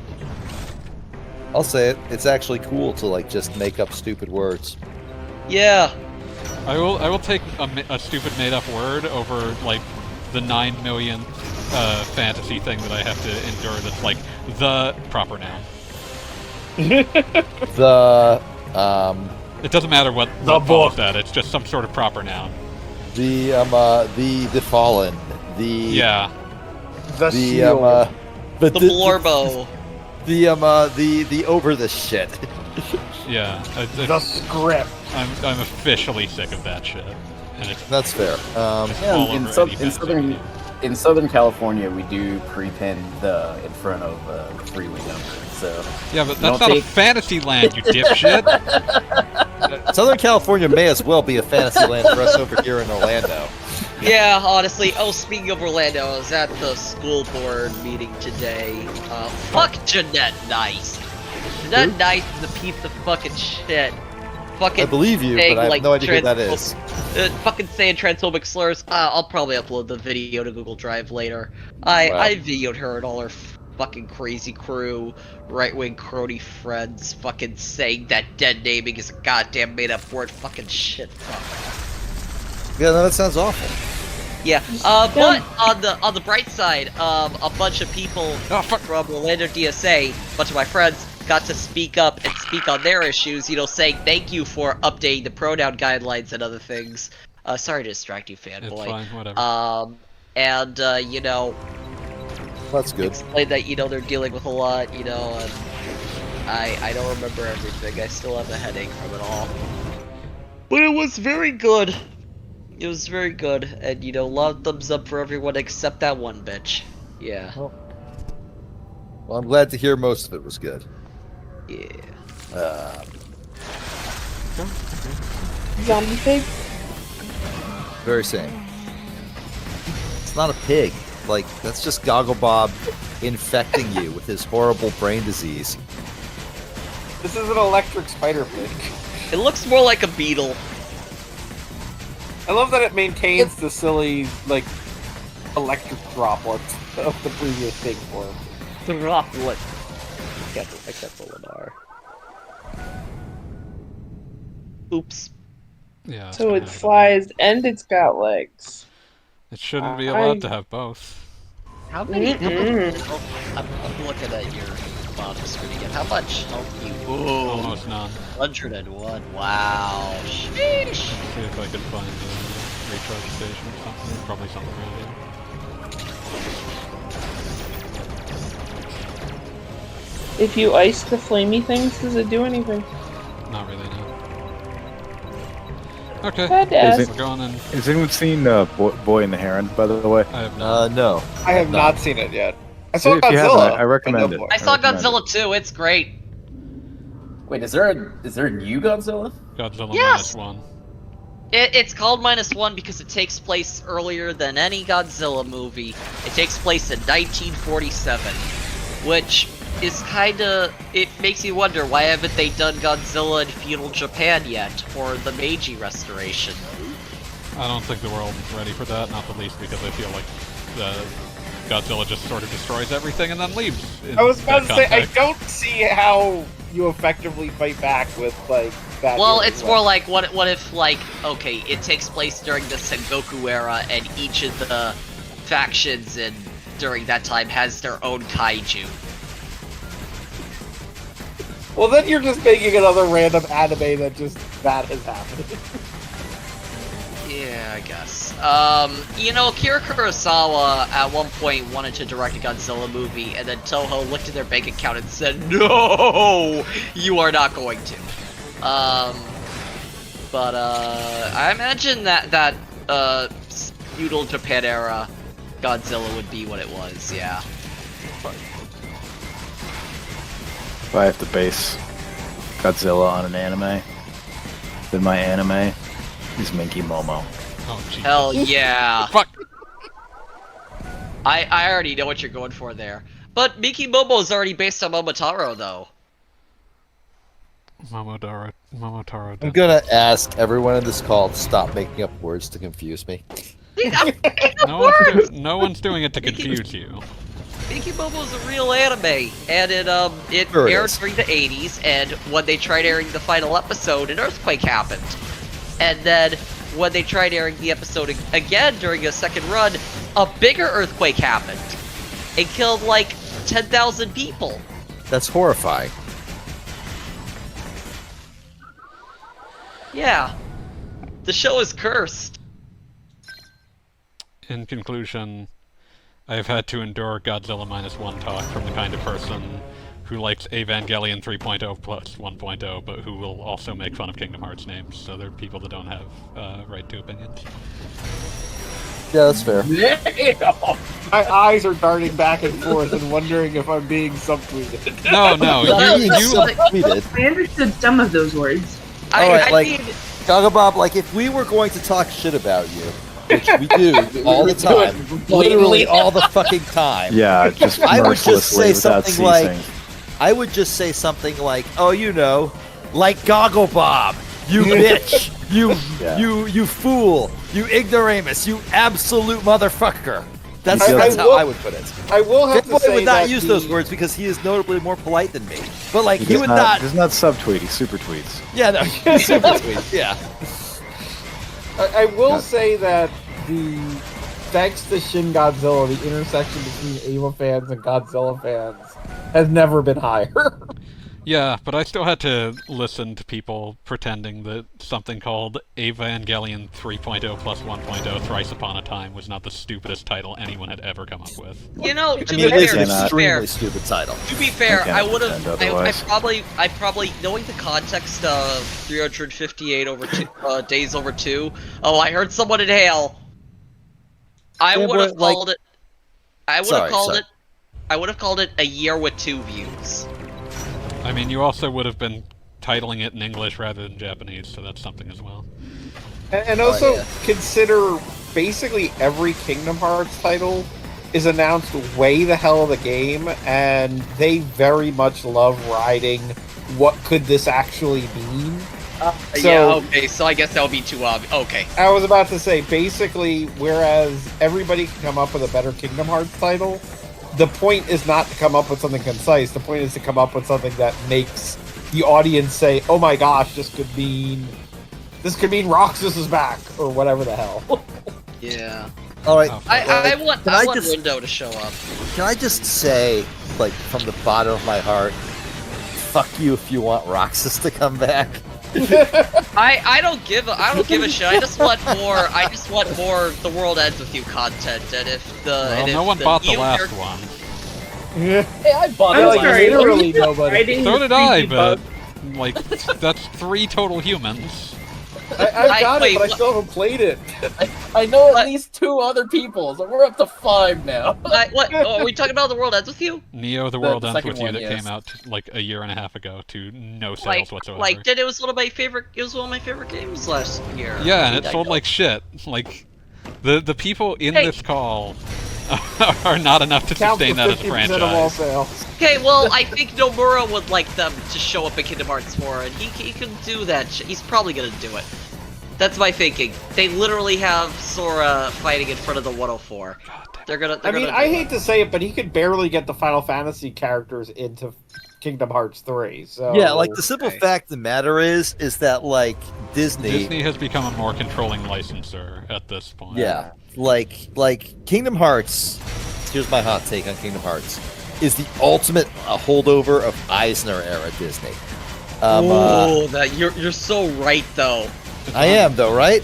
I'll say it. It's actually cool to like just make up stupid words. Yeah. I will take a stupid made up word over like the 9 millionth fantasy thing that I have to endure that's like the proper noun. The It doesn't matter what follows that, it's just some sort of proper noun. the fallen, the Yeah. The the shield. the The Blorbo. the over the shit. Yeah. The script. I'm officially sick of that shit. And it's That's fair. all Yeah, over any fantasy game. in Southern California, we do prepend the in front of the freeway number. So Yeah, but Don't that's not a take- fantasy land, you dipshit! Southern California may as well be a fantasy land for us over here in Orlando. Yeah, honestly. Oh, speaking of Orlando, I was at the school board meeting today. Fuck Jeanette Nice. Jeanette Nice is a piece of fucking shit. Fucking I believe you, saying, but I have like, no idea who that is. fucking saying transphobic slurs. I'll probably upload the video to Google Drive later. I videoed her and all her fucking crazy crew, right-wing crony friends, fucking saying that dead naming is a goddamn made-up word. Fucking shit. Fuck. Yeah, no, that sounds awful. Yeah, but on the bright side, a bunch of people from Orlando DSA, a bunch of my friends, got to speak up and speak on their issues, you know, saying thank you for updating the pronoun guidelines and other things. Sorry to distract you, fanboy. It's fine, whatever. And, you know, That's good. explain that, you know, they're dealing with a lot, you know, and I don't remember everything. I still have a headache from it all. But it was very good. It was very good, and, you know, a lot of thumbs up for everyone except that one bitch. Yeah. Well, I'm glad to hear most of it was good. Yeah. Zombie pig? Very same. It's not a pig. Like, that's just Gogglebob infecting you with his horrible brain disease. This is an electric spider pig. It looks more like a beetle. I love that it maintains the silly, like, electric droplets of the previous pig form. Droplet. Except for Lennar. Oops. Yeah. So it flies and it's got legs. It shouldn't be allowed to have both. How many? Mm-mm. I'm looking at your bottom screen again. How much health do you? Almost none. 101. Wow. Sheesh. See if I can find a recharge station or something. Probably something really. If you ice the flamey things, does it do anything? Not really, no. Okay. Had to Is ask. We're going in. Has anyone seen Boy and the Heron, by the way? I have not. No. I have not seen it yet. I saw If you haven't, Godzilla. I recommend it. I saw recommend Godzilla too. It's great. wait, is there a new Godzilla? Godzilla Yes! -1. It's called -1 because it takes place earlier than any Godzilla movie. It takes place in 1947, which is kinda... It makes you wonder, why haven't they done Godzilla in feudal Japan yet, or the Meiji Restoration? I don't think the world is ready for that, not the least because I feel like Godzilla just sort of destroys everything and then leaves. in I was about to that say, I context. don't see how you effectively fight back with, like, that. Well, era it's as more like, what if, like, okay, it takes place during the Sengoku era, and each of the factions in during that time has their own kaiju. Well, then you're just making another random anime that has happened. Yeah, I guess. Akira Kurosawa at one point wanted to direct a Godzilla movie, and then Toho looked at their bank account and said, "No, you are not going to." But I imagine that feudal Japan era Godzilla would be what it was. Yeah. If I have to base Godzilla on an anime, then my anime is Minky Momo. Oh, Jesus. Hell yeah. Fuck. I already know what you're going for there. But Miki Momo is already based on Momotaro, though. Momotaro. I'm gonna ask everyone in this call to stop making up words to confuse me. No one's doing it to confuse you. Miki Momo is a real anime, and it Sure it aired is. during the 80s, and when they tried airing the final episode, an earthquake happened. And then, when they tried airing the episode again during a second run, a bigger earthquake happened. It killed like 10,000 people. That's horrifying. Yeah. The show is cursed. In conclusion, I've had to endure Godzilla -1 talk from the kind of person who likes Evangelion 3.0 plus 1.0, but who will also make fun of Kingdom Hearts names, so there are people that don't have right to opinions. Yeah, that's fair. My eyes are darting back and forth and wondering if I'm being subtweeted. No, you Tweeted. I understood some of those words. Alright, I like, mean, Gagabob, like, if we were going to talk shit about you, which we do all the time, literally all the fucking time, Yeah, just I would just mercilessly say without something like, ceasing. I would just say something like, oh, you know, like Gogglebob, you bitch, Yeah. you fool, you ignoramus, you absolute motherfucker. That's I how will- I would put it. I will have to Fanboy say would not that use the- those words because he is notably more polite than me. But like, he does would not. Does not subtweet. He super tweets. Yeah, no, super tweet. Yeah. I will say that thanks to Shin Godzilla, the intersection between Eva fans and Godzilla fans has never been higher. Yeah, but I still had to listen to people pretending that something called Evangelion 3.0 plus 1.0 Thrice Upon a Time was not the stupidest title anyone had ever come up with. you know, I to mean, be it is fair, an to be extremely fair, stupid title. to be fair, I can't I would have, pretend I otherwise. probably, knowing the context of 358 over 2, days over 2. Oh, I heard someone inhale. I Yeah, would have but, like- called it. I would Sorry, have called sorry. it. I would have called it a year with 2 views. I mean, you also would have been titling it in English rather than Japanese, so that's something as well. And also yeah. consider basically every Kingdom Hearts title is announced way the hell of the game, and they very much love riding what could this actually mean. Yeah. Okay. So I guess that would be too obvious. Okay. I was about to say, basically, whereas everybody can come up with a better Kingdom Hearts title, the point is not to come up with something concise. The point is to come up with something that makes the audience say, "Oh my gosh, this could mean Roxas is back," or whatever the hell. Yeah. All right. Oh, I want Can I want just- Window to show up. Can I just say, like, from the bottom of my heart, fuck you if you want Roxas to come back. I don't give a shit. I just want more The World Ends With You content, and if the Well, and if no one the bought the new last character- one. Hey, I bought I'm it. like, sorry, literally when you nobody. writing So the did I, creepy but, bug- like, that's 3 total humans. I've got wait, it, but I what- still haven't played it. I know at What? least 2 other people, so we're up to 5 now. What? Oh, are we talking about The World Ends With You? Neo the World Ends second With You one, that yes. came out, like, a year and a half ago to no sales Like, whatsoever. it was one of my favorite. It was one of my favorite games last year. Yeah, and I it mean, sold I like shit. Like, the people in Hey. this call are not enough to Count for sustain that as a 50% of all franchise. sales. Okay, well, I think Nomura would like them to show up in Kingdom Hearts 4, and he can do that. He's probably gonna do it. That's my thinking. They literally have Sora fighting in front of the 104. They're gonna. I mean, I hate to say it, but he could barely get the Final Fantasy characters into Kingdom Hearts 3. So Yeah, like the simple fact of the matter is that like Disney has become a more controlling licensor at this point. Yeah, like Kingdom Hearts. Here's my hot take on Kingdom Hearts: is the ultimate holdover of Eisner era Disney. That you're so right though. I am though, right?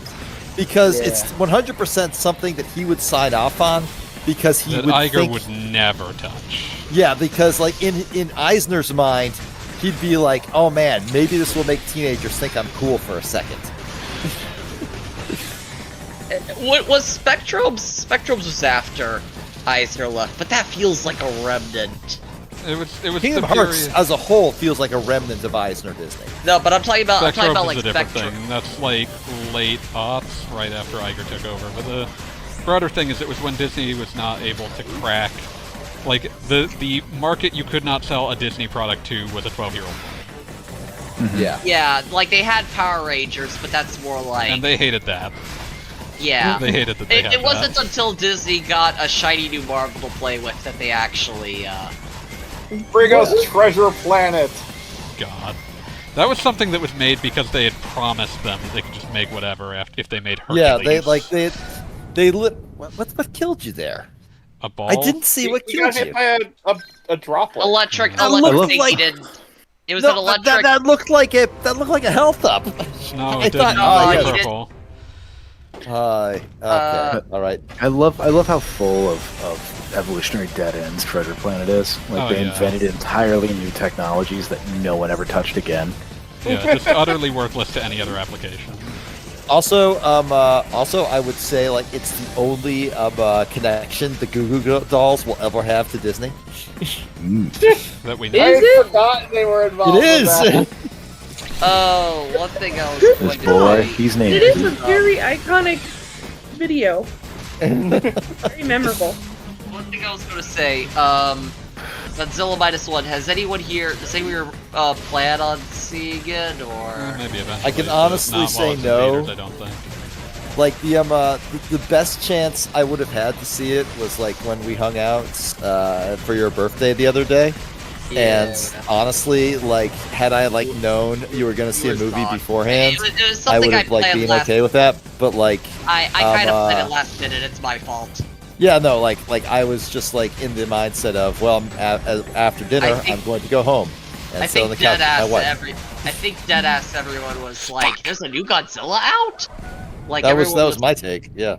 Because it's 100% something that he would sign off on, because he that would Iger think, would never touch. Yeah, because like in Eisner's mind, he'd be like, "Oh man, maybe this will make teenagers think I'm cool for a second." What was Spectrobes? Spectrobes was after Eisner left, but that feels like a remnant. It was Kingdom the Hearts period. as a whole feels like a remnant of Eisner Disney. No, but I'm talking about Spectrum like is a different Spectrum. thing. That's like late aughts, right after Iger took over. But the broader thing is, it was when Disney was not able to crack, like the market you could not sell a Disney product to was a 12-year-old. Yeah. Yeah, like they had Power Rangers, but that's more like. And they hated that. Yeah. They hated that they had It wasn't that. until Disney got a shiny new Marvel to play with that they actually. Bring us Treasure Planet. God. That was something that was made because they had promised them that they could just make whatever if they made Hercules. Yeah, they lit. What killed you there? A ball. I didn't see what We killed got hit you. by a droplet. Electric That looked like- It was No, an electric. that looked like a health up. No, I it didn't. thought- It was you did- purple. Okay, all right. I love how full of evolutionary dead ends Treasure Planet is. Like Oh, they yeah. invented entirely new technologies that no one ever touched again. Yeah, just utterly worthless to any other application. Also, I would say like it's the only connection the Goo Goo Dolls will ever have to Disney. That we Is know. I it? forgot they were involved. It is. With that. Oh, one thing I was This going to boy, say. he's named. It is a very iconic video. Very memorable. One thing I was going to say. Godzilla -1. Does anyone plan on seeing it or? Maybe eventually. I can but honestly not say while it's in no. theaters, I don't think. Like the best chance I would have had to see it was like when we hung out for your birthday the other day. And honestly, like had I like known you were gonna see a was movie not. beforehand, It was I something would have like planned been last. okay with that. But like, I kind of planned it last minute. It's my fault. yeah, no, like I was just like in the mindset of, well, after dinner, I'm going to go home and I sit on think the couch with my wife. I think deadass everyone was like, "There's a new Godzilla out." Like That everyone was my take. Yeah.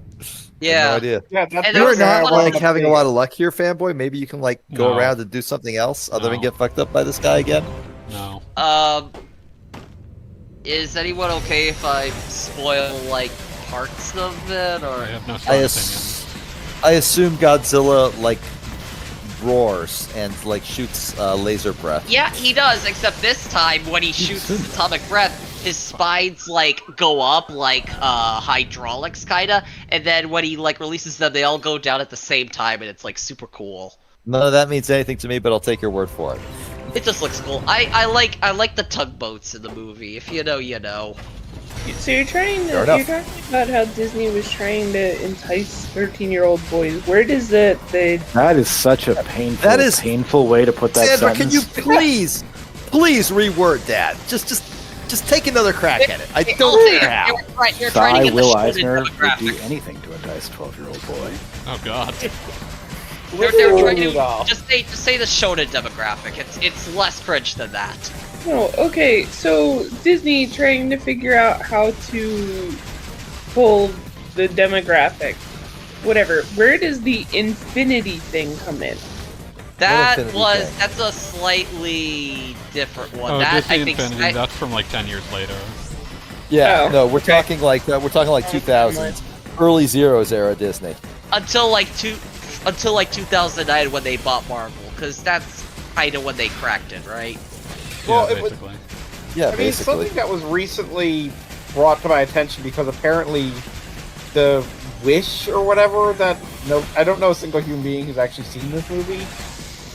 Yeah. No idea. Yeah, that's And You are was not one like of the having a lot of luck here, fanboy. Maybe you can like go No. around and do something else other than No. get fucked up by this guy again. No. Is anyone okay if I spoil like parts of it, I or? have no I, strong I assume Godzilla like roars and like shoots laser breath. Yeah, he does. Except this time, when he shoots his atomic breath, his spines like go up like hydraulics kinda, and then when he like releases them, they all go down at the same time, and it's like super cool. None of that means anything to me, but I'll take your word for it. It just looks cool. I like the tugboats in the movie. If you know, you know. So you're Fair you're enough. talking about how Disney was trying to entice 13-year-old boys. Where does the That is such a painful way to put that Sandra, sentence. can you please reword that? Just take another crack at it. I don't care how. You're trying to Cy get Will the Eisner shonen would demographic. do anything to entice a 12-year-old boy. Oh god. They're trying to Rudolph. just say the shonen demographic. It's less cringe than that. Oh, okay. So Disney trying to figure out how to pull the demographic. Whatever. Where does the infinity thing come in? That's a slightly different one. Oh, That Disney I think Infinity, that's from like 10 years later. Yeah, Oh, no, we're talking like 2000s, early zeros era Disney. until like 2009 when they bought Marvel, because that's kind of when they cracked it, right? Well, Yeah, it was- basically. Yeah, I mean, basically. something that was recently brought to my attention because apparently the Wish or whatever I don't know a single human being who's actually seen this movie,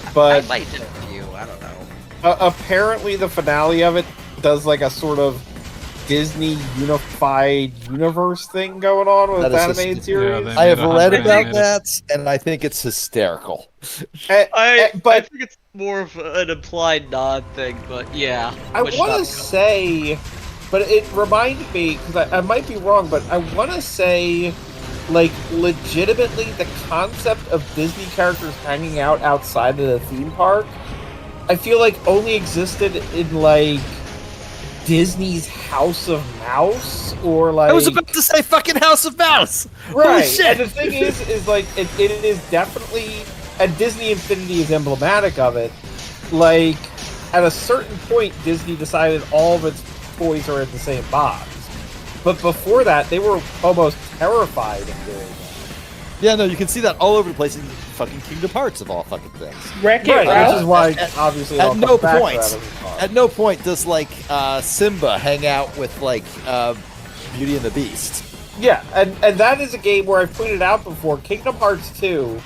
I but might have a few. I don't know. apparently the finale of it does like a sort of Disney unified universe thing going on with That this is animated just- series. they I have made a read hundred about animated- that, and I think it's hysterical. I but think it's more of an implied nod thing, but yeah. I wish want to that- say, but it reminded me because I might be wrong, but I want to say, like, legitimately, the concept of Disney characters hanging out outside of the theme park, I feel like only existed in like Disney's House of Mouse, or like I was about to say fucking House of Mouse. Holy right. shit. And the thing is like it is definitely, and Disney Infinity is emblematic of it. Like, at a certain point, Disney decided all of its toys are in the same box. But before that, they were almost terrified of doing that. Yeah, no, you can see that all over the place in fucking Kingdom Hearts of all fucking things. Wreck-It Right, Ralph. which is why obviously it all At no comes back to point, that every time. at no point does like Simba hang out with like Beauty and the Beast. Yeah, and that is a game where I've pointed out before, Kingdom Hearts 2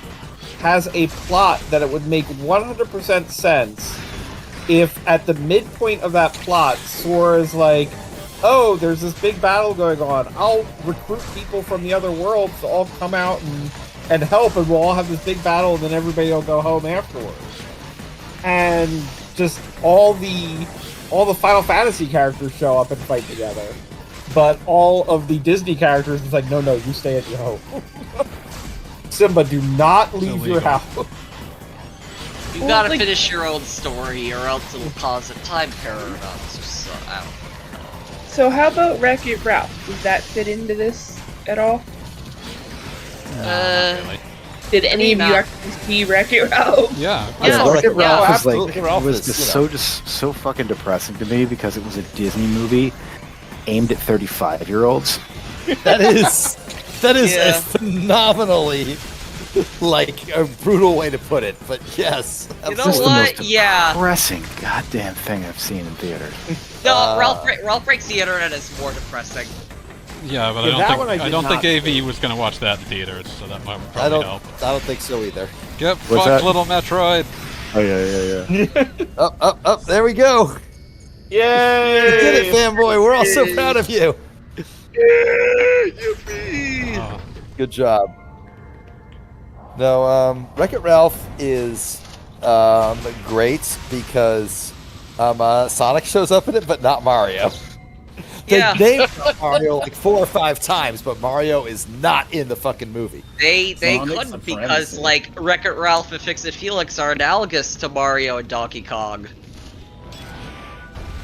has a plot that it would make 100% sense if at the midpoint of that plot, Sora's like, oh, there's this big battle going on. I'll recruit people from the other worlds to all come out and help, and we'll all have this big battle, and then everybody will go home afterwards. And just all the Final Fantasy characters show up and fight together. But all of the Disney characters, it's like, no, you stay at your home. Simba, do not leave your illegal. house. You Well, gotta like- finish your own story, or else it'll cause a time paradox. So, I don't know. So how about Wreck-It Ralph? Does that fit into this at all? No, not really. Did any of you Not- actually see Wreck-It Ralph? Yeah. Yeah, saw Wreck-It Wreck-It Ralph Ralph. was like Wreck-It Ralph it was is, just so fucking depressing to me because it was a Disney movie aimed at 35-year-olds. That is Yeah. a phenomenally like a brutal way to put it, but yes. You know This is the what? most Yeah. depressing goddamn thing I've seen in theaters. No, Ralph Breaks the Internet is more depressing. Yeah, but Yeah, that I one I don't think did I don't think not AV was gonna watch that in theaters, so that might I probably don't help. I don't think so either. Get What's fucked, that? little Metroid. Oh yeah. Up, there we go. Yay! You did it, fanboy. We're all so proud of you. Oh, Good job. No, Wreck-It Ralph is great because Sonic shows up in it, but not Mario. They Yeah. named Mario like 4 or 5 times, but Mario is not in the fucking movie. They Sonic's couldn't a because frenzy. like Wreck-It Ralph and Fix-It Felix are analogous to Mario and Donkey Kong.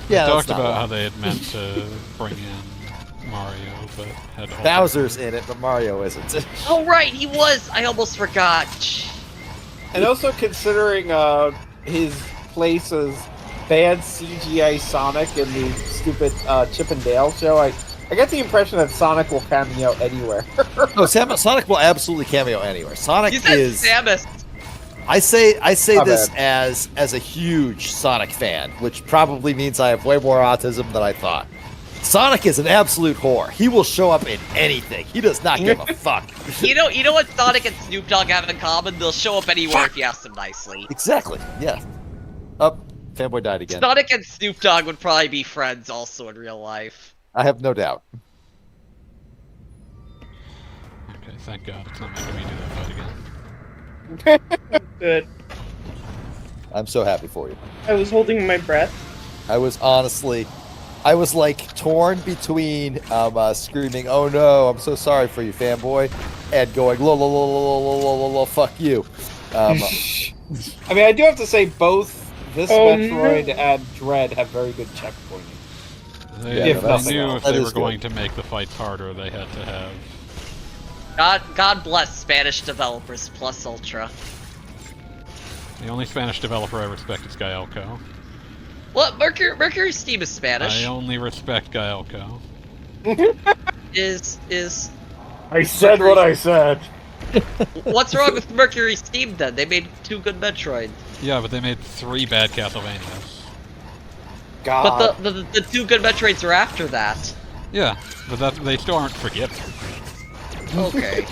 Yeah, they that's talked not about wrong. how they had meant to bring in Mario, but had to hold Bowser's in it, but Mario isn't. Oh right, he was. I almost forgot. And also considering his place as bad CGI Sonic in the stupid Chip and Dale show, I get the impression that Sonic will cameo anywhere. No, Sonic will absolutely cameo anywhere. Sonic You said is. Samus. I say My this bad. as a huge Sonic fan, which probably means I have way more autism than I thought. Sonic is an absolute whore. He will show up in anything. He does not give a fuck. You know what Sonic and Snoop Dogg have in common? They'll show up anywhere if you ask them nicely. Exactly. Yeah. Up. Fanboy died again. Sonic and Snoop Dogg would probably be friends also in real life. I have no doubt. Okay, thank God it's not making me do that fight again. Good. I'm so happy for you. I was holding my breath. I was like torn between screaming, "Oh no, I'm so sorry for you, fanboy," and going, "Lo lo lo lo lo lo lo lo, fuck you." I mean, I do have to say both this Oh, Metroid no. and Dread have very good checkpointing. They, If they nothing knew else. if That they is were good. going to make the fights harder, they had to have. God bless Spanish developers plus Ultra. The only Spanish developer I respect is Gaelco. What Mercury Steam is Spanish? I only respect Gaelco. Is I said what I said. what's wrong with Mercury Steam then? They made 2 good Metroid. Yeah, but they made 3 bad Castlevanias. God. But the 2 good Metroids are after that. Yeah, but they still aren't forgiven. Okay.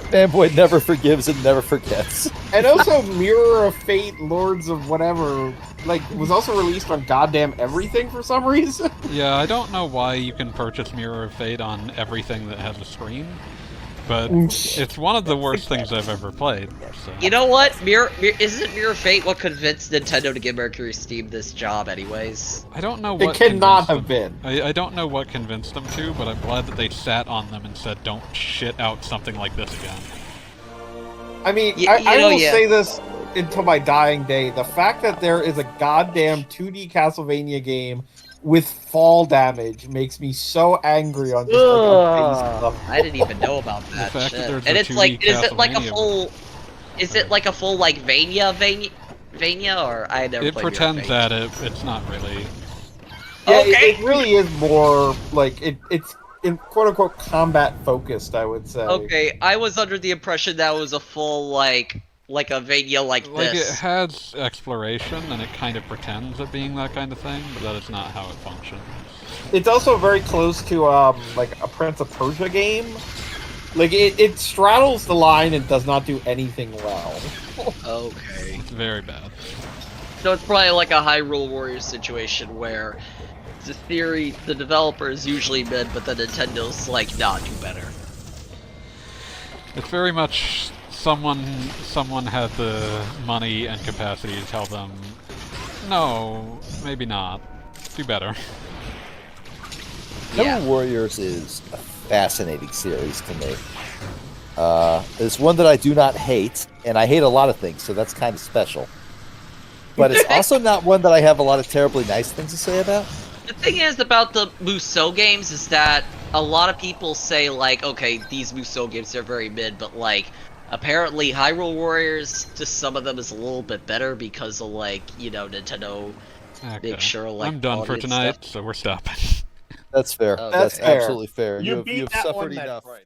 Fanboy never forgives and never forgets. And also, Mirror of Fate, Lords of whatever, like, was also released on goddamn everything for some reason. Yeah, I don't know why you can purchase Mirror of Fate on everything that has a screen, but it's one of the worst things I've ever played. So. You know what? Isn't Mirror of Fate what convinced Nintendo to give Mercury Steam this job, anyways? I don't know It what cannot convinced have them. been. I don't know what convinced them to, but I'm glad that they sat on them and said, "Don't shit out something like this again." I mean, Y- I you know, will yeah. say this until my dying day. The fact that there is a goddamn 2D Castlevania game with fall damage makes me so angry on just like a base level. I didn't even know about that fact that shit. there's And a it's like, 2D is it like a Castlevania. full? Is it like a full like Vania, or I never. It played pretends Mirror of that it's not really. Yeah, Okay. it really is more like it's in quote unquote combat focused, I would say. Fate. Okay, I was under the impression that was a full like a Vania like Like, it this. has exploration, and it kind of pretends at being that kind of thing, but that is not how it functions. It's also very close to like a Prince of Persia game. Like it straddles the line and does not do anything well. Okay. It's very bad. So it's probably like a Hyrule Warriors situation where the developer is usually mid, but the Nintendo's like, nah, do better. It's very much someone had the money and capacity to tell them, no, maybe not. Do better. Metal Warriors is a fascinating series to me. It's one that I do not hate, and I hate a lot of things, so that's kind of special. But it's also not one that I have a lot of terribly nice things to say about. The thing is about the Musou games is that a lot of people say like, okay, these Musou games are very mid, but like, apparently Hyrule Warriors, to some of them, is a little bit better because of like, you know, Nintendo Okay. make sure like. I'm done for quality and tonight, stuff. so we're stopping. That's fair. Oh, That's fair. absolutely fair. You You've beat that suffered one, enough. Metroid.